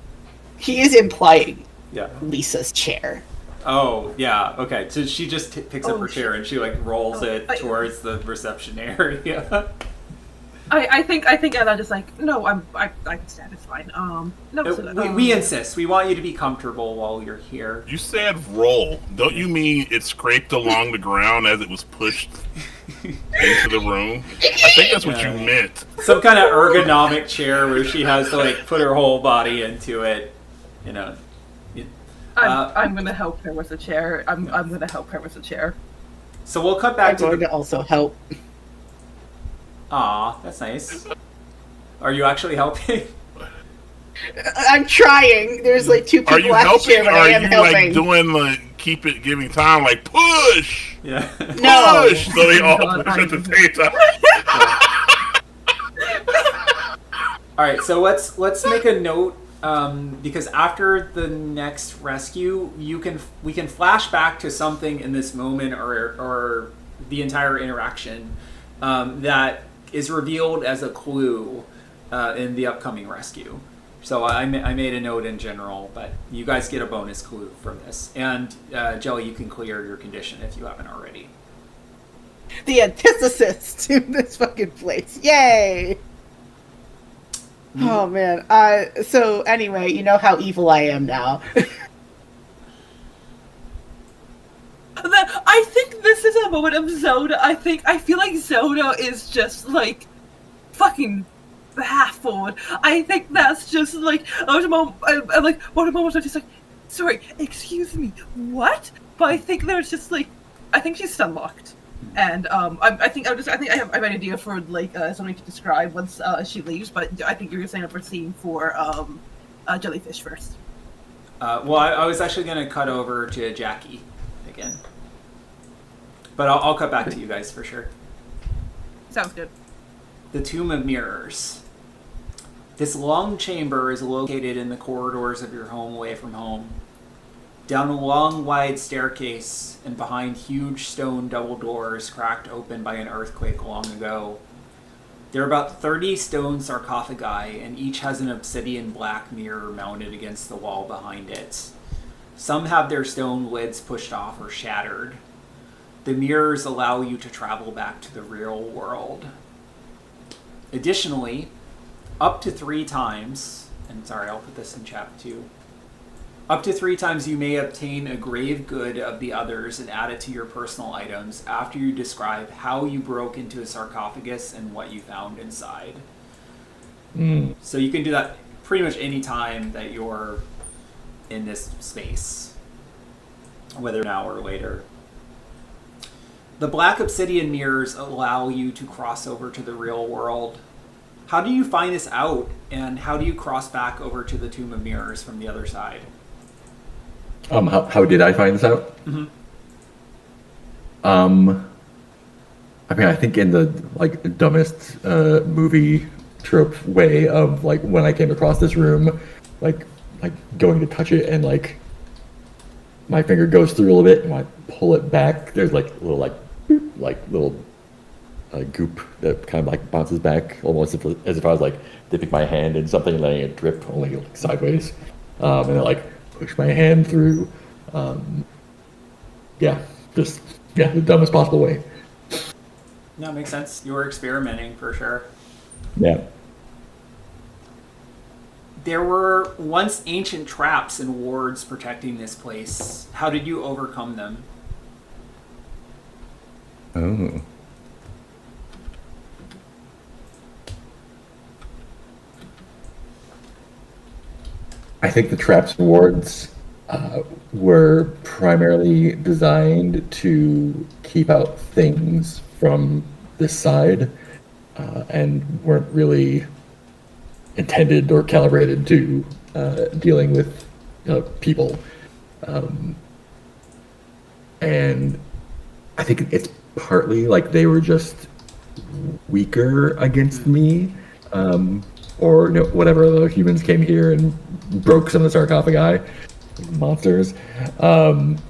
is implying Yeah. Lisa's chair. Oh, yeah. Okay. So she just picks up Oh, her chair and she like rolls it towards the reception area. I think I'm just like, no, I can stand, it's fine. No, so, We insist. We want you to be comfortable while you're here. You said roll. Don't you mean it scraped along the ground as it was pushed into the room? I think that's what you Yeah. meant. Some kind of ergonomic chair where she has to like put her whole body into it. You know. I'm gonna help her with the chair. I'm gonna help her with the chair. So we'll cut I'm back to going the. to also help. Aw, that's nice. Are you actually helping? I'm trying. There's like two Are you people at the helping? chair, Or but are I you am helping. like doing the keep it giving time, like push, Yeah. No. push, so they all God, push at the I'm- same time? All right, so let's make a note because after the next rescue, we can flash back to something in this moment or the entire interaction that is revealed as a clue in the upcoming rescue. So I made a note in general, but you guys get a bonus clue from this. And Jelly, you can clear your condition if you haven't already. The antithesis to this fucking place. Yay! Oh man. So anyway, you know how evil I am now. I think this is a moment of Zoda. I feel like Zoda is just like fucking baffled. I think that's just like one moment I'm just like, sorry, excuse me, what? But I think there's just like, I think she's stun locked, and I think I have an idea for like something to describe once she leaves. But I think you're saying up for scene for jellyfish first. Well, I was actually going to cut over to Jackie again. But I'll cut back to you guys for sure. Sounds good. The Tomb of Mirrors. This long chamber is located in the corridors of your home away from home. Down a long, wide staircase and behind huge stone double doors cracked open by an earthquake long ago. There are about 30 stone sarcophagi, and each has an obsidian black mirror mounted against the wall behind it. Some have their stone lids pushed off or shattered. The mirrors allow you to travel back to the real world. Additionally, up to 3 times, and sorry, I'll put this in chat too. Up to 3 times you may obtain a grave good of the others and add it to your personal items after you describe how you broke into a sarcophagus and what you found inside. So you can do that pretty much any time that you're in this space, whether now or later. The black obsidian mirrors allow you to cross over to the real world. How do you find this out, and how do you cross back over to the Tomb of Mirrors from the other side? How did I find this out? Mm-hmm. I mean, I think in the like dumbest movie trope way of like when I came across this room, like going to touch it and like my finger goes through a little bit and I pull it back. There's like a little little goop that kind of like bounces back, almost as if I was like dipping my hand in something and letting it drip, only like sideways, and then like push my hand through. The dumbest possible way. No, it makes sense. You were experimenting for sure. Yeah. There were once ancient traps and wards protecting this place. How did you overcome them? Oh. I think the traps and wards were primarily designed to keep out things from this side and weren't really intended or calibrated to dealing with people. And I think it's partly like they were just weaker against me, or whatever other humans came here and broke some of the sarcophagi, monsters. And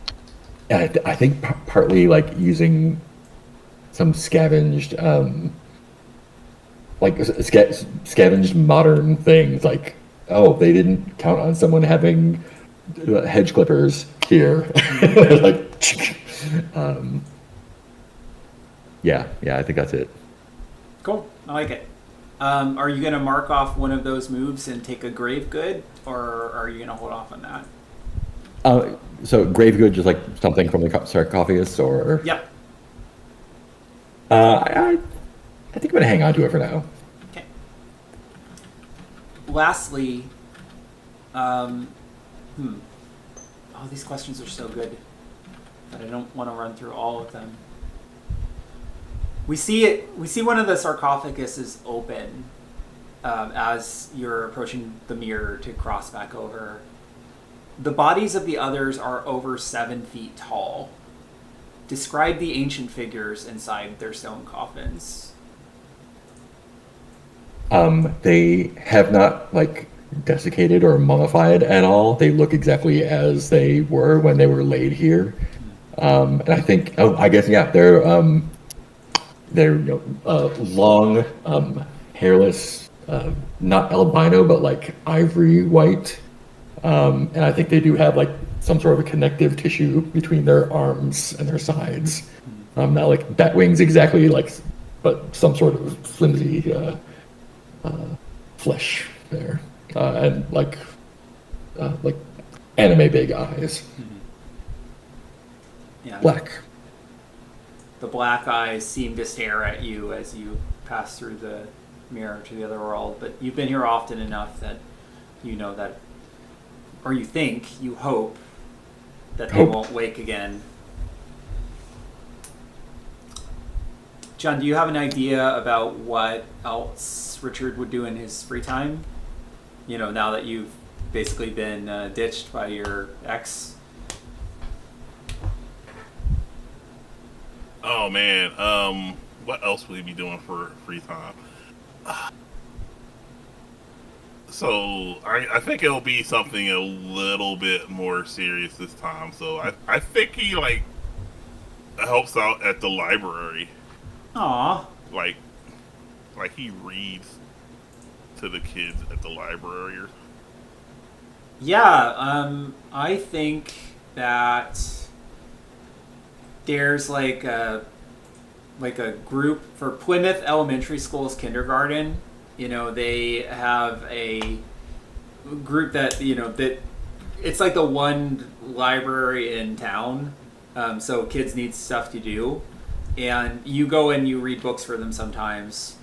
I think partly like using some scavenged, scavenged modern things. Like, oh, they didn't count on someone having hedge clippers here. Like, yeah, I think that's it. Cool. I like it. Are you going to mark off one of those moves and take a grave good, or are you going to hold off on that? So grave good, just like something from the sarcophagus, or? Yep. I think I'm going to hang on to it for now. Okay. Lastly, oh, these questions are so good, but I don't want to run through all of them. We see one of the sarcophagus is open as you're approaching the mirror to cross back over. The bodies of the others are over 7 feet tall. Describe the ancient figures inside their stone coffins. They have not like desiccated or mummified at all. They look exactly as they were when they were laid here. And I think, they're long, hairless, not albino, but like ivory white. And I think they do have like some sort of a connective tissue between their arms and their sides. Not like bat wings exactly, like, but some sort of flimsy flesh there, and like anime big eyes. Yeah. Black. The black eyes seem to stare at you as you pass through the mirror to the other world, but you've been here often enough that you know that, or you think, you hope that they won't wake again. John, do you have an idea about what else Richard would do in his free time? You know, now that you've basically been ditched by your ex? Oh man, what else would he be doing for free time? So I think it'll be something a little bit more serious this time. So I think he like helps out at the library. Aw. Like he reads to the kids at the library. Yeah, I think that there's like a group for Plymouth Elementary School's kindergarten. They have a group that that it's like the one library in town, so kids need stuff to do, and you go and you read books for them sometimes.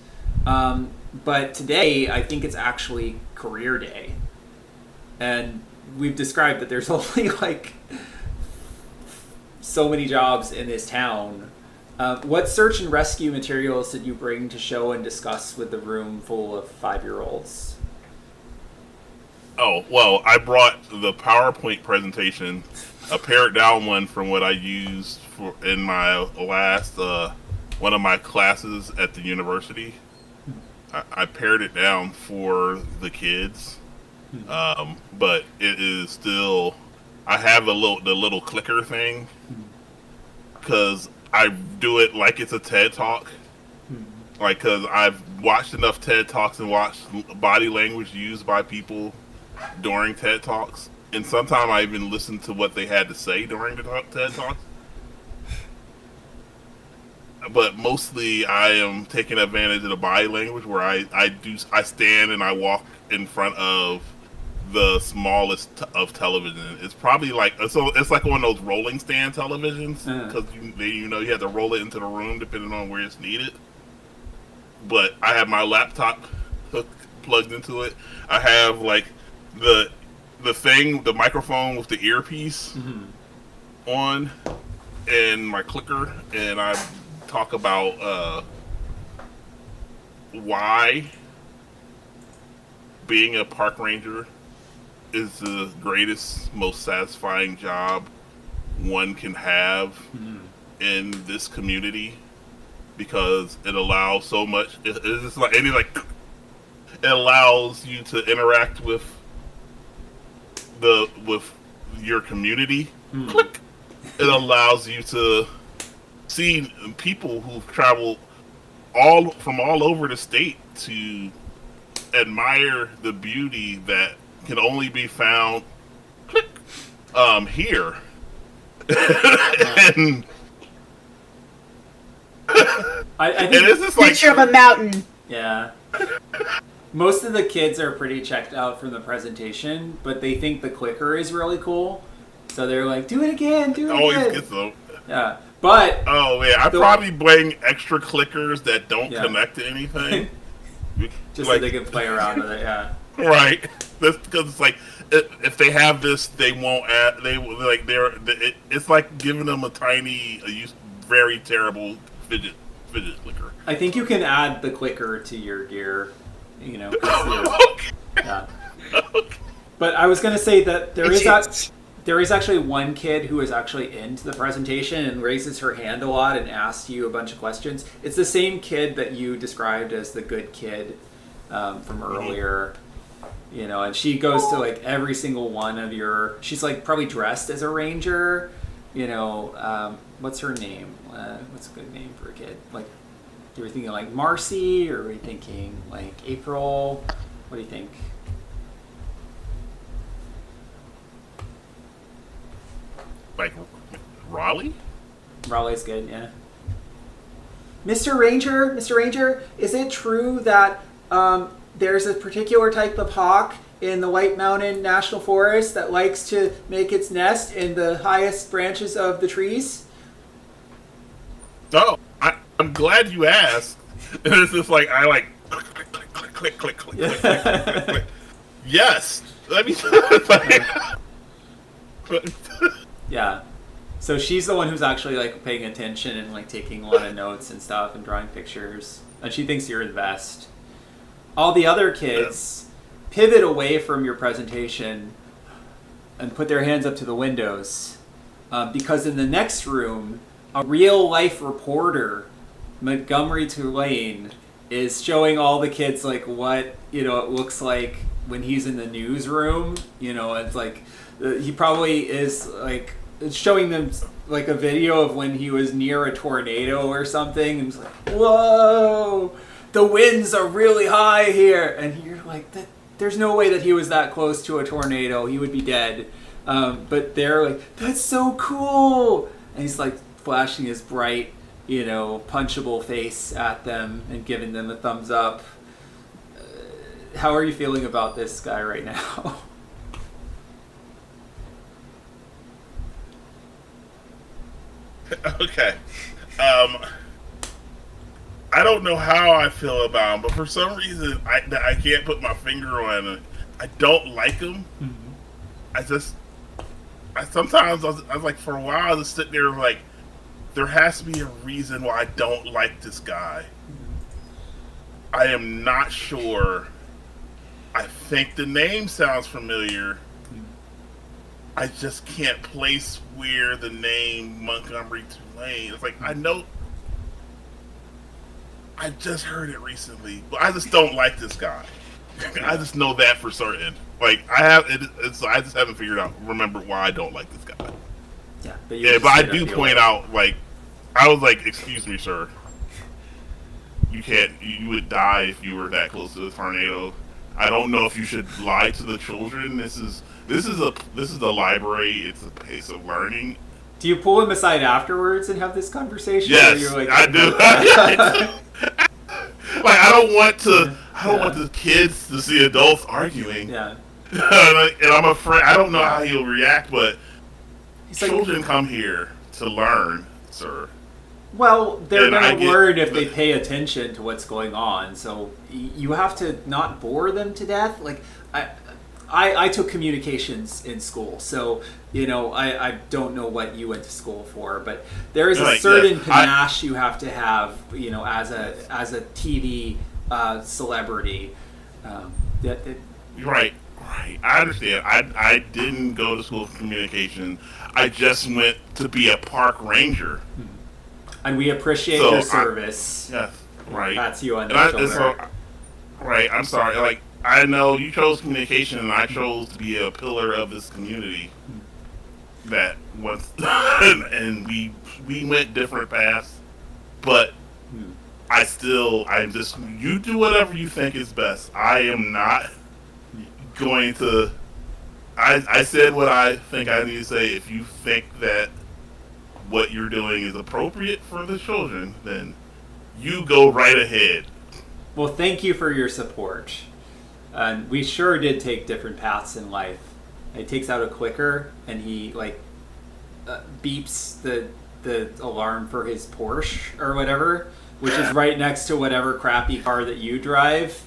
But today, I think it's actually career day, and we've described that there's only like so many jobs in this town. What search and rescue materials did you bring to show and discuss with the room full of 5-year-olds? Oh, well, I brought the PowerPoint presentation, a pared down one from what I used in my last one of my classes at the university. I pared it down for the kids, but it is still. I have the little clicker thing because I do it like it's a TED Talk. Like, because I've watched enough TED Talks and watched body language used by people during TED Talks. And sometimes I even listened to what they had to say during the TED Talks. But mostly I am taking advantage of the body language where I stand and I walk in front of the smallest of television. It's probably like, so it's like one of those rolling stand televisions because you have to roll it into the room depending on where it's needed. But I have my laptop plugged into it. I have like the microphone with the earpiece on, and my clicker, and I talk about why being a park ranger is the greatest, most satisfying job one can have in this community, because it allows so much. It's just like it allows you to interact with your community. Click. It allows you to see people who've traveled from all over the state to admire the beauty that can only be found here. And I think it's just like Picture of a mountain. yeah. Most of the kids are pretty checked out from the presentation, but they think the clicker is really cool. So they're like, do it again, do it always again. gets them. Yeah. But Oh yeah, I probably bring extra clickers that don't connect to anything. just so they can play around with it, yeah. Right. That's because it's like if they have this, they won't add. It's like giving them a tiny, very terrible fidget clicker. I think you can add the clicker to your gear, yeah. But I was going to say that there is actually one kid who is actually into the presentation and raises her hand a lot and asks you a bunch of questions. It's the same kid that you described as the good kid from earlier. And she goes to like every single one of she's like probably dressed as a ranger, what's her name? What's a good name for a kid? Like, you were thinking like Marcy, or were you thinking like April? What do you think? Like Raleigh? Raleigh's good, yeah. Mr. Ranger, is it true that there's a particular type of hawk in the White Mountain National Forest that likes to make its nest in the highest branches of the trees? Oh, I'm glad you asked. It's just like I like click. Yes. Let me. Yeah. So she's the one who's actually like paying attention and like taking a lot of notes and stuff and drawing pictures. And she thinks you're the best. All the other kids pivot away from your presentation and put their hands up to the windows because in the next room, a real life reporter, Montgomery Tulane, is showing all the kids like what it looks like when he's in the newsroom. It's like he probably is like showing them like a video of when he was near a tornado or something, and he's like, "Whoa, the winds are really high here," and you're like, "There's no way that he was that close to a tornado. He would be dead." But they're like, "That's so cool," and he's like flashing his bright, punchable face at them and giving them a thumbs up. how are you feeling about this guy right now? Okay. I don't know how I feel about him, but for some reason I can't put my finger on it. I don't like him. I sometimes I was like, for a while I was sitting there like, there has to be a reason why I don't like this guy. I am not sure. I think the name sounds familiar. I just can't place where the name Montgomery Tulane. It's like, I know. I just heard it recently, but I just don't like this guy. I just know that for certain. Like, I just haven't remember why I don't like this guy. Yeah, but I do point out, like, I was like, excuse me, sir. You would die if you were that close to the tornado. I don't know if you should lie to the children. This is the library. It's a place of learning. Do you pull him aside afterwards and have this conversation? Yes, or you're like, I do. Like, I don't want the kids to see adults arguing. Yeah. And I'm afraid, I don't know how he'll react, but He's like, children come here to learn, sir. well, they're And going to learn if they pay attention to what's going on. So you have to not bore them to death. Like, I took communications in school, so I don't know what you went to school for, but there is a certain panache you have to have, as a TV celebrity. Right. I understand. I didn't go to school for communication. I just went to be a park ranger. And we appreciate your service. Yes, right. That's you on the shoulder. Right. I'm sorry. Like, I know you chose communication, and I chose to be a pillar of this community. That was, and we went different paths, but you do whatever you think is best. I am not going to. I said what I think I need to say. If you think that what you're doing is appropriate for the children, then you go right ahead. Well, thank you for your support. And we sure did take different paths in life. He takes out a clicker and he beeps the alarm for his Porsche or whatever, which is right next to whatever crappy car that you drive.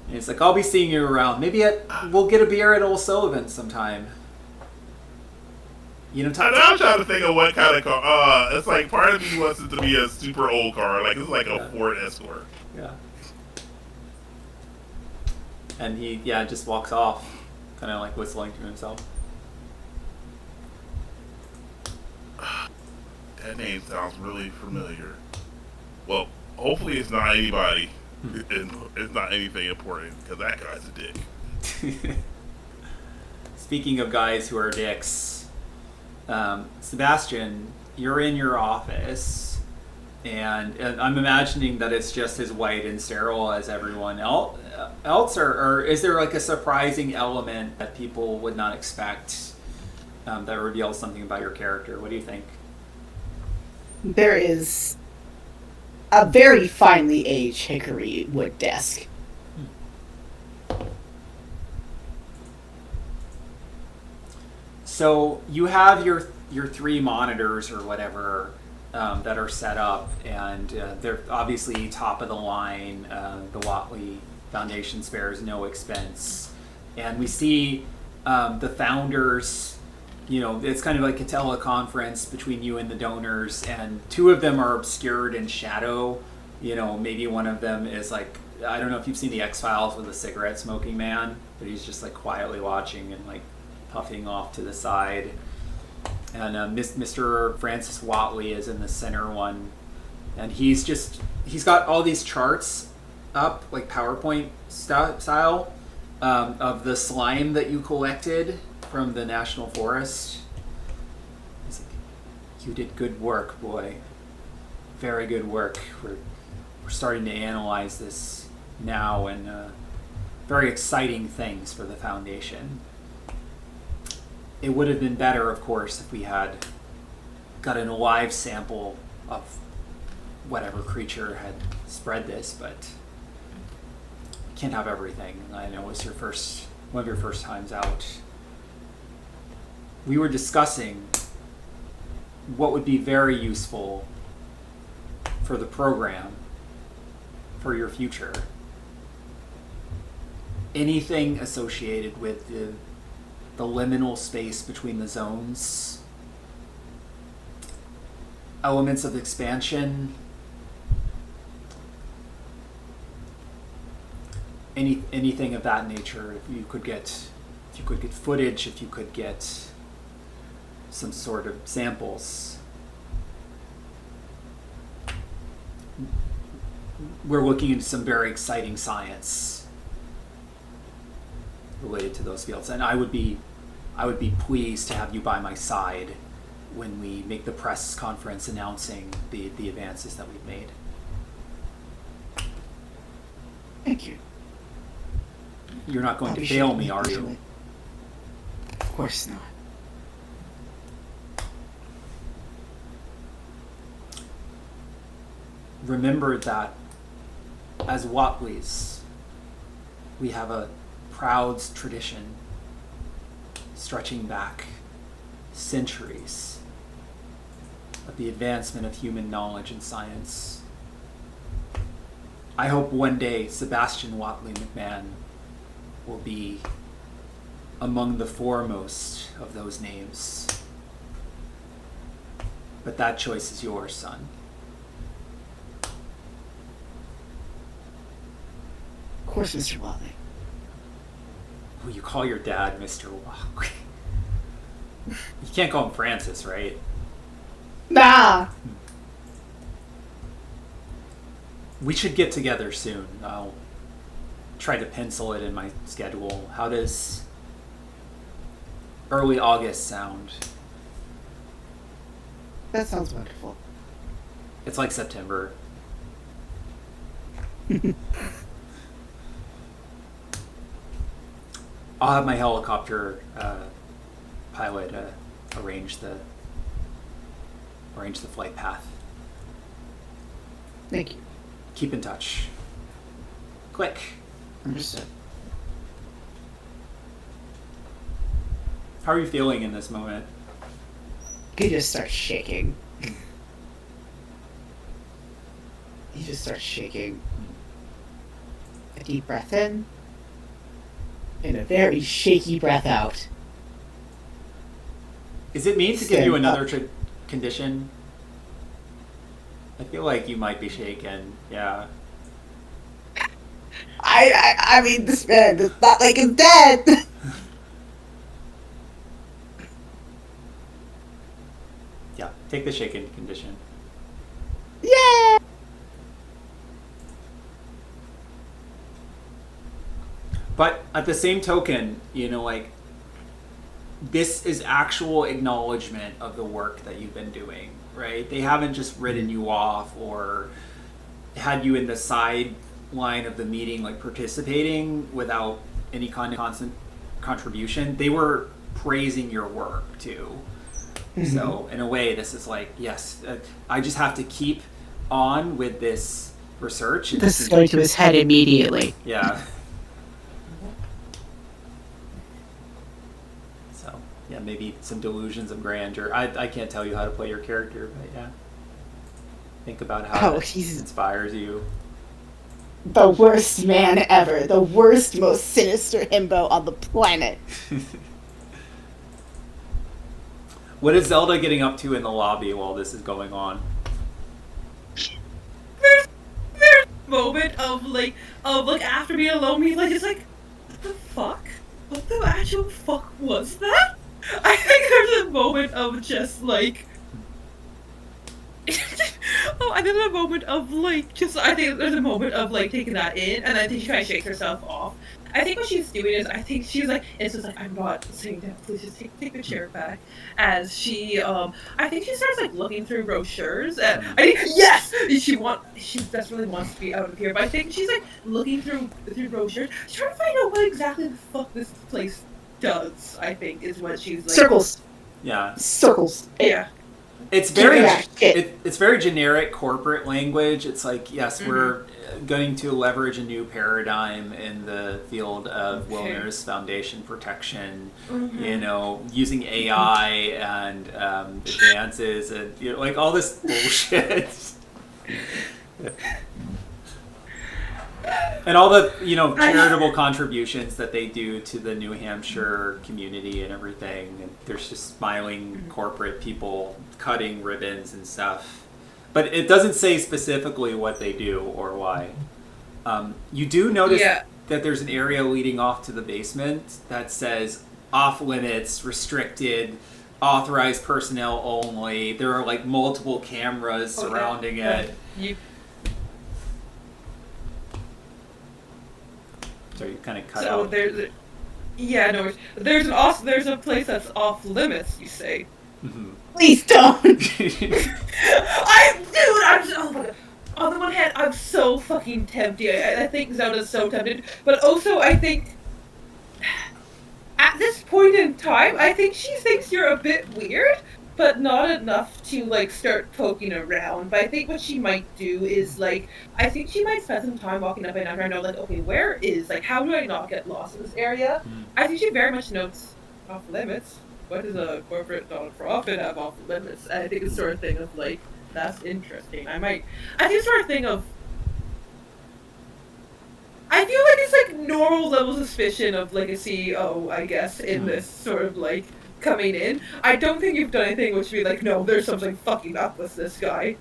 And it's like, I'll be seeing you around. Maybe we'll get a beer at Old Sullivan sometime. I'm trying to think of what kind of car. It's like part of me wants it to be a super old car, like it's like a Ford Escort. Yeah. And he just walks off, kind of like whistling to himself. That name sounds really familiar. Well, hopefully it's not anybody. It's not anything important, because that guy's a dick. Speaking of guys who are dicks, Sebastian, you're in your office, and I'm imagining that it's just as white and sterile as everyone else, or is there like a surprising element that people would not expect that reveals something about your character? What do you think? There is a very finely aged hickory wood desk. So you have your 3 monitors or whatever that are set up, and they're obviously top of the line. The Watley Foundation spares no expense, and we see the founders. It's kind of like a teleconference between you and the donors, and 2 of them are obscured in shadow. Maybe one of them is like, I don't know if you've seen the X-Files with a cigarette smoking man, but he's just like quietly watching and like puffing off to the side. And Mr. Francis Watley is in the center one, and he's got all these charts up, like PowerPoint style, of the slime that you collected from the National Forest. He's like, you did good work, boy. Very good work. We're starting to analyze this now, and very exciting things for the Foundation. It would have been better, of course, if we had gotten a live sample of whatever creature had spread this, but can't have everything. I know it's one of your first times out. We were discussing what would be very useful for the program, for your future. Anything associated with the liminal space between the zones, elements of expansion, anything of that nature. If you could get footage, if you could get some sort of samples. We're looking into some very exciting science related to those fields, and I would be pleased to have you by my side when we make the press conference announcing the advances that we've made. Thank you. You're not going I'll to be fail sure me, to are do you? it. Of course not. Remember that as Watleys, we have a proud tradition stretching back centuries of the advancement of human knowledge and science. I hope one day Sebastian Watley McMahon will be among the foremost of those names. But that choice is yours, son. Of course, Mr. Watley. Well, you call your dad Mr. Watley. You can't call him Francis, right? Nah! We should get together soon. I'll try to pencil it in my schedule. How does early August sound? That sounds wonderful. It's like September. I'll have my helicopter pilot arrange the flight path. Thank you. Keep in touch. Click. Understood. How are you feeling in this moment? He just starts shaking. He just starts shaking. A deep breath in, and a very shaky breath out. Is it mean to give Stand you another up. condition? I feel like you might be shaken. Yeah. I mean, this man is not like he's dead. Yeah. Take the shaken condition. Yeah. But at the same token, like, this is actual acknowledgement of the work that you've been doing, right? They haven't just written you off or had you in the sideline of the meeting, like participating without any kind of constant contribution. They were praising your work too. Mm-hmm. So in a way, this is like, yes, I just have to keep on with this research. This is going to his head immediately. Yeah. So, yeah, maybe some delusions of grandeur. I can't tell you how to play your character, but yeah. Think about how it he's inspires you. the worst man ever. The worst, most sinister himbo on the planet. What is Zelda getting up to in the lobby while this is going on? There's a moment of like after being alone, me like it's like, what the fuck? What the actual fuck was that? I think there's a moment of just like. I think there's a moment of like I think there's a moment of like taking that in, and I think she kind of shakes herself off. I think what she's doing is, I think she's like, it's just like, I'm not sitting down, please just take the chair back. As she, I think she starts like looking through brochures, and I think, yes! She desperately wants to be out of here, but I think she's like looking through brochures, trying to find out what exactly the fuck this place does, I think, is what she's like. Circles. Yeah. Circles. Yeah. It's very Yeah. it's very generic corporate language. It's like, yes, we're going to leverage a new paradigm in the field of Okay. wilderness foundation protection. Mhm. You know, using AI and advances and like all this bullshit. And all the charitable contributions that they do to the New Hampshire community and everything. And there's just smiling corporate people cutting ribbons and stuff. But it doesn't say specifically what they do or why. You do notice Yeah. that there's an area leading off to the basement that says off limits, restricted, authorized personnel only. There are like multiple cameras surrounding it. You, So you kind of cut so out. there's a place that's off limits. You say. Mhm. Please don't. I'm just, oh my god. On the one hand, I'm so fucking tempted. I think Zelda's so tempted, but also I think at this point in time, I think she thinks you're a bit weird, but not enough to like start poking around. But I think what she might do is like, I think she might spend some time walking up and down trying to know like, okay, where is like, how do I not get lost in this area? I think she very much notes off limits. What does a corporate nonprofit have off limits? I think it's sort of thing of like, that's interesting. I think it's sort of thing of. I feel like it's like normal level suspicion of like a CEO, I guess, in this sort of like coming in. I don't think you've done anything which would be like, no, there's something fucking up with this guy.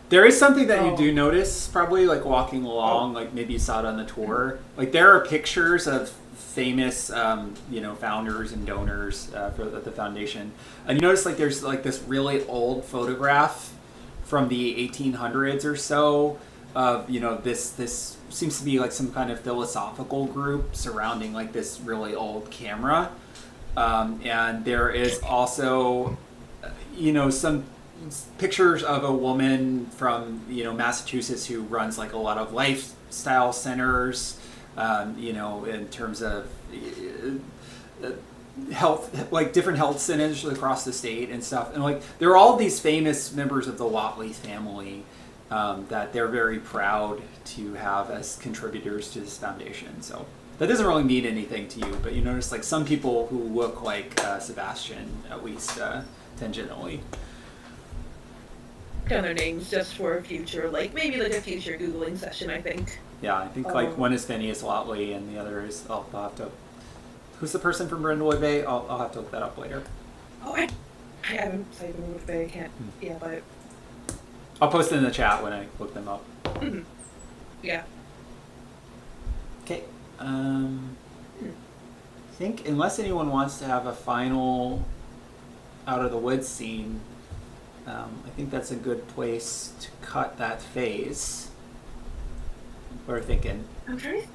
There is something that you Oh. do notice, probably like walking along, like maybe you saw it on the tour. Like there are pictures of famous, founders and donors for the foundation, and you notice like there's like this really old photograph from the 1800s or so of this seems to be like some kind of philosophical group surrounding like this really old camera, and there is also some pictures of a woman from Massachusetts who runs like a lot of lifestyle centers, in terms of health, like different health centers across the state and stuff. And like there are all these famous members of the Watley family that they're very proud to have as contributors to this foundation. So that doesn't really mean anything to you, but you notice like some people who look like Sebastian, at least tangentially. Down their names just for a future, like maybe like a future Googling session, I think. Yeah, I think like one is Phineas Watley and the other is I'll have to. Who's the person from Brindlewood Bay? I'll have to look that up later. Oh, I haven't played them with I can't. Yeah, but I'll post it in the chat when I look them up. yeah. Okay. I think unless anyone wants to have a final out of the woods scene, I think that's a good place to cut that phase. What are you thinking? I'm trying to.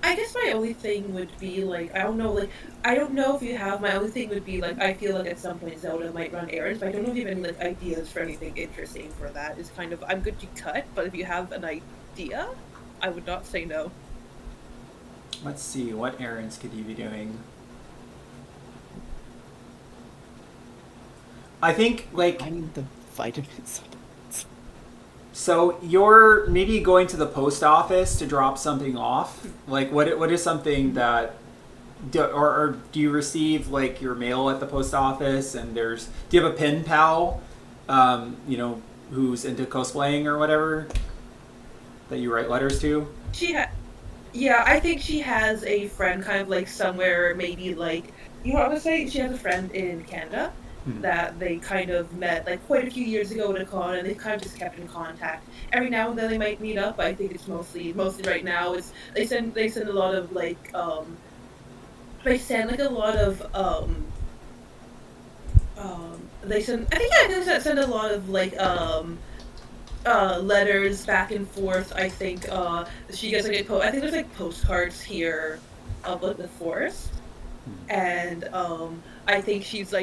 I guess my only thing would be like I don't know if you have. My only thing would be like I feel like at some point Zelda might run errands, but I don't know if you have any like ideas for anything interesting for that. It's kind of I'm good to cut, but if you have an idea, I would not say no. Let's see, what errands could you be doing? I think like I need the vitamins. so you're maybe going to the post office to drop something off. Like what is something that or do you receive like your mail at the post office and do you have a pen pal who's into cosplaying or whatever that you write letters to? Yeah, I think she has a friend kind of like somewhere maybe like what I would say she has a friend in Canada that they kind of met like quite a few years ago at a con, and they've kind of just kept in contact. Every now and then they might meet up. I think it's mostly right now it's they send a lot of like they send like a lot of they send a lot of like letters back and forth. I think she gets like I think there's like postcards here of like the forest, and I think she's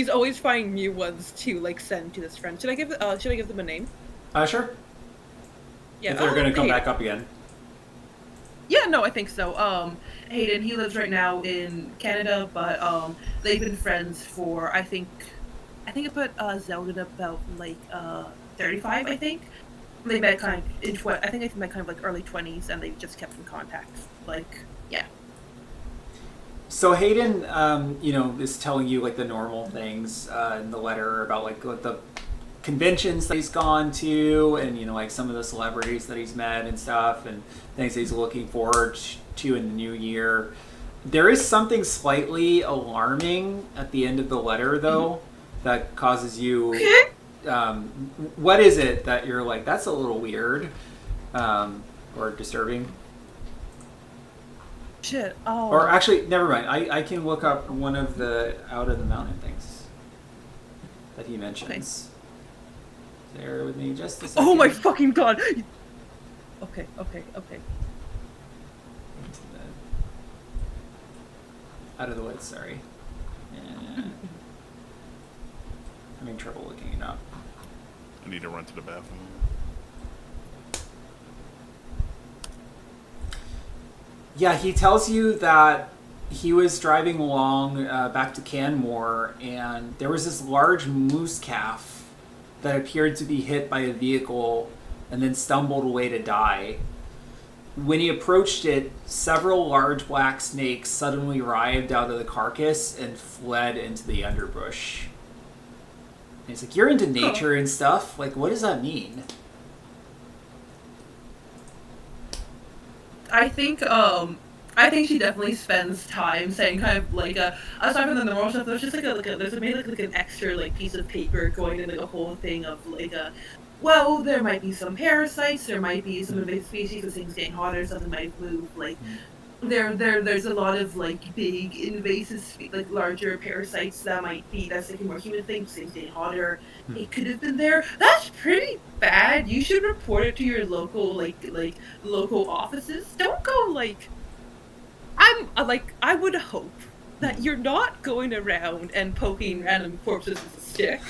always finding new ones to like send to this friend. Should I give them a name? Sure. Yeah, If they're going to come Hayden. back up again. Yeah, no, I think so. Hayden, he lives right now in Canada, but they've been friends for I think I put Zelda about like 35, I think. they met kind of in I think they met kind of like early 20s, and they just kept in contact. Like, yeah. So Hayden, is telling you like the normal things in the letter about like what the conventions that he's gone to, and like some of the celebrities that he's met and stuff, and things he's looking forward to in the new year. There is something slightly alarming at the end of the letter, though, that causes you. What is it that you're like? That's a little weird, or disturbing. Shit. Oh. Or actually, never mind. I can look up one of the out of the mountain things that he mentions. Bear with me just a second. Oh my fucking god! Okay. Out of the woods, sorry. And having trouble looking it up. I need to run to the bathroom. Yeah, he tells you that he was driving along back to Canmore, and there was this large moose calf that appeared to be hit by a vehicle and then stumbled away to die. When he approached it, several large black snakes suddenly writhed out of the carcass and fled into the underbrush. And he's like, you're into nature and stuff? Like, what does that mean? I think she definitely spends time saying kind of like aside from the normal stuff, there's just there's an extra like piece of paper going in like a whole thing of like well, there might be some parasites, there might be some invasive species, as things getting hotter, something might move, like there's a lot of like big invasive like larger parasites that's like more human things, things getting hotter. It could have been there. That's pretty bad. You should report it to your local like local offices. Don't go like I would hope that you're not going around and poking random corpses with a stick.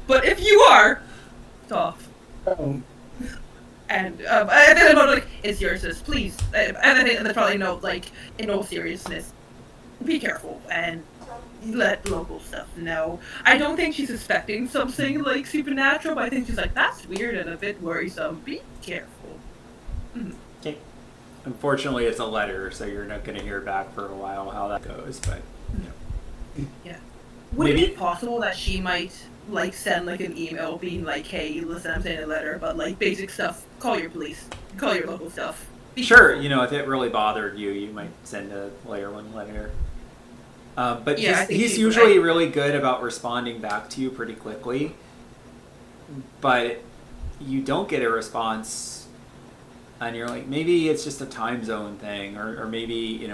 But if you are, it's off. And then I'm like, it's yours, sis, please. And I think there's probably no, like, in all seriousness, be careful and let local stuff know. I don't think she's suspecting something, like, supernatural, but I think she's like, that's weird and a bit worrisome. Be careful. Okay. Unfortunately, it's a letter, so you're not going to hear back for a while how that goes, but, Yeah. Would it be possible that she might, like, send, like, an email being like, hey, listen, I'm sending a letter, but, like, basic stuff, call your police, call your local stuff. Be sure, careful. if it really bothered you, you might send a layer one letter. But Yeah, he's usually really good about responding back to you pretty quickly. But you don't get a response, and you're like, maybe it's just a time zone thing, or maybe,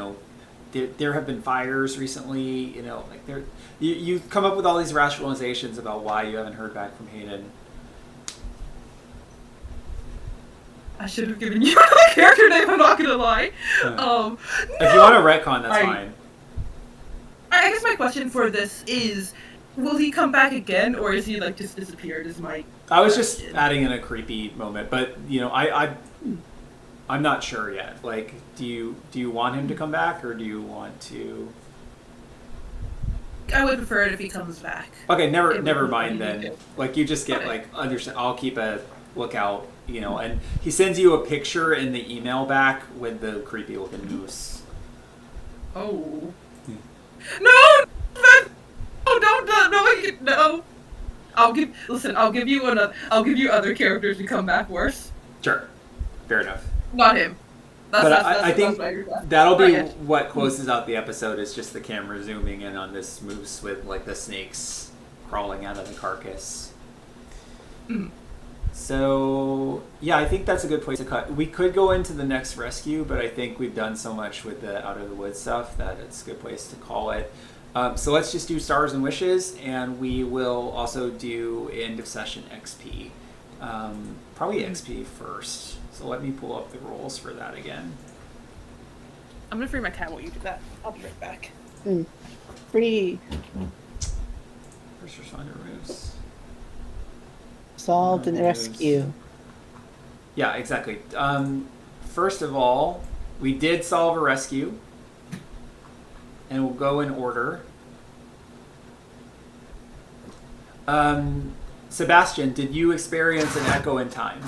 there have been fires recently, like you come up with all these rationalizations about why you haven't heard back from Hayden. I should have given you a character name, I'm not gonna lie. Yeah. If you want to retcon, that's fine. I guess my question for this is, will he come back again, or is he like just disappeared? Is my I was just adding in a creepy moment, but I'm not sure yet. Like, do you want him to come back, or do you want to? I would prefer it if he comes back. Okay, never mind then. Like, you just get like understand. I'll keep a lookout, and he sends you a picture in the email back with the creepy looking moose. Oh. No! No! I'll give you other characters to come back worse. Sure, fair enough. Not him. I think that'll be what closes out the episode, is just the camera zooming in on this moose with like the snakes crawling out of the carcass. So yeah, I think that's a good place to cut. We could go into the next rescue, but I think we've done so much with the out of the woods stuff that it's a good place to call it. So let's just do stars and wishes, and we will also do end of session XP. Probably XP first. So let me pull up the rules for that again. I'm gonna free my cat while you do that. I'll be right back. Pretty First responder moves. solved and rescue. Yeah, exactly. First of all, we did solve a rescue, and we'll go in order. Sebastian, did you experience an echo in time?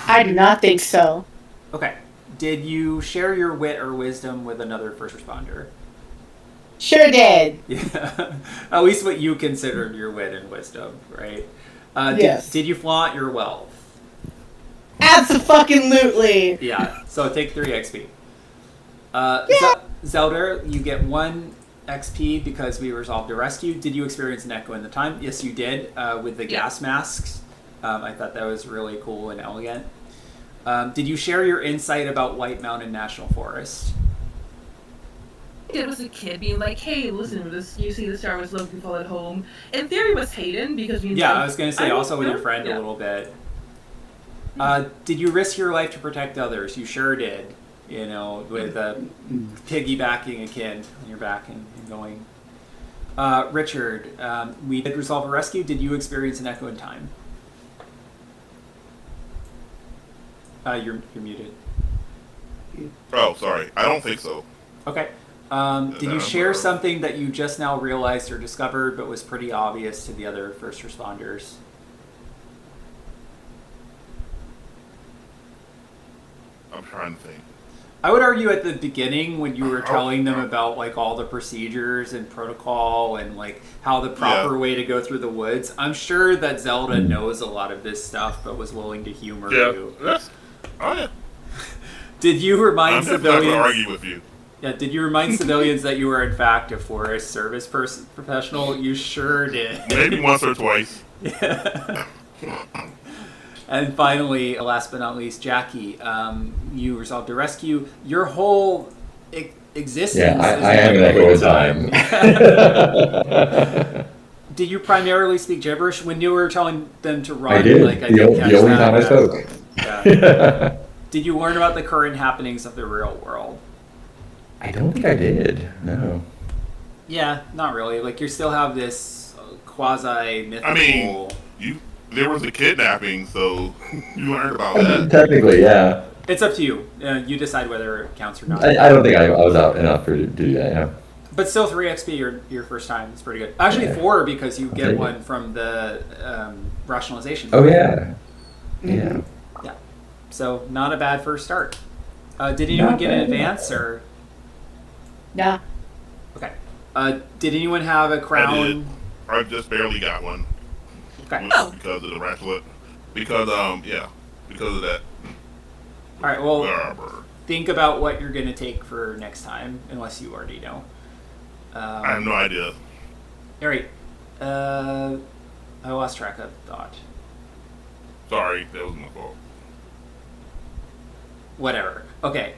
I do not think so. Okay. Did you share your wit or wisdom with another first responder? Sure did. Yeah. At least what you considered your wit and wisdom, right? Yes. Did you flaunt your wealth? Abso-fucking-lutely. Yeah. So take 3 XP. Yeah. Zelda, you get 1 XP because we resolved a rescue. Did you experience an echo in the time? Yes, you did, with the gas masks. I thought that was really cool and elegant. Did you share your insight about White Mountain National Forest? It was a kid being like, "Hey, listen to this. You see the Star Wars logo fall at home." In theory, it was Hayden because we. Yeah, I was going to say also with your friend yeah. a little bit. Did you risk your life to protect others? You sure did. You know, with piggybacking a kid on your back and going. Richard, we did resolve a rescue. Did you experience an echo in time? You're muted. Oh, sorry. I don't think so. Okay. Did you share something that you just now realized or discovered but was pretty obvious to the other first responders? I'm trying to think. I would argue at the beginning when you were telling them about like all the procedures and protocol and like how the proper way to go through the woods, I'm sure that Zelda knows a lot of this stuff but was willing to humor you. Yeah. Did you remind I'm definitely not civilians? going to argue with you. Yeah, did you remind civilians that you were in fact a forest service professional? You sure did. Maybe once or twice. Yeah. And finally, last but not least, Jackie, you resolved a rescue. Your whole existence. Yeah, I am an echo in time. Did you primarily speak gibberish when you were telling them to run? I did. Like, The only time I spoke. Yeah. Did you learn about the current happenings of the real world? I don't think I did. No. Yeah, not really. Like, you still have this quasi-mythical... I mean, there was a kidnapping, so you learned about that. Technically, yeah. It's up to you. You decide whether it counts or not. I don't think I was out enough to do that, yeah. But still 3 XP your first time. It's pretty good. Actually, Yeah. 4 because you get one from the rationalization. Oh, yeah. Yeah. Yeah. So, not a bad first start. Did anyone Not get an bad. advance, or... Nah. Okay. Did anyone have a crown? I just barely got one. Okay. Because of the ratchet. Because of that. All right, well, think about what you're going to take for next time, unless you already know. I have no idea. All right. I lost track of thought. Sorry, that was my fault. Whatever. Okay.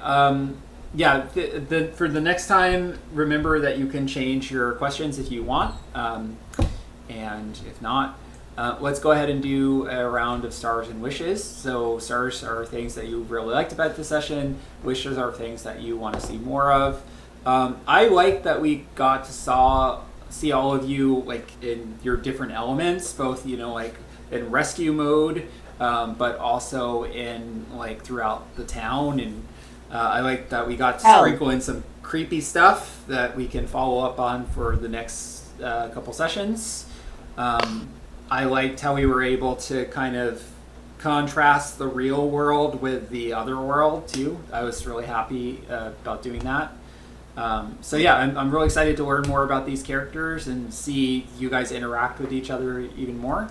Yeah, for the next time, remember that you can change your questions if you want. And if not, let's go ahead and do a round of stars and wishes. So stars are things that you really liked about the session. Wishes are things that you want to see more of. I like that we got to see all of you like in your different elements, both like in rescue mode, but also in like throughout the town. And I like that we got to sprinkle in some creepy stuff that we can follow up on for the next couple sessions. I liked how we were able to kind of contrast the real world with the other world too. I was really happy about doing that. So yeah, I'm really excited to learn more about these characters and see you guys interact with each other even more.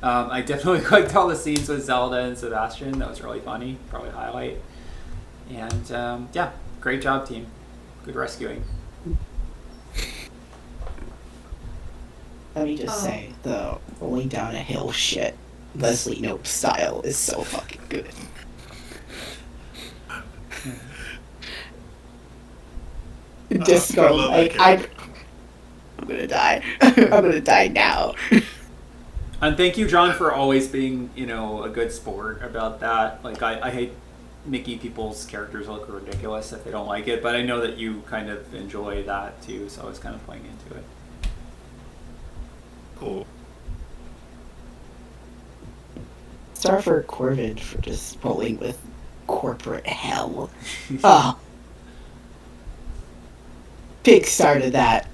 I definitely liked all the scenes with Zelda and Sebastian. That was really funny, probably a highlight. And yeah, great job, team. Good rescuing. Let me just say, the rolling down a hill shit, Leslie Knope style, is so fucking good. Disco, like, I'm gonna die. I'm gonna die now. And thank you, John, for always being, a good sport about that. Like, I hate making people's characters look ridiculous if they don't like it, but I know that you kind of enjoy that too, so I was kind of playing into it. Cool. Starford Corvid for just rolling with corporate hell. Oh. Big star to that.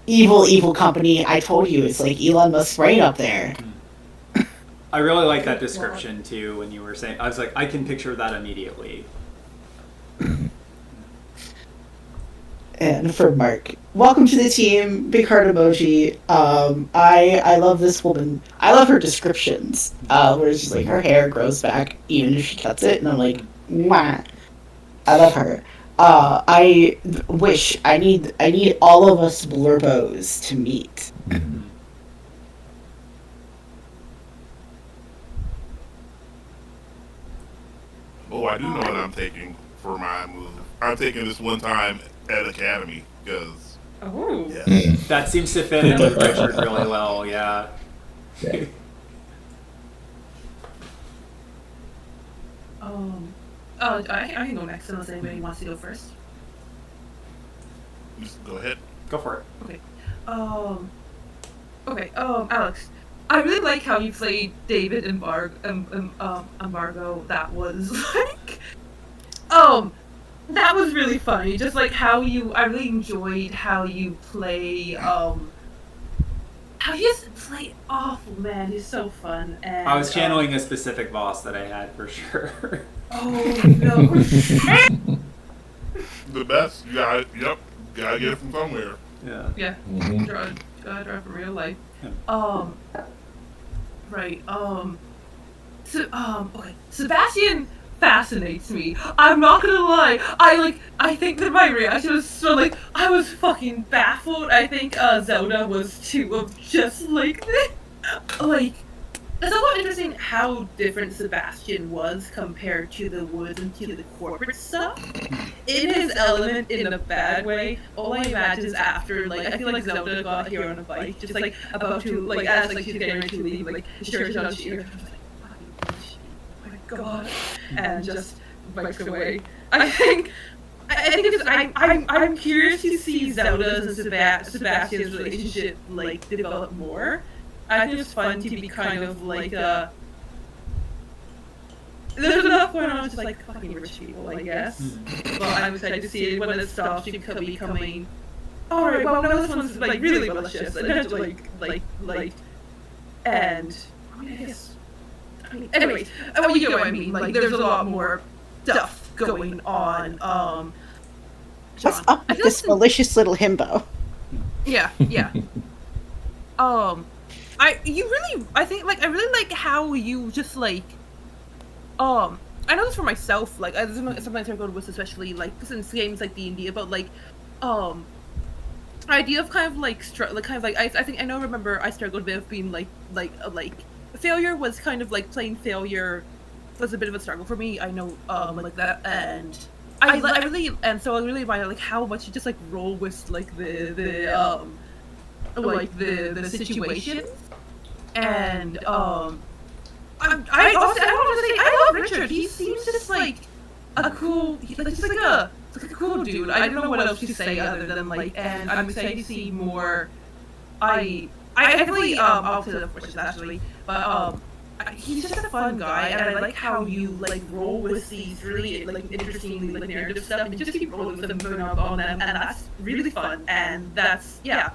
Evil company. I told you, it's like Elon Musk's brain up there. I really like that description too. When you were saying, I was like, I can picture that immediately. And for Mark, welcome to the team. Big heart emoji. I love this woman. I love her descriptions. Where it's just like her hair grows back even if she cuts it, and I'm like, mwah. I love her. I wish I need all of us blurbos to meet. Oh, I do know what I'm taking for my move. I'm taking this one time at Academy because Oh. yes. That seems to fit in with Richard really well. Yeah. Yeah. I can go next unless anybody wants to go first. Just go ahead. Go for it. Okay, Alex, I really like how you played David and Embargo. That was like, that was really funny. Just like I really enjoyed how you play, how you just play awful, man. He's so fun. And I was channeling a specific boss that I had for sure. Oh no. The best. Gotta get it from somewhere. Yeah. Yeah. Mhm. Draw from real life. Yeah. Right. Okay. Sebastian fascinates me. I'm not gonna lie. I think that my reaction was so like I was fucking baffled. I think Zelda was too of just like this. Like it's also interesting how different Sebastian was compared to the Woods and to the corporate stuff. In his element, in a bad way. All I imagine is after, like, I feel like Zelda got here on a bike, just like about to, like, as like she's getting ready to leave, like, the shirt is on, she was like, fucking bitch, oh my god, and just bikes away. I think it's, I'm curious to see Zelda's and Sebastian's relationship, like, develop more. I think it's fun to be kind of like there's enough going on, just like fucking rich people, I guess. But I'm excited to see when it stops becoming. All right, well, no, this one's like really malicious, and then and I mean, I guess. Anyways, well, you know what I mean. Like, there's a lot more stuff going on. What's John, up with this malicious little himbo? Yeah. I really like how you just like, I know this for myself, like, sometimes I go to with, especially, like, since games like D&D, about, like, idea of kind of, like, I think, I remember I struggled a bit of being, like, failure was kind of, like, playing failure was a bit of a struggle for me, I know, like that, and I really admire, like, how much you just, like, roll with, like, the situations, and, I want to say I love Richard. He seems just like a cool, a cool dude. I don't know what else to say other than like, and I'm excited to see more. I definitely I'll say the questions actually, but he's just a fun guy, and I like how you like roll with these really like interesting like narrative stuff, and just keep rolling with them, moving up on them, and that's really fun, and that's I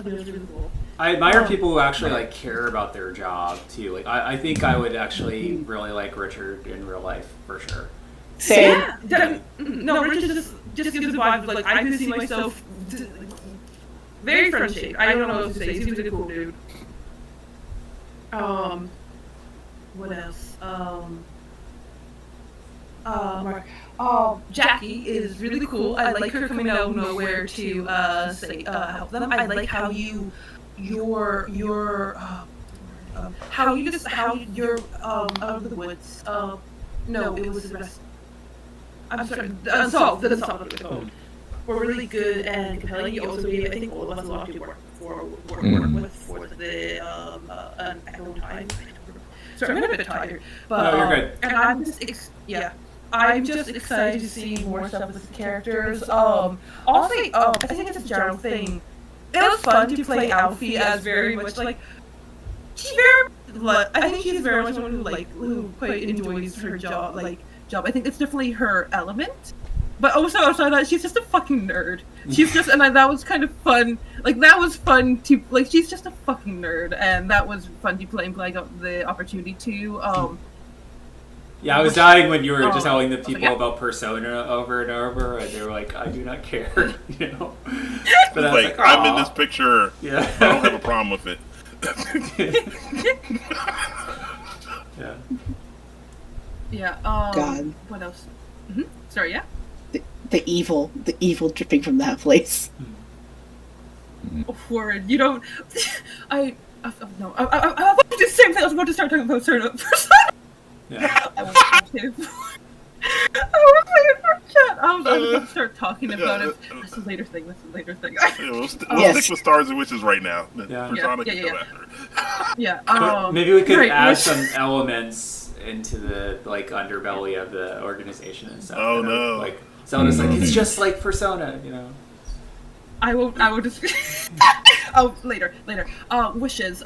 think it was really cool. I admire people who actually like care about their job too. Like I think I would actually really like Richard in real life for sure. Same. Yeah, no, Richard just gives the vibe of like I can see myself very friendship. I don't know what to say. He seems like a cool dude. What else? Jackie is really cool. I like her coming out of nowhere to help them. I like how you're out of the woods. No, it was the rest. I'm sorry, Unsolved. The Unsolved was called. Were really good and compelling. You also gave, I think, all of us a lot to work with for the Echo Time. Sorry, I'm a bit tired, but No, you're good. And I'm just I'm just excited to see more stuff with the characters. Also, I think it's a general thing. It was fun to play Alfie as very much like I think she's very much someone who quite enjoys her job. I think it's definitely her element. but also outside that, she's just a fucking nerd. She's just, and that was kind of fun. Like that was fun to like. She's just a fucking nerd, and that was fun to play. And I got the opportunity to. Yeah, I was dying when you were just Oh, telling the people yeah. about Persona over and over, and they were like, "I do not care," you know. But I was Like, like, I'm in "Aw." this picture. Yeah. I don't have a problem with it. Yeah. Yeah. God. What else? Sorry. Yeah. The evil dripping from that place. Word. You don't. No. I want to do the same thing. I was about to start talking about Persona. Yeah. I won't do it. I was about to start talking about it. That's a later thing. Yeah, we'll stick with Stars and Witches right now. Yeah. Persona Yeah, can yeah, come after. Yeah. But maybe we could right, add which- some elements into the like underbelly of the organization and stuff. Oh, that are, no. Like Zelda's like it's just like Persona, you know. I will just. Oh, later. Wishes.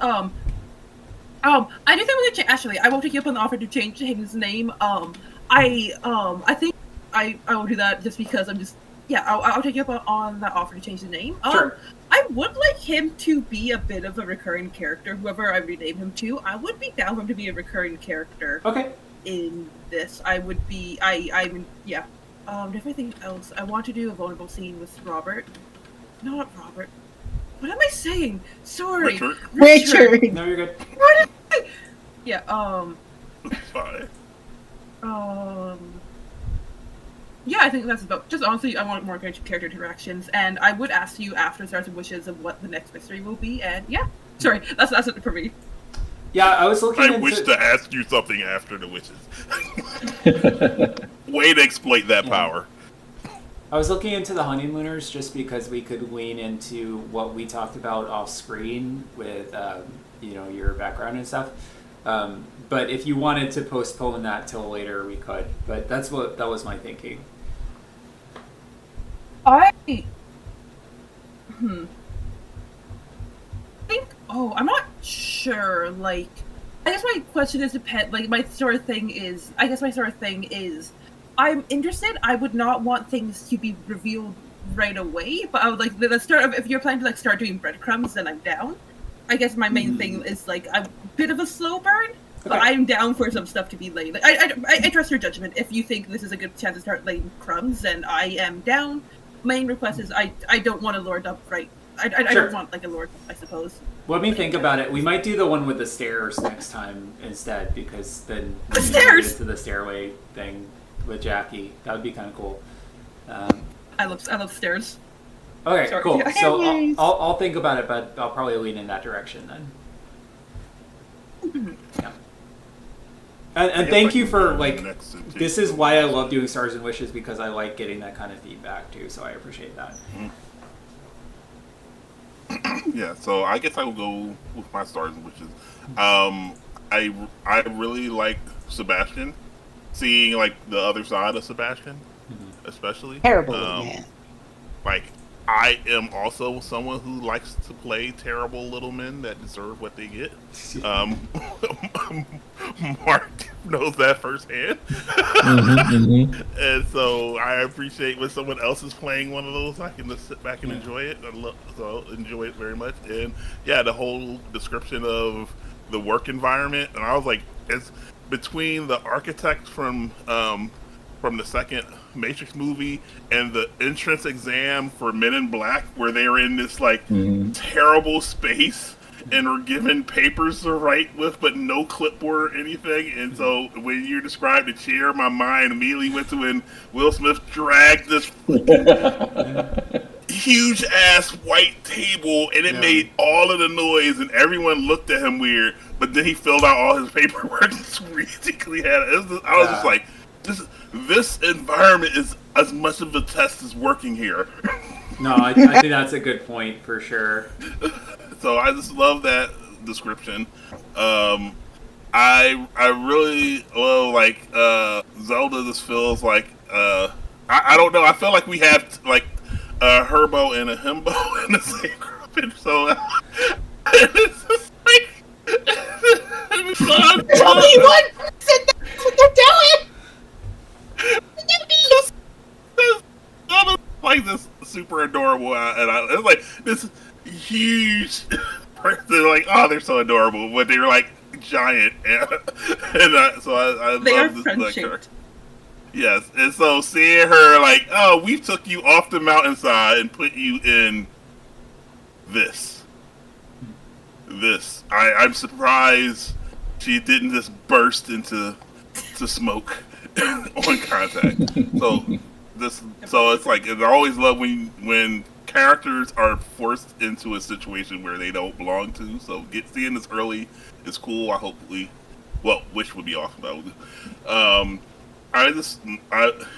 I do think we could actually. I won't take you up on the offer to change his name. I think I will do that just because I'm just. Yeah, I'll take you up on that offer to change the name. Sure. I would like him to be a bit of a recurring character. Whoever I rename him to, I would be down for him to be a recurring character Okay. in this. I would be. I'm. Yeah. Everything else, I want to do a vulnerable scene with Robert. Not Robert. What am I saying? Sorry. Richard. No, you're good. What? Yeah. It's fine. Yeah, I think that's about. Just honestly, I want more character interactions, and I would ask you after Stars and Wishes of what the next mystery will be. And yeah, sorry, that's it for me. Yeah, I was looking I into. wish to ask you something after the Witches. Way to exploit that power. I was looking into the honeymooners just because we could lean into what we talked about off screen with, your background and stuff. But if you wanted to postpone that till later, we could. But that was my thinking. I think. Oh, I'm not sure. Like, I guess my question is Like, my sort of thing is. I'm interested. I would not want things to be revealed right away, but I would like the start of if you're planning to like start doing breadcrumbs, then I'm down. I guess my main thing is like a bit of a slow burn, but Okay. I'm down for some stuff to be laid. Like, I trust your judgment. If you think this is a good chance to start laying crumbs, then I am down. Main request is I don't want a lord up right. I Sure. don't want like a lord, I suppose. Let me think about it. We might do the one with the stairs next time instead, because then The we can stairs! get into the stairway thing with Jackie. That would be kind of cool. I love stairs. Okay, Sorry. cool. Yeah. So Anyways. I'll think about it, but I'll probably lean in that direction then. Yeah. And thank you for like. This is why I love doing Stars and Wishes, because I like getting that kind of feedback too. So I appreciate that. Yeah, so I guess I will go with my Stars and Witches. I really like Sebastian. Seeing like the other side of Sebastian, especially. Terrible man. Like, I am also someone who likes to play terrible little men that deserve what they get. Mark knows that firsthand. And so I appreciate when someone else is playing one of those, I can just sit back and enjoy it. So enjoy it very much. And yeah, the whole description of the work environment, and I was like, it's between the architect from the second Matrix movie and the entrance exam for Men in Black, where they were in this like terrible space and were given papers to write with, but no clipboard or anything. And so when you described the chair, my mind immediately went to when Will Smith dragged this huge ass white table, and it made all of the noise, and everyone looked at him weird. But then he filled out all his paperwork and squeezically had it. I was just like, this environment is as much of a test as working here. No, I think that's a good point for sure. So I just love that description. I really like Zelda. Just feels like I don't know. I feel like we have like a Herbo and a Himbo in the same group, and so it's just like There's only one person that's what they're doing. like this super adorable, and it's like this huge person. Like, oh, they're so adorable, but they're like giant, so I They are love this friend-shaped. character. Yes, and so seeing her like, oh, we took you off the mountainside and put you in this. I'm surprised she didn't just burst into smoke on contact. So it's like, I always love when characters are forced into a situation where they don't belong to. So seeing this early is cool. Wish would be awesome.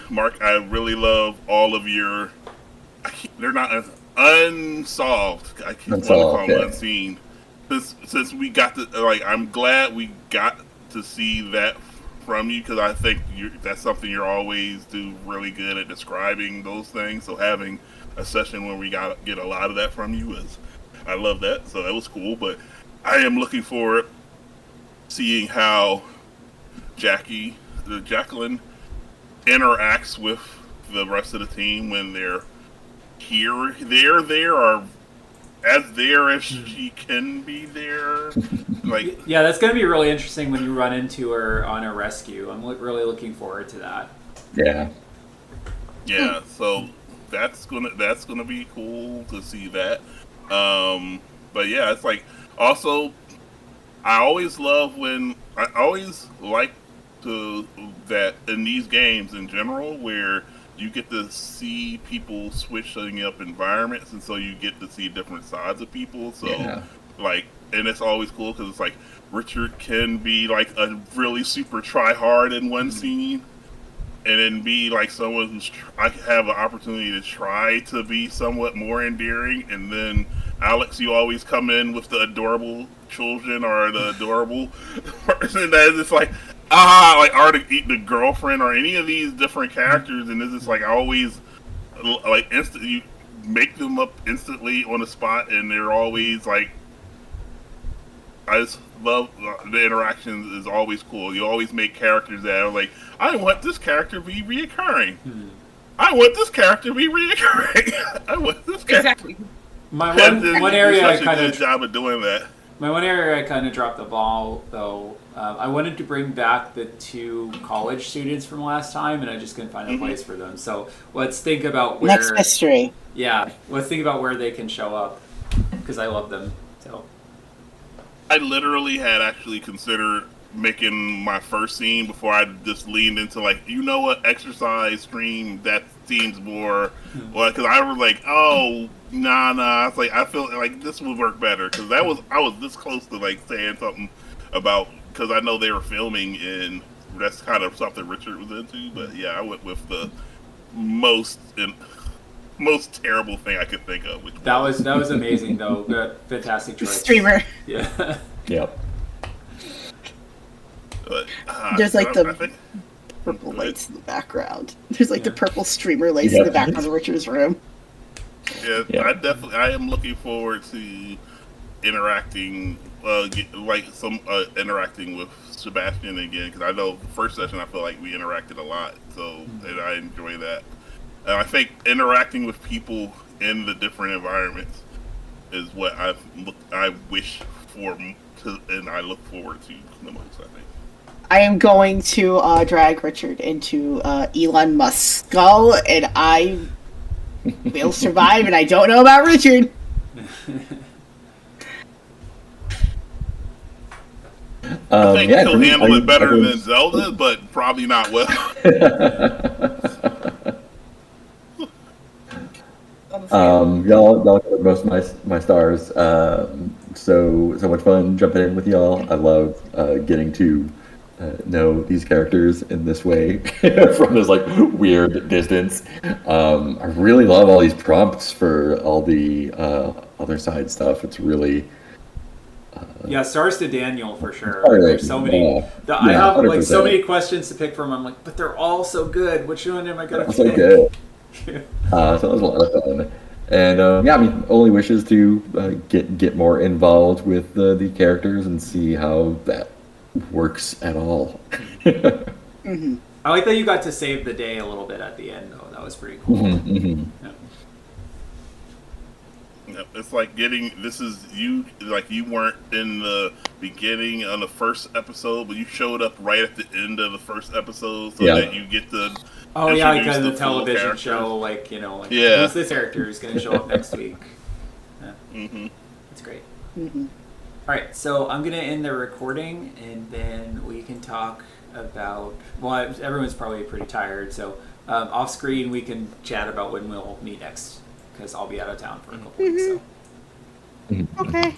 Mark, I really love all of your. They're not unsolved. I keep wanting to call them unseen. Since we got to I'm glad we got to see that from you, because I think that's something you're always do really good at describing those things. So having a session where we get a lot of that from you I love that. So that was cool. But I am looking forward seeing how Jacqueline interacts with the rest of the team when they're here. They're there, or as there as she can be there. Like, Yeah, that's going to be really interesting when you run into her on a rescue. I'm really looking forward to that. Yeah, so that's gonna be cool to see that. But yeah, it's like, also I always like that in these games in general, where you get to see people switching up environments, and so you get to see different sides of people. So and it's always cool because it's like Richard can be like a really super try hard in one scene, and then be like someone who's I have an opportunity to try to be somewhat more endearing, and then Alex, you always come in with the adorable children or the adorable person that is just like, or the girlfriend or any of these different characters, and it's just like I always like you make them up instantly on the spot, and they're always like, I just love the interactions is always cool. You always make characters that are like, I want this character to be reoccurring. I want this character to be reoccurring. I want this character. Exactly. My one area I kind of job of doing that. My one area I kind of dropped the ball, though. I wanted to bring back the 2 college students from last time, and I just couldn't find a place for them. So let's think about where. Next mystery. Yeah, let's think about where they can show up, because I love them. So. I literally had actually considered making my first scene before I just leaned into like, what, exercise stream that seems more. Well, because I was like, oh. Nah. It's like I feel like this would work better, because I was this close to like saying something about, because I know they were filming, and that's kind of something Richard was into. But yeah, I went with the most terrible thing I could think of. That was amazing though. Good, fantastic choice. Streamer. Yeah. Yep. But, There's like purple lights in the background. There's like the purple streamer lights in the background of Richard's room. Yeah, I am looking forward to interacting, interacting with Sebastian again, because I know the first session I feel like we interacted a lot, and I enjoy that. And I think interacting with people in the different environments is what I wish for, and I look forward to the most, I think. I am going to drag Richard into Elon Musk's skull, and I will survive, and I don't know about Richard. I think he'll handle it better than Zelda, but probably not well. Y'all covered most of my stars. So much fun jumping in with y'all. I love getting to know these characters in this way from this like weird distance. I really love all these prompts for all the other side stuff. It's really stars to Daniel for sure. Right. There's so many. I have 100%. like so many questions to pick from. I'm like, but they're all so good. Which one am I gonna pick? So good. So that was a lot of fun. And only wishes to get more involved with the characters and see how that works at all. I like that you got to save the day a little bit at the end, though. That was pretty cool. Mm-hmm. Yeah. Yep, it's like this is you, like you weren't in the beginning on the first episode, but you showed up right at the end of the first episode so Yeah. that you get to. Oh yeah, introduce because the the full television characters. show, like like Yeah. who's this character who's going to show up next week? Hmm. That's great. Mhm. All right, so I'm gonna end the recording, and then we can talk about. Well, everyone's probably pretty tired, so off screen we can chat about when we'll meet next, because I'll be out of town for a couple weeks. So. Okay.